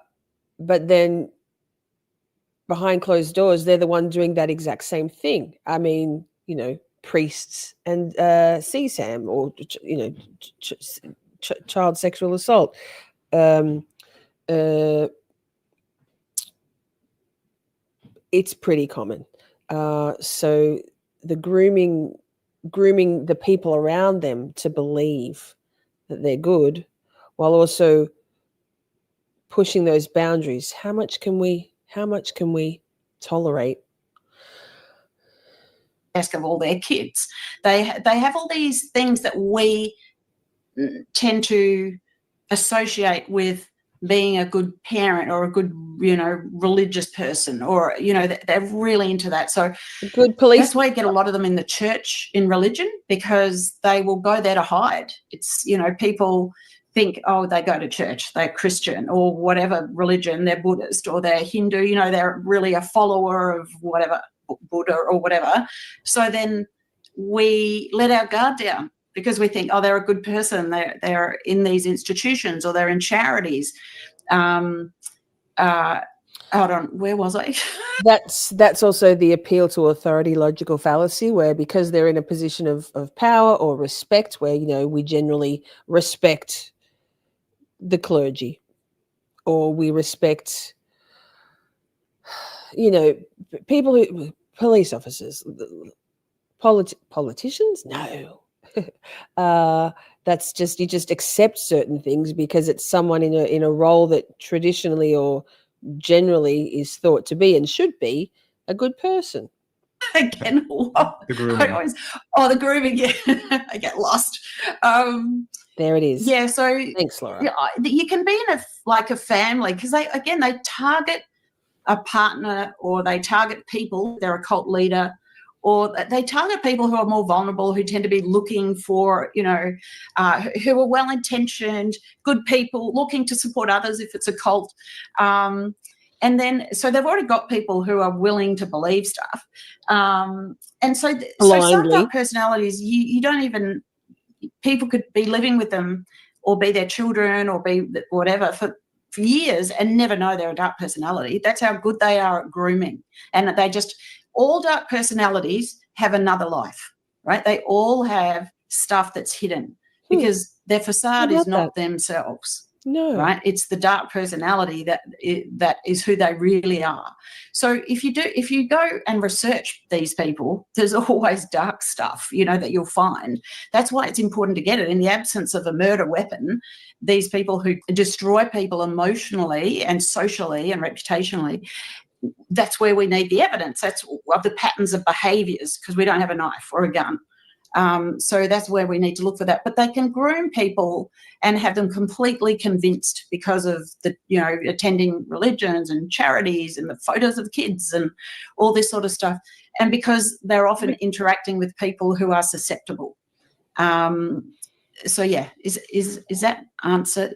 then behind closed doors, they're the one doing that exact same thing. I mean, priests and CSAM, or child sexual assault. It's pretty common. So the grooming the people around them to believe that they're good, while also pushing those boundaries. How much can we tolerate? Desk of all their kids. They have all these things that we tend to associate with being a good parent or a good, religious person, or, they're really into that. So good police. That's why you get a lot of them in the church, in religion, because they will go there to hide. It's, people think, oh, they go to church, they're Christian or whatever religion, they're Buddhist or they're Hindu, they're really a follower of whatever, Buddha or whatever. So then we let our guard down because we think, oh, they're a good person, they're in these institutions or they're in charities. Hold on, where was I? That's also the appeal to authority logical fallacy, where because they're in a position of power or respect, where, you know, we generally respect the clergy, or we respect, you know, people who, police officers, politicians. No. That's just, you just accept certain things because it's someone in a role that traditionally or generally is thought to be and should be a good person. Again, what? The grooming. The grooming. Yeah, I get lost. There it is. Yeah. So Thanks, Laura. yeah, you can be in a family, because they target a partner, or they target people. They're a cult leader, or they target people who are more vulnerable, who tend to be looking for, you know, who are well-intentioned, good people, looking to support others if it's a cult. And then, so they've already got people who are willing to believe stuff. And so some dark personalities, you don't even, people could be living with them or be their children or be whatever for years and never know they're a dark personality. That's how good they are at grooming. And they just, all dark personalities have another life, right? They all have stuff that's hidden because their facade is not themselves. No. Right? It's the dark personality that is who they really are. So if you go and research these people, there's always dark stuff, you know, that you'll find. That's why it's important to get it. In the absence of a murder weapon, these people who destroy people emotionally and socially and reputationally, that's where we need the evidence. That's of the patterns of behaviours, because we don't have a knife or a gun. So that's where we need to look for that. But they can groom people and have them completely convinced because of the, you know, attending religions and charities and the photos of kids and all this sort of stuff. And because they're often interacting with people who are susceptible. So yeah, is that answer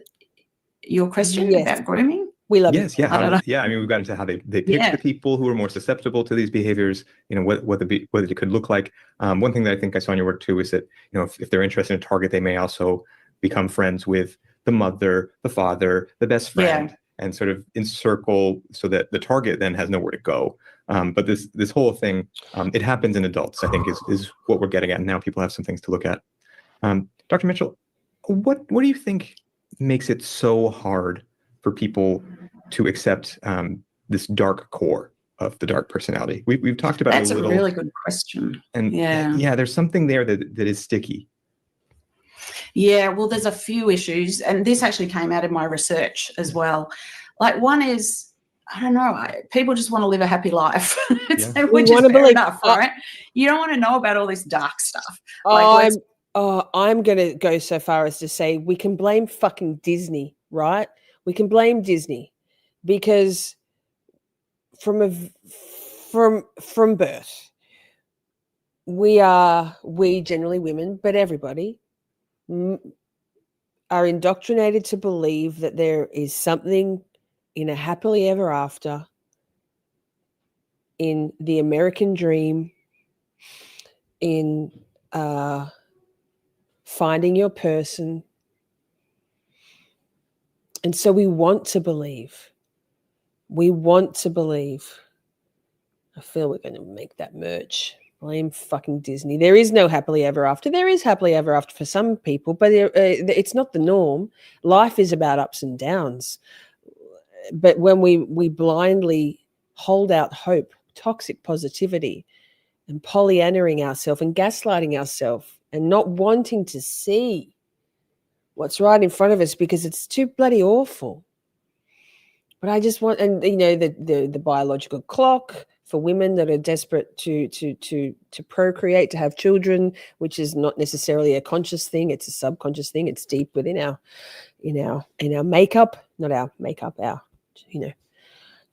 your question about grooming? We love it. Yeah. I mean, we've got into how they pick the people who are more susceptible to these behaviors, you know, what it could look like. One thing that I think I saw in your work too is that, you know, if they're interested in a target, they may also become friends with the mother, the father, the best friend, and sort of encircle so that the target then has nowhere to go. But this whole thing, it happens in adults, I think is what we're getting at. And now people have some things to look at. Dr. Mitchell, what do you think makes it so hard for people to accept this dark core of the dark personality? We've talked about that's it a little. That's a really good question. And there's something there that is sticky. Yeah, well, there's a few issues, and this actually came out in my research as well. Like, one is, I don't know, people just want to live a happy life, which is fair enough, right? You don't want to know about all this dark stuff. I'm going to go so far as to say we can blame fucking Disney, right? We can blame Disney because from birth, we generally women, but everybody are indoctrinated to believe that there is something in a happily ever after, in the American dream, in finding your person. And so we want to believe. I feel we're going to make that merch. Blame fucking Disney. There is no happily ever after. There is happily ever after for some people, but it's not the norm. Life is about ups and downs. But when we blindly hold out hope, toxic positivity, and pollyannering ourselves and gaslighting ourselves and not wanting to see what's right in front of us because it's too bloody awful. But I just want, and you know, the biological clock for women that are desperate to procreate, to have children, which is not necessarily a conscious thing, it's a subconscious thing. It's deep within our makeup, not our makeup, our, you know,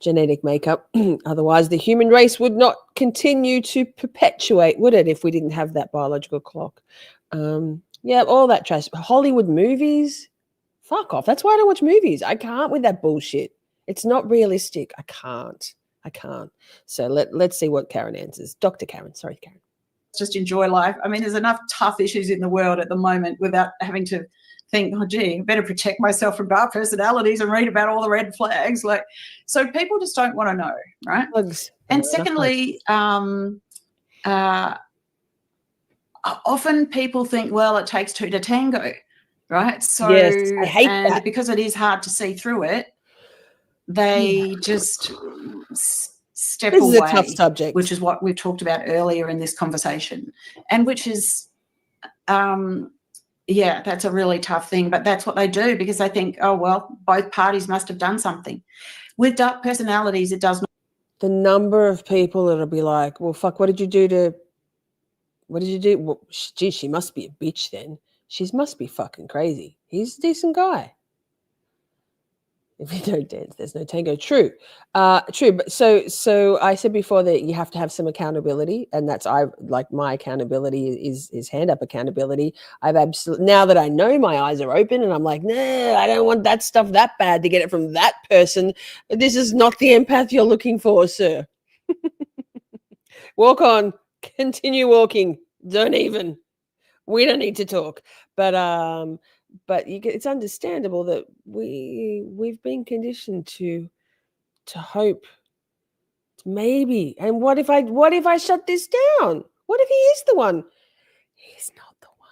genetic makeup. Otherwise, the human race would not continue to perpetuate, would it, if we didn't have that biological clock? Yeah, all that trash. Hollywood movies, fuck off. That's why I don't watch movies. I can't with that bullshit. It's not realistic. I can't. So let's see what Karen answers. Dr. Karen. Sorry, Karen. Just enjoy life. I mean, there's enough tough issues in the world at the moment without having to think, oh, gee, I better protect myself from dark personalities and read about all the red flags. Like, so people just don't want to know, right? Hugs. And secondly, often people think, well, it takes two to tango, right? So, Yes, I hate and that. because it is hard to see through it, they just step This away. is a tough subject. Which is what we've talked about earlier in this conversation, and which is, yeah, that's a really tough thing, but that's what they do because they think, oh, well, both parties must have done something. With dark personalities, it does not. The number of people that'll be like, well, fuck, what did you do? Well, gee, she must be a bitch then. She must be fucking crazy. He's a decent guy. If you don't dance, there's no tango. True. True. But so I said before that you have to have some accountability, and that's my accountability is hand up accountability. I've absolutely, now that I know, my eyes are open and I'm like, nah, I don't want that stuff that bad to get it from that person. This is not the empath you're looking for, sir. Walk on, continue walking. Don't even. We don't need to talk. But it's understandable that we've been conditioned to hope maybe. And what if I shut this down? What if he is the one? He's not the one.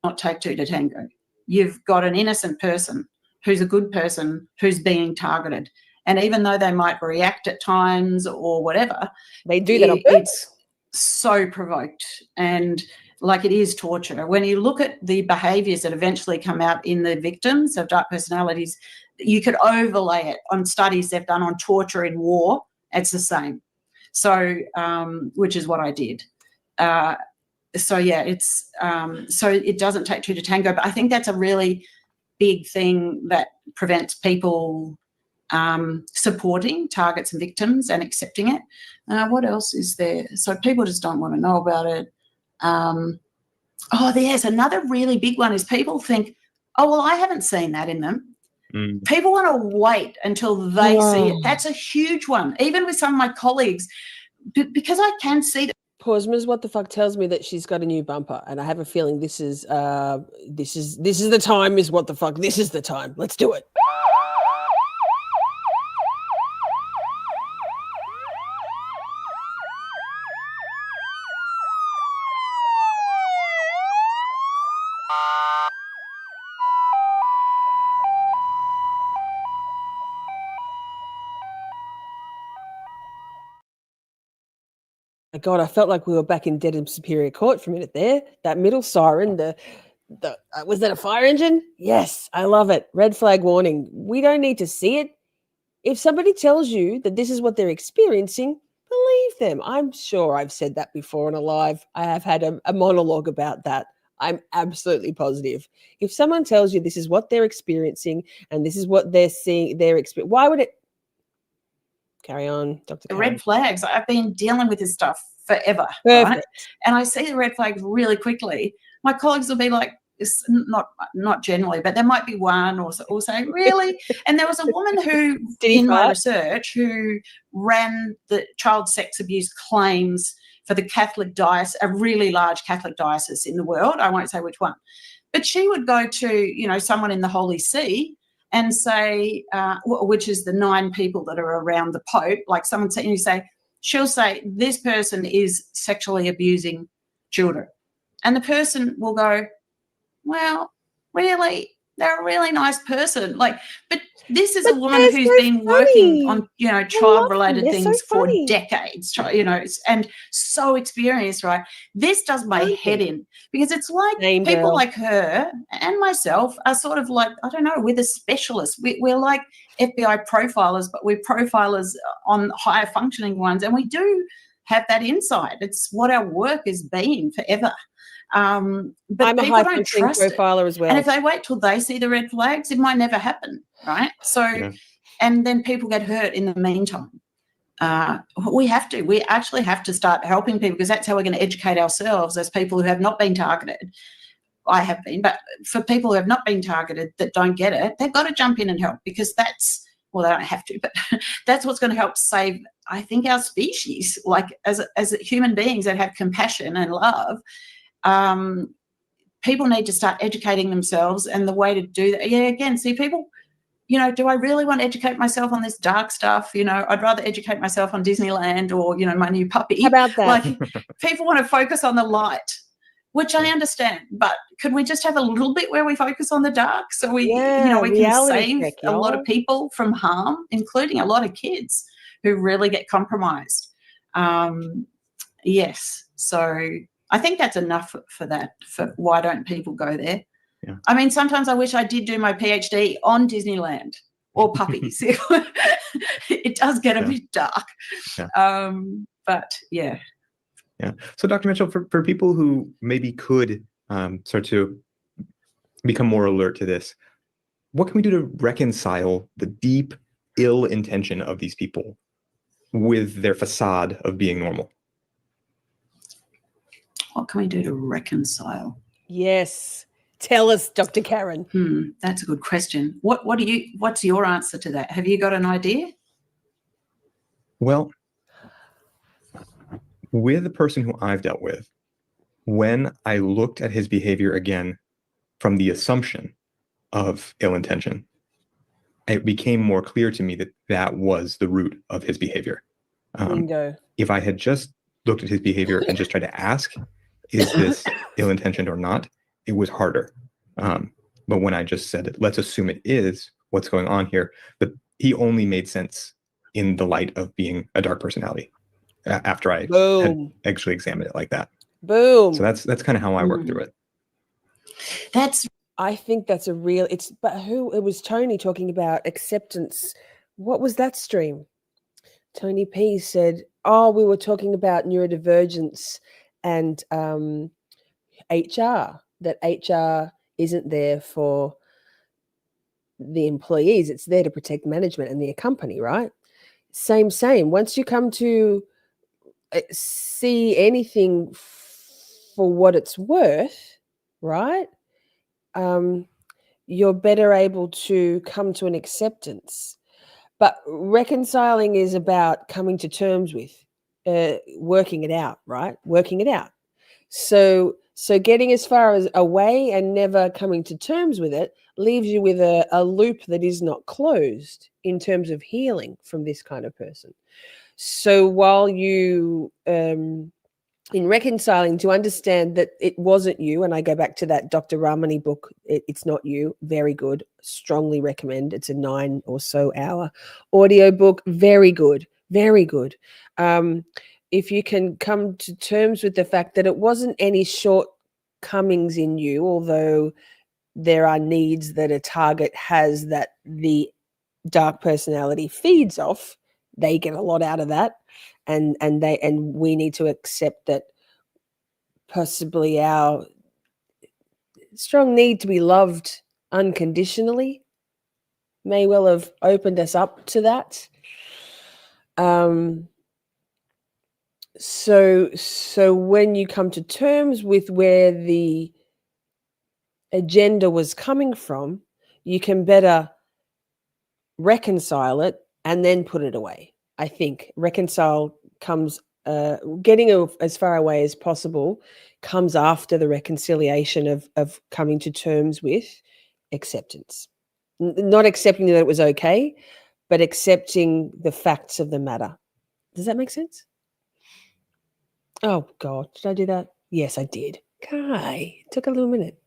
Not take two to tango. You've got an innocent person who's a good person who's being targeted, and even though they might react at times or whatever, they do that on purpose. It's so provoked and. Like it is torture. When you look at the behaviours that eventually come out in the victims of dark personalities, you could overlay it on studies they've done on torture in war. It's the same. So, which is what I did. So yeah, it's so it doesn't take two to tango. But I think that's a really big thing that prevents people supporting targets and victims and accepting it. What else is there? So people just don't want to know about it. There's another really big one is people think, oh, well, I haven't seen that in them. People want to wait until they see it. That's a huge one, even with some of my colleagues, because I can see that. Pausmas, what the fuck tells me that she's got a new bumper, and I have a feeling this is the time. Is what the fuck? This is the time. Let's do it. My God, I felt like we were back in Dead and Superior Court for a minute there. That middle siren, was that a fire engine? Yes, I love it. Red flag warning. We don't need to see it. If somebody tells you that this is what they're experiencing, believe them. I'm sure I've said that before on a live. I have had a monologue about that. I'm absolutely positive. If someone tells you this is what they're experiencing and this is what they're seeing, why would it? Carry on, Dr. The Karen. red flags. I've been dealing with this stuff forever, right? And I see the red flags really quickly. My colleagues will be like, it's not generally, but there might be one or say, really? And there was a woman who, in my research, who ran the child sex abuse claims for the Catholic diocese, a really large Catholic diocese in the world. I won't say which one. But she would go to, someone in the Holy See and say, which is the 9 people that are around the Pope, like someone saying, she'll say, this person is sexually abusing children. And the person will go, well, really? They're a really nice person. But this is a woman who's been working on, child-related things for decades, and so experienced, right? This does my head in because it's like people like her and myself are sort of like, I don't know, we're the specialists. We're like FBI profilers, but we're profilers on higher functioning ones, and we do have that insight. It's what our work has been forever. But I'm a high functioning profiler as well. And if they wait till they see the red flags, it might never happen, right? So, and then people get hurt in the meantime. We actually have to start helping people because that's how we're going to educate ourselves as people who have not been targeted. I have been, but for people who have not been targeted that don't get it, they've got to jump in and help because they don't have to, but that's what's going to help save, I think, our species, like as human beings that have compassion and love. people need to start educating themselves, and the way to do that, again, see, people, do I really want to educate myself on this dark stuff? I'd rather educate myself on Disneyland or, my new puppy. How about that? Like, people want to focus on the light, which I understand, but could we just have a little bit where we focus on the dark, so we can reality save check, a lot y'all. of people from harm, including a lot of kids who really get compromised. Yes, so I think that's enough for that, for why don't people go there. Yeah. I mean, sometimes I wish I did do my PhD on Disneyland or puppies. It does get a bit dark. Yeah. But yeah. Yeah. So, Dr. Mitchell, for people who maybe could start to become more alert to this, what can we do to reconcile the deep ill intention of these people with their facade of being normal? What can we do to reconcile? Yes. Tell us, Dr. Karen. That's a good question. What's your answer to that? Have you got an idea? Well, with the person who I've dealt with, when I looked at his behavior again from the assumption of ill intention, it became more clear to me that that was the root of his behavior. Bingo. If I had just looked at his behavior and just tried to ask, is this ill-intentioned or not, it was harder. But when I just said, let's assume it is, what's going on here, he only made sense in the light of being a dark personality after I had actually examined it like that. Boom. So that's kind of how I work through it. I think that's a real, it was Tony talking about acceptance. What was that stream? Tony P said, we were talking about neurodivergence and HR, that HR isn't there for the employees. It's there to protect management and the company, right? Same. Once you come to see anything for what it's worth, right? You're better able to come to an acceptance. But reconciling is about coming to terms with, working it out, right? Working it out. So getting as far as away and never coming to terms with it leaves you with a loop that is not closed in terms of healing from this kind of person. So while you, in reconciling, to understand that it wasn't you, and I go back to that Dr. Ramani book, It's Not You, very good, strongly recommend. It's a 9 or so hour audio book, very good. If you can come to terms with the fact that it wasn't any shortcomings in you, although there are needs that a target has that the dark personality feeds off, they get a lot out of that, and we need to accept that possibly our strong need to be loved unconditionally may well have opened us up to that. So when you come to terms with where the agenda was coming from, you can better reconcile it and then put it away. I think reconcile comes, getting as far away as possible comes after the reconciliation of coming to terms with acceptance. Not accepting that it was okay, but accepting the facts of the matter. Does that make sense? Oh, God, did I do that? Yes, I did. Kai, it took a little minute.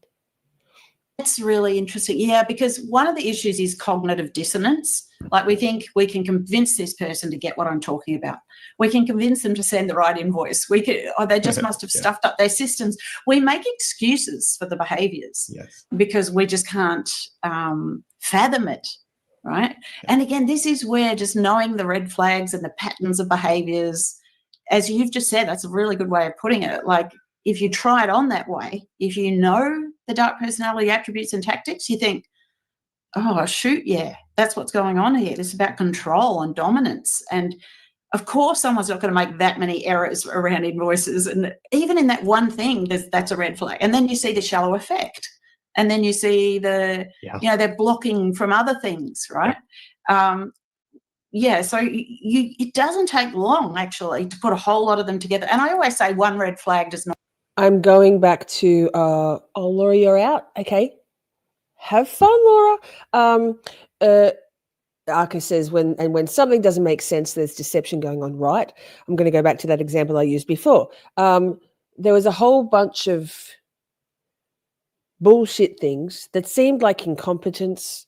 That's really interesting. Yeah, because one of the issues is cognitive dissonance. Like, we think we can convince this person to get what I'm talking about. We can convince them to send the right invoice. They just must have stuffed up their systems. We make excuses for the behaviours because we just can't fathom it, right? And again, this is where just knowing the red flags and the patterns of behaviours, as you've just said, that's a really good way of putting it. Like, if you try it on that way, if you know the dark personality attributes and tactics, you think, oh, shoot, yeah, that's what's going on here. It's about control and dominance. And, of course, someone's not going to make that many errors around invoices. And even in that one thing, that's a red flag. And then you see the shallow effect. And then you see they're blocking from other things, right? So it doesn't take long, actually, to put a whole lot of them together. And I always say one red flag does not I'm going back to Laura, you're out. Okay. Have fun, Laura. Arca says when something doesn't make sense, there's deception going on, right? I'm going to go back to that example I used before. There was a whole bunch of bullshit things that seemed like incompetence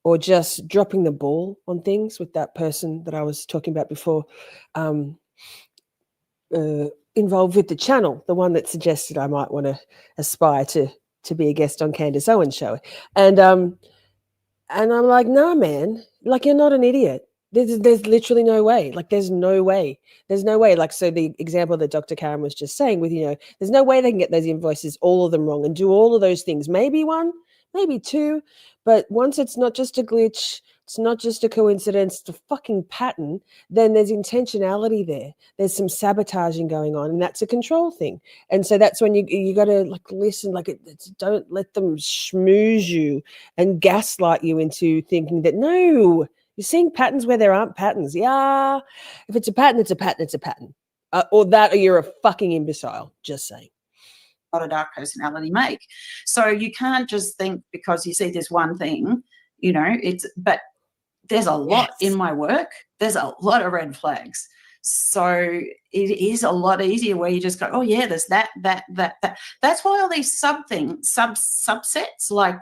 or just dropping the ball on things with that person that I was talking about before, involved with the channel, the one that suggested I might want to aspire to be a guest on Candace Owens' show. And I'm like, nah, man, like, you're not an idiot. There's literally no way. Like, there's no way. Like, so the example that Dr. Karen was just saying with, there's no way they can get those invoices, all of them wrong, and do all of those things. Maybe one, maybe two, but once it's not just a glitch, it's not just a coincidence, it's a fucking pattern, then there's intentionality there. There's some sabotaging going on, and that's a control thing. And so that's when you got to like listen, like don't let them schmooze you and gaslight you into thinking that, no, you're seeing patterns where there aren't patterns. Yeah, if it's a pattern, it's a pattern, it's a pattern. Or you're a fucking imbecile, just saying. Not a dark personality make. So you can't just think because you see this one thing, but there's a lot in my work. There's a lot of red flags. So it is a lot easier where you just go, oh yeah, there's that. That's why all these subsets like,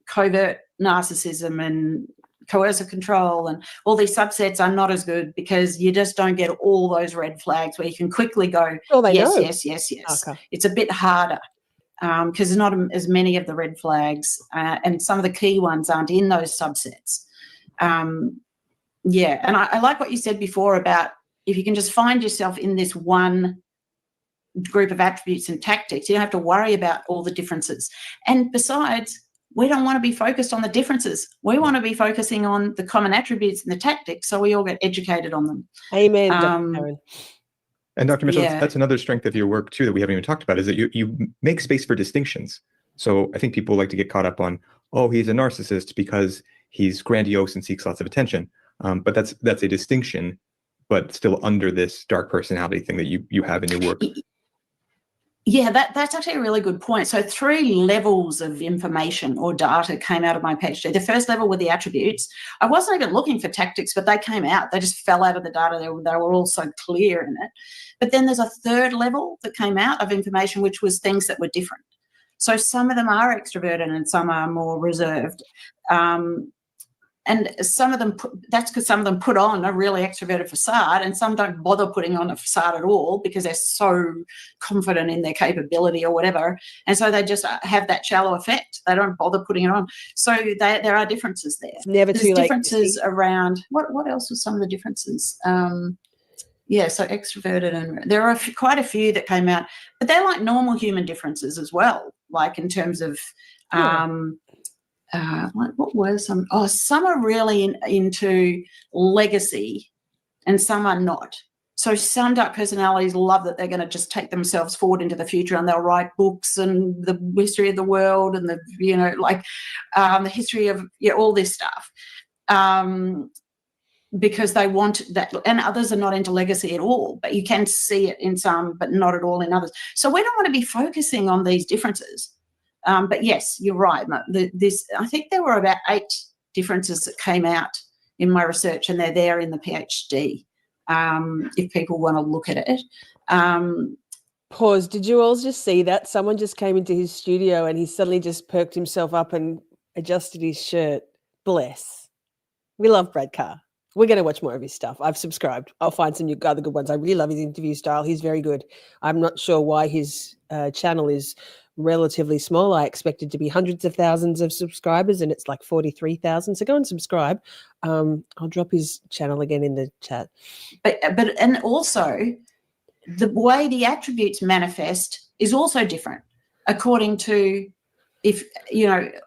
covert narcissism and coercive control and all these subsets are not as good, because you just don't get all those red flags where you can quickly go, yes. Okay. It's a bit harder because there's not as many of the red flags and some of the key ones aren't in those subsets. And I like what you said before about if you can just find yourself in this one group of attributes and tactics, you don't have to worry about all the differences. And besides, we don't want to be focused on the differences. We want to be focusing on the common attributes and the tactics, so we all get educated on them. Amen, Dr. Karen. And Dr. Mitchell, that's another strength of your work too that we haven't even talked about, is that you make space for distinctions. So I think people like to get caught up on, oh, he's a narcissist because he's grandiose and seeks lots of attention. But that's a distinction, but still under this dark personality thing that you have in your work. Yeah, that's actually a really good point. So 3 levels of information or data came out of my PhD. The first level were the attributes. I wasn't even looking for tactics, but they came out. They just fell out of the data. They were all so clear in it. But then there's a 3rd level that came out of information, which was things that were different. So some of them are extroverted and some are more reserved. And some of them, that's because some of them put on a really extroverted facade and some don't bother putting on a facade at all because they're so confident in their capability or whatever. And so they just have that shallow effect. They don't bother putting it on. So there are differences there. It's never too late. Differences around, what else were some of the differences? So extroverted, and there are quite a few that came out, but they're like normal human differences as well, like in terms of what were some? Oh, some are really into legacy and some are not. So some dark personalities love that they're going to just take themselves forward into the future and they'll write books and the history of the world and the history of all this stuff because they want that. And others are not into legacy at all, but you can see it in some, but not at all in others. So we don't want to be focusing on these differences. But yes, you're right. I think there were about 8 differences that came out in my research, and they're there in the PhD. If people want to look at it. Pause. Did you all just see that? Someone just came into his studio and he suddenly just perked himself up and adjusted his shirt. Bless. We love Brad Carr. We're going to watch more of his stuff. I've subscribed. I'll find some other good ones. I really love his interview style. He's very good. I'm not sure why his channel is relatively small. I expected to be hundreds of thousands of subscribers and it's like 43,000. So go and subscribe. I'll drop his channel again in the chat. But and also the way the attributes manifest is also different according to, if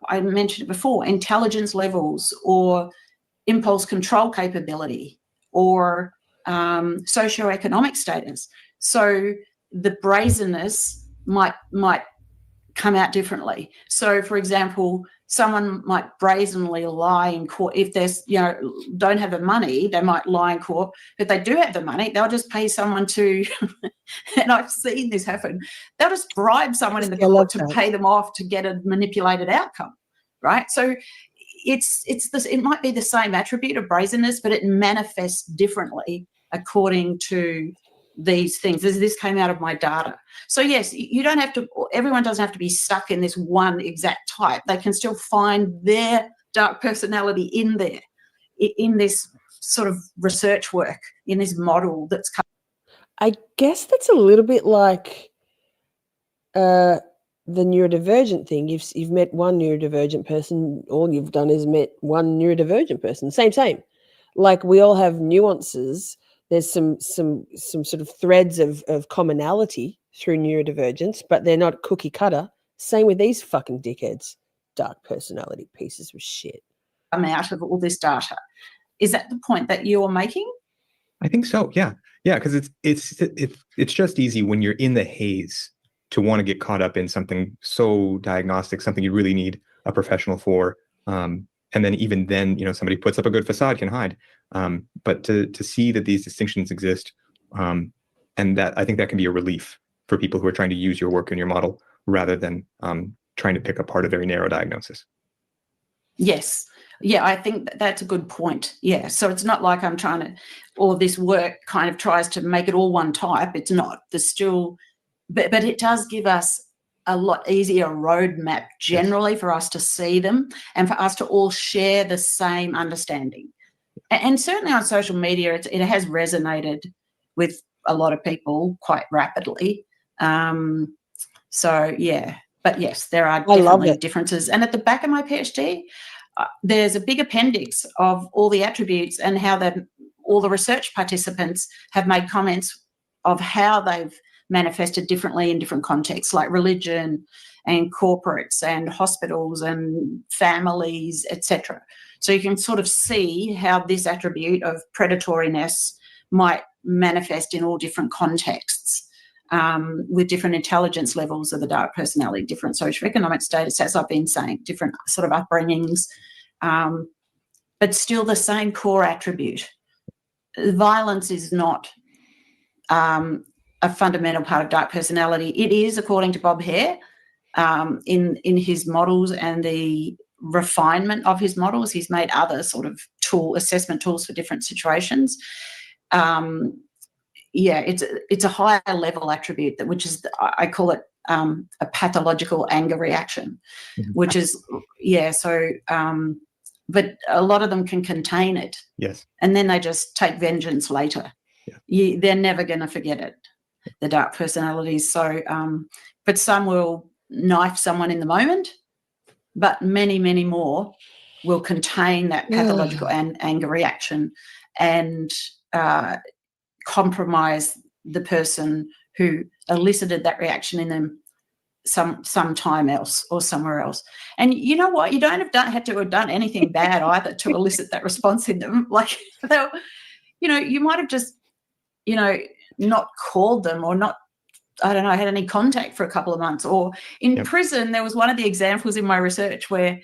I mentioned it before, intelligence levels or impulse control capability or socioeconomic status. So the brazenness might come out differently. So, for example, someone might brazenly lie in court. If there's, don't have the money, they might lie in court. If they do have the money, they'll just pay someone to, and I've seen this happen, they'll just bribe someone in the court to pay them off to get a manipulated outcome, right? So it's this, it might be the same attribute of brazenness, but it manifests differently according to these things. This came out of my data. So yes, you don't have to, everyone doesn't have to be stuck in this one exact type. They can still find their dark personality in there, in this sort of research work, in this model that's come. I guess that's a little bit like the neurodivergent thing. You've met one neurodivergent person, all you've done is met one neurodivergent person. Same. Like we all have nuances. There's some sort of threads of commonality through neurodivergence, but they're not cookie cutter. Same with these fucking dickheads, dark personality pieces of shit. I'm out of all this data. Is that the point that you're making? I think so. Yeah, because it's just easy when you're in the haze to want to get caught up in something so diagnostic, something you really need a professional for. And then even then, somebody puts up a good facade can hide. But to see that these distinctions exist, and that I think that can be a relief for people who are trying to use your work and your model rather than trying to pick apart a very narrow diagnosis. Yes. Yeah, I think that's a good point. Yeah. So it's not like I'm trying to, or this work kind of tries to make it all one type. It's not. There's still, but it does give us a lot easier roadmap generally for us to see them and for us to all share the same understanding. And certainly on social media, it has resonated with a lot of people quite rapidly. So, yeah. But, yes, there are definitely differences. And at the back of my PhD, there's a big appendix of all the attributes and how all the research participants have made comments of how they've manifested differently in different contexts, like religion and corporates and hospitals and families, etc. So you can sort of see how this attribute of predatoriness might manifest in all different contexts, with different intelligence levels of the dark personality, different socioeconomic status, as I've been saying, different sort of upbringings, but still the same core attribute. Violence is not a fundamental part of dark personality. It is, according to Bob Hare, in his models and the refinement of his models. He's made other sort of assessment tools for different situations. It's a higher level attribute which is, I call it a pathological anger reaction, which is, but a lot of them can contain it. Yes. And then they just take vengeance later. Yeah. They're never going to forget it, the dark personalities. So, but some will knife someone in the moment, but many, many more will contain that pathological anger reaction and compromise the person who elicited that reaction in them some time else or somewhere else. And you know what? You don't have to have done anything bad either to elicit that response in them. Like, you might have just, not called them or not, I don't know, had any contact for a couple of months. Or in prison, there was one of the examples in my research where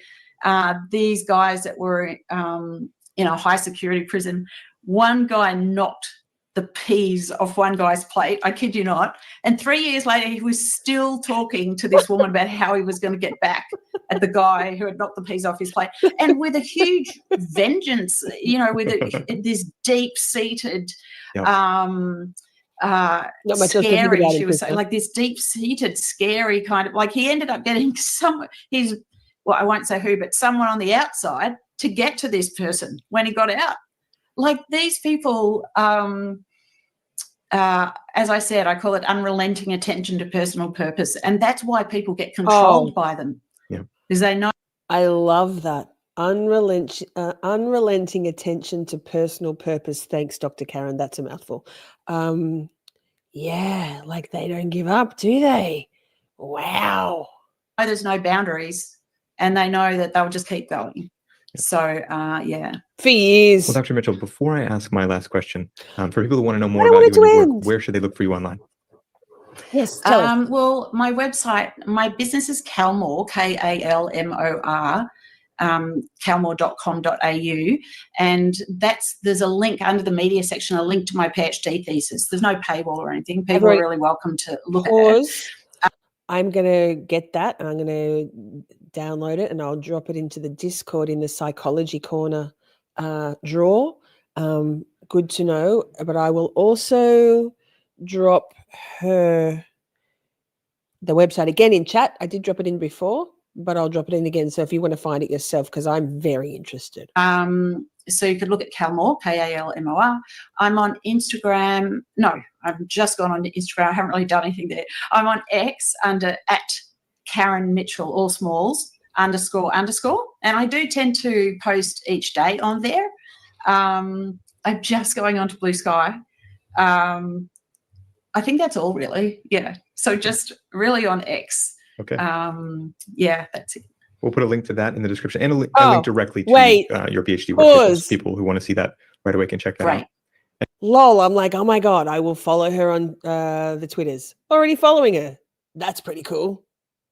these guys that were in a high security prison, one guy knocked the peas off one guy's plate, I kid you not, and 3 years later he was still talking to this woman about how he was going to get back at the guy who had knocked the peas off his plate, and with a huge vengeance, with this deep-seated scary, she was saying, like this deep-seated scary kind of, like he ended up getting I won't say who, but someone on the outside to get to this person when he got out. Like these people, as I said, I call it unrelenting attention to personal purpose. And that's why people get controlled by them. Yeah. Because they know. I love that. Unrelenting attention to personal purpose. Thanks, Dr. Karen. That's a mouthful. Like they don't give up, do they? Wow. There's no boundaries and they know that they'll just keep going. So, for years. Well, Dr. Mitchell, before I ask my last question, for people who want to know more about you and your work, where should they look for you online? Yes, tell us. Well, my website, my business is Calmore, Kalmor, calmore.com.au, and there's a link under the media section, a link to my PhD thesis. There's no paywall or anything. People are really welcome to look at it. I'm going to get that and I'm going to download it and I'll drop it into the Discord in the Psychology Corner drawer. Good to know. But I will also drop the website again in chat. I did drop it in before, but I'll drop it in again. So if you want to find it yourself, because I'm very interested. So you could look at Calmore, Kalmor. I'm on Instagram. No, I've just gone on Instagram. I haven't really done anything there. I'm on X under @Karen Mitchell, all smalls, __. And I do tend to post each day on there. I'm just going on to Blue Sky. I think that's all really. Yeah. So just really on X. Okay. Yeah, that's it. We'll put a link to that in the description and a link directly to your PhD work. People who want to see that right away can check that out. Lol, I'm like, oh my God, I will follow her on the Twitters. Already following her. That's pretty cool.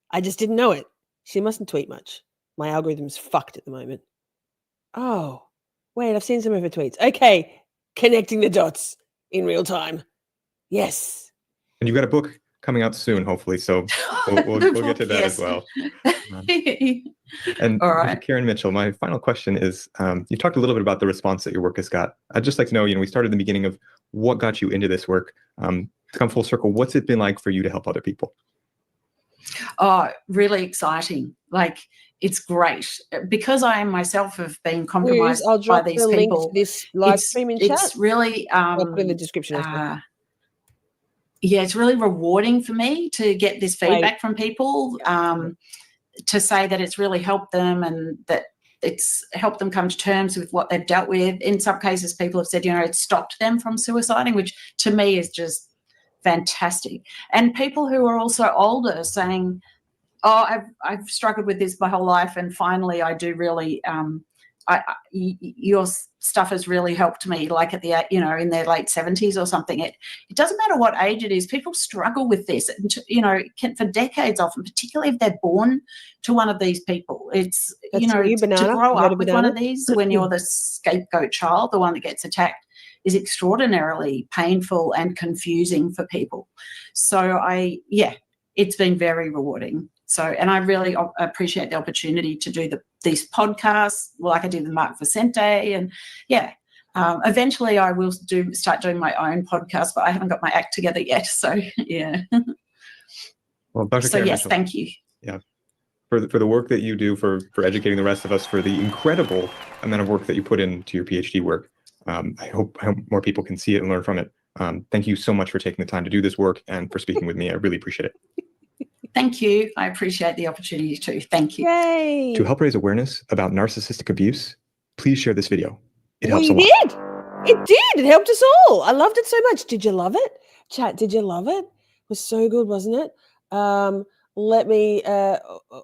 I just didn't know it. She mustn't tweet much. My algorithm's fucked at the moment. Oh, wait, I've seen some of her tweets. Okay, connecting the dots in real time. Yes. And you've got a book coming out soon, hopefully. So we'll get to that as well. And all right, Karen Mitchell, my final question is, you talked a little bit about the response that your work has got. I'd just like to know, we started in the beginning of what got you into this work. To come full circle, what's it been like for you to help other people? Oh, really exciting. Like, it's great because I myself have been compromised I'll drop by these the people. Link to this live stream in chat. It's really I'll put in the description as well. Yeah, it's really rewarding for me to get this feedback from people, to say that it's really helped them and that it's helped them come to terms with what they've dealt with. In some cases, people have said, it stopped them from suiciding, which to me is just fantastic. And people who are also older saying, oh, I've struggled with this my whole life and finally I do really your stuff has really helped me, like at the in their late 70s or something. It doesn't matter what age it is, people struggle with this, for decades often, particularly if they're born to one of these people. It's to grow up with one of these when you're the scapegoat child, the one that gets attacked, is extraordinarily painful and confusing for people. So it's been very rewarding. So, and I really appreciate the opportunity to do these podcasts, like I did with Mark Vicente, and eventually I will start doing my own podcast, but I haven't got my act together yet. So, yeah. Well, Dr. So, Karen yes, Mitchell, thank you. Yeah, for the work that you do, for educating the rest of us, for the incredible amount of work that you put into your PhD work. I hope more people can see it and learn from it. Thank you so much for taking the time to do this work and for speaking with me. I really appreciate it. Thank you. I appreciate the opportunity too. Thank you. Yay. To help raise awareness about narcissistic abuse, please share this video. It helps a lot. It did. It helped us all. I loved it so much. Did you love it? Chat, did you love it? It was so good, wasn't it? Let me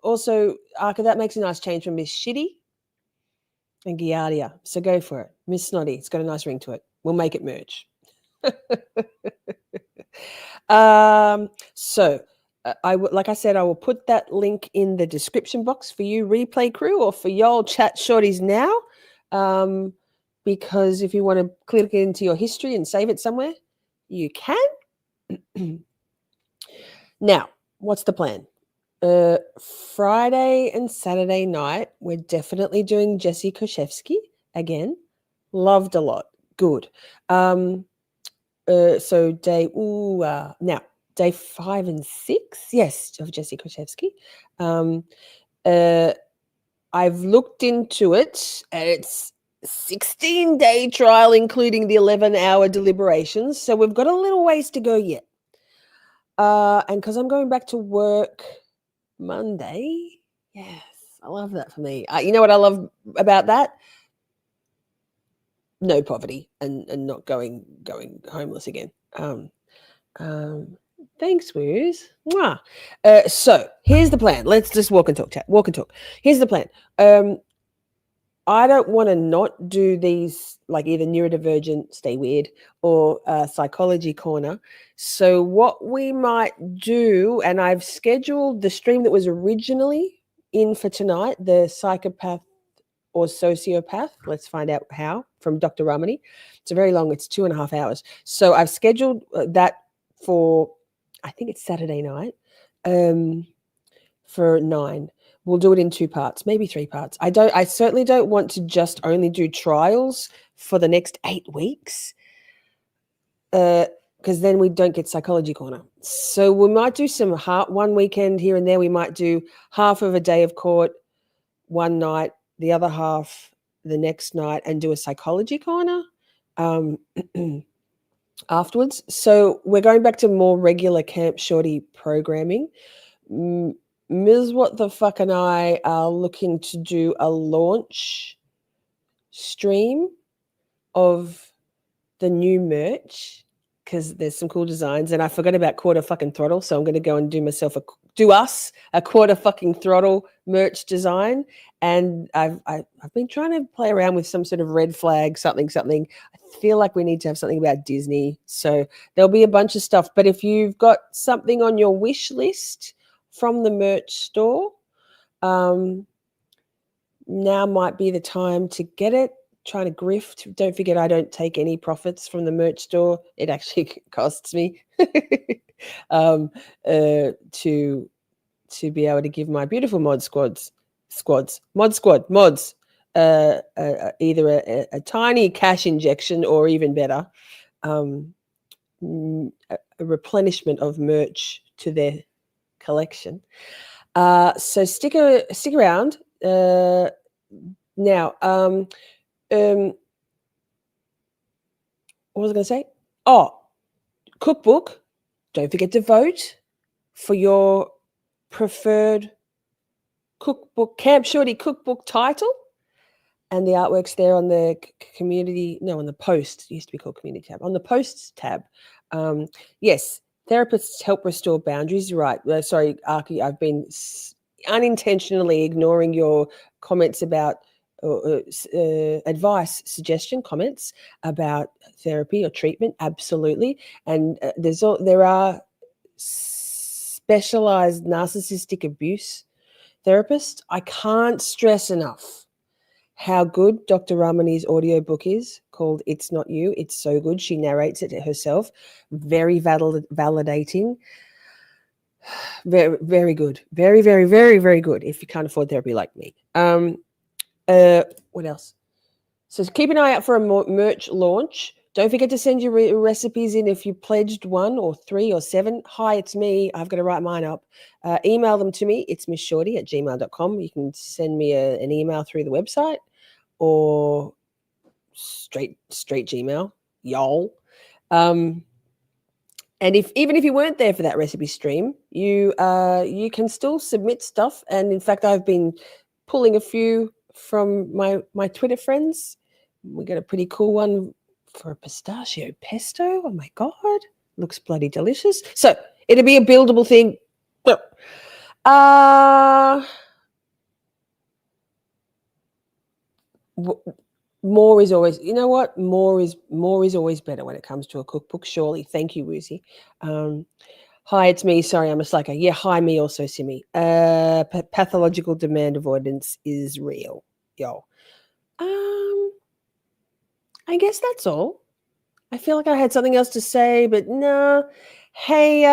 also, Arca, that makes a nice change from Miss Shitty and Giardia. So go for it. Miss Snotty. It's got a nice ring to it. We'll make it merch. Like I said, I will put that link in the description box for you replay crew or for y'all chat shorties now, because if you want to click it into your history and save it somewhere, you can. Now, what's the plan? Friday and Saturday night, we're definitely doing Jesse Koshevsky again. Loved a lot. Good. So now, day 5 and 6, yes, of Jesse Koshevsky. I've looked into it, and it's 16-day trial, including the 11-hour deliberations. So we've got a little ways to go yet. And because I'm going back to work Monday, yes, I love that for me. You know what I love about that? No poverty and not going homeless again. Thanks, Wiz. So here's the plan. Let's just walk and talk, chat. Walk and talk. Here's the plan. I don't want to not do these, like either neurodivergent, stay weird, or psychology corner. So what we might do, and I've scheduled the stream that was originally in for tonight, the psychopath or sociopath. Let's find out how, from Dr. Ramani. It's a very long, it's 2.5 hours. So I've scheduled that for, I think it's Saturday night, for 9. We'll do it in 2 parts, maybe 3 parts. I certainly don't want to just only do trials for the next 8 weeks, because then we don't get psychology corner. So we might do some one weekend here and there. We might do half of a day of court one night, the other half the next night, and do a psychology corner afterwards. So we're going back to more regular Camp Shorty programming. Ms. What the Fuck and I are looking to do a launch stream of the new merch, because there's some cool designs, and I forgot about Quarter Fucking Throttle, so I'm going to go and do us a Quarter Fucking Throttle merch design. And I've been trying to play around with some sort of red flag something. I feel like we need to have something about Disney, so there'll be a bunch of stuff. But if you've got something on your wish list from the merch store, now might be the time to get it. Trying to grift. Don't forget, I don't take any profits from the merch store. It actually costs me to be able to give my beautiful mods either a tiny cash injection, or even better, a replenishment of merch to their collection. So stick around. Now, what was I going to say? Oh, cookbook. Don't forget to vote for your preferred cookbook, Camp Shorty cookbook title. And the artwork's there on the on the post. It used to be called community tab. On the posts tab. Yes, therapists help restore boundaries. You're right. Sorry, Arky, I've been unintentionally ignoring your comments about advice, suggestion, comments about therapy or treatment. Absolutely. And there are specialized narcissistic abuse therapists. I can't stress enough how good Dr. Ramani's audiobook is, called It's Not You. It's so good. She narrates it herself. Very validating. Very, very good. Very, very, very, very good if you can't afford therapy like me. What else? So keep an eye out for a merch launch. Don't forget to send your recipes in if you pledged 1 or 3 or 7. Hi, it's me. I've got to write mine up. Email them to me. It's missshorty@gmail.com. You can send me an email through the website, or straight Gmail, y'all. And even if you weren't there for that recipe stream, you can still submit stuff. And in fact, I've been pulling a few from my Twitter friends. We got a pretty cool one for a pistachio pesto. Oh my God, looks bloody delicious. So it'll be a buildable thing. More is always, you know what? More is always better when it comes to a cookbook. Surely. Thank you, Woozy. Hi, it's me. Sorry, I'm a slacker. Yeah, hi, me also, Simi. Pathological demand avoidance is real, yo. I guess that's all. I feel like I had something else to say, but no. Hey,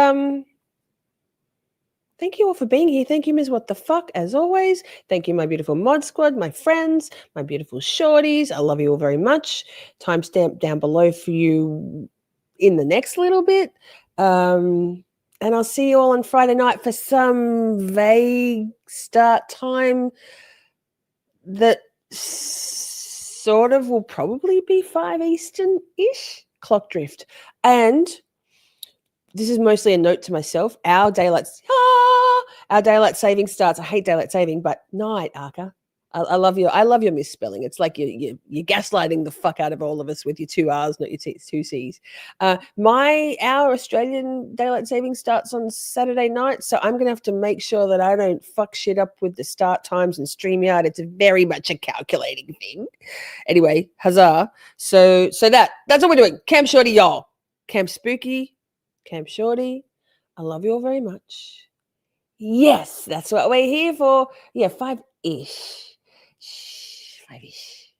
thank you all for being here. Thank you, Ms. What the Fuck, as always. Thank you, my beautiful mod squad, my friends, my beautiful shorties. I love you all very much. Timestamp down below for you in the next little bit. And I'll see you all on Friday night for some vague start time that sort of will probably be 5 Eastern-ish. Clock drift. And this is mostly a note to myself. Our daylight saving starts. I hate daylight saving, but night, Arca. I love your misspelling. It's like you're gaslighting the fuck out of all of us with your 2 R's, not your two C's. Our Australian daylight saving starts on Saturday night, so I'm gonna have to make sure that I don't fuck shit up with the start times and StreamYard. It's very much a calculating thing. Anyway, huzzah! So that's what we're doing. Camp Shorty, y'all. Camp Spooky, Camp Shorty. I love you all very much. Yes, that's what we're here for. Yeah, 5-ish. 5-ish.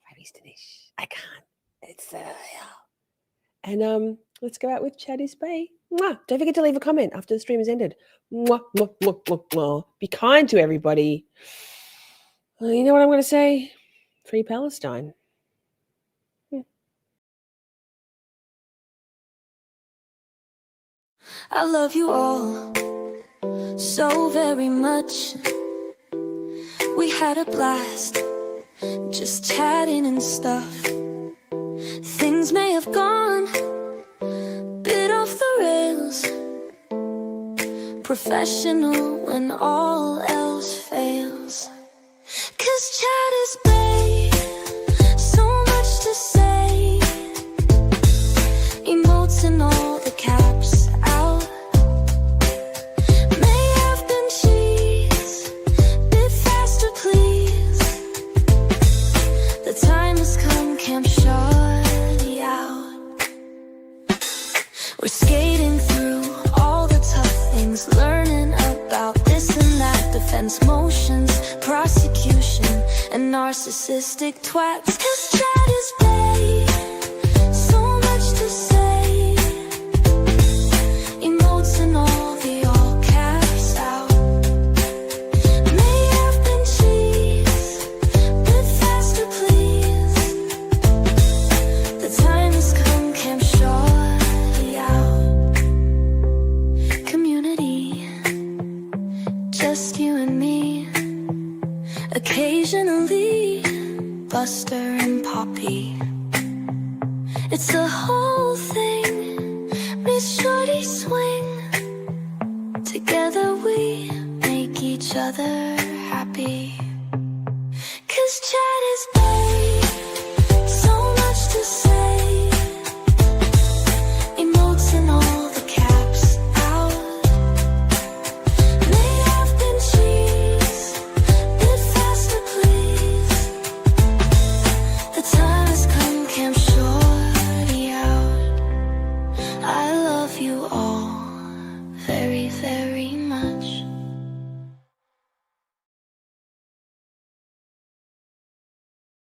5 Eastern-ish. I can't. It's yeah. And let's go out with Chatty's Bay. Mwah. Don't forget to leave a comment after the stream has ended. Mwah, mwah, mwah, mwah, mwah. Be kind to everybody. You know what I'm going to say? Free Palestine. I love you all so very much. We had a blast, just chatting and stuff. Things may have gone a bit off the rails. Professional when all else fails. 'Cause chat is babe, so much to say. Emotes and all the caps out. May have been cheese, bit faster please. The time has come, Camp Shorty out. We're skating through all the tough things, learning about this and that, defense motions, prosecution, and narcissistic twats. 'Cause chat is babe, so much to say. Emotes and all the all caps out. May have been cheese, bit faster please. The time has come, Camp Shorty out. Community, just you and me. Occasionally, Buster and Poppy. It's the whole thing, Miss Shorty swing. Together we make each other happy. 'Cause chat is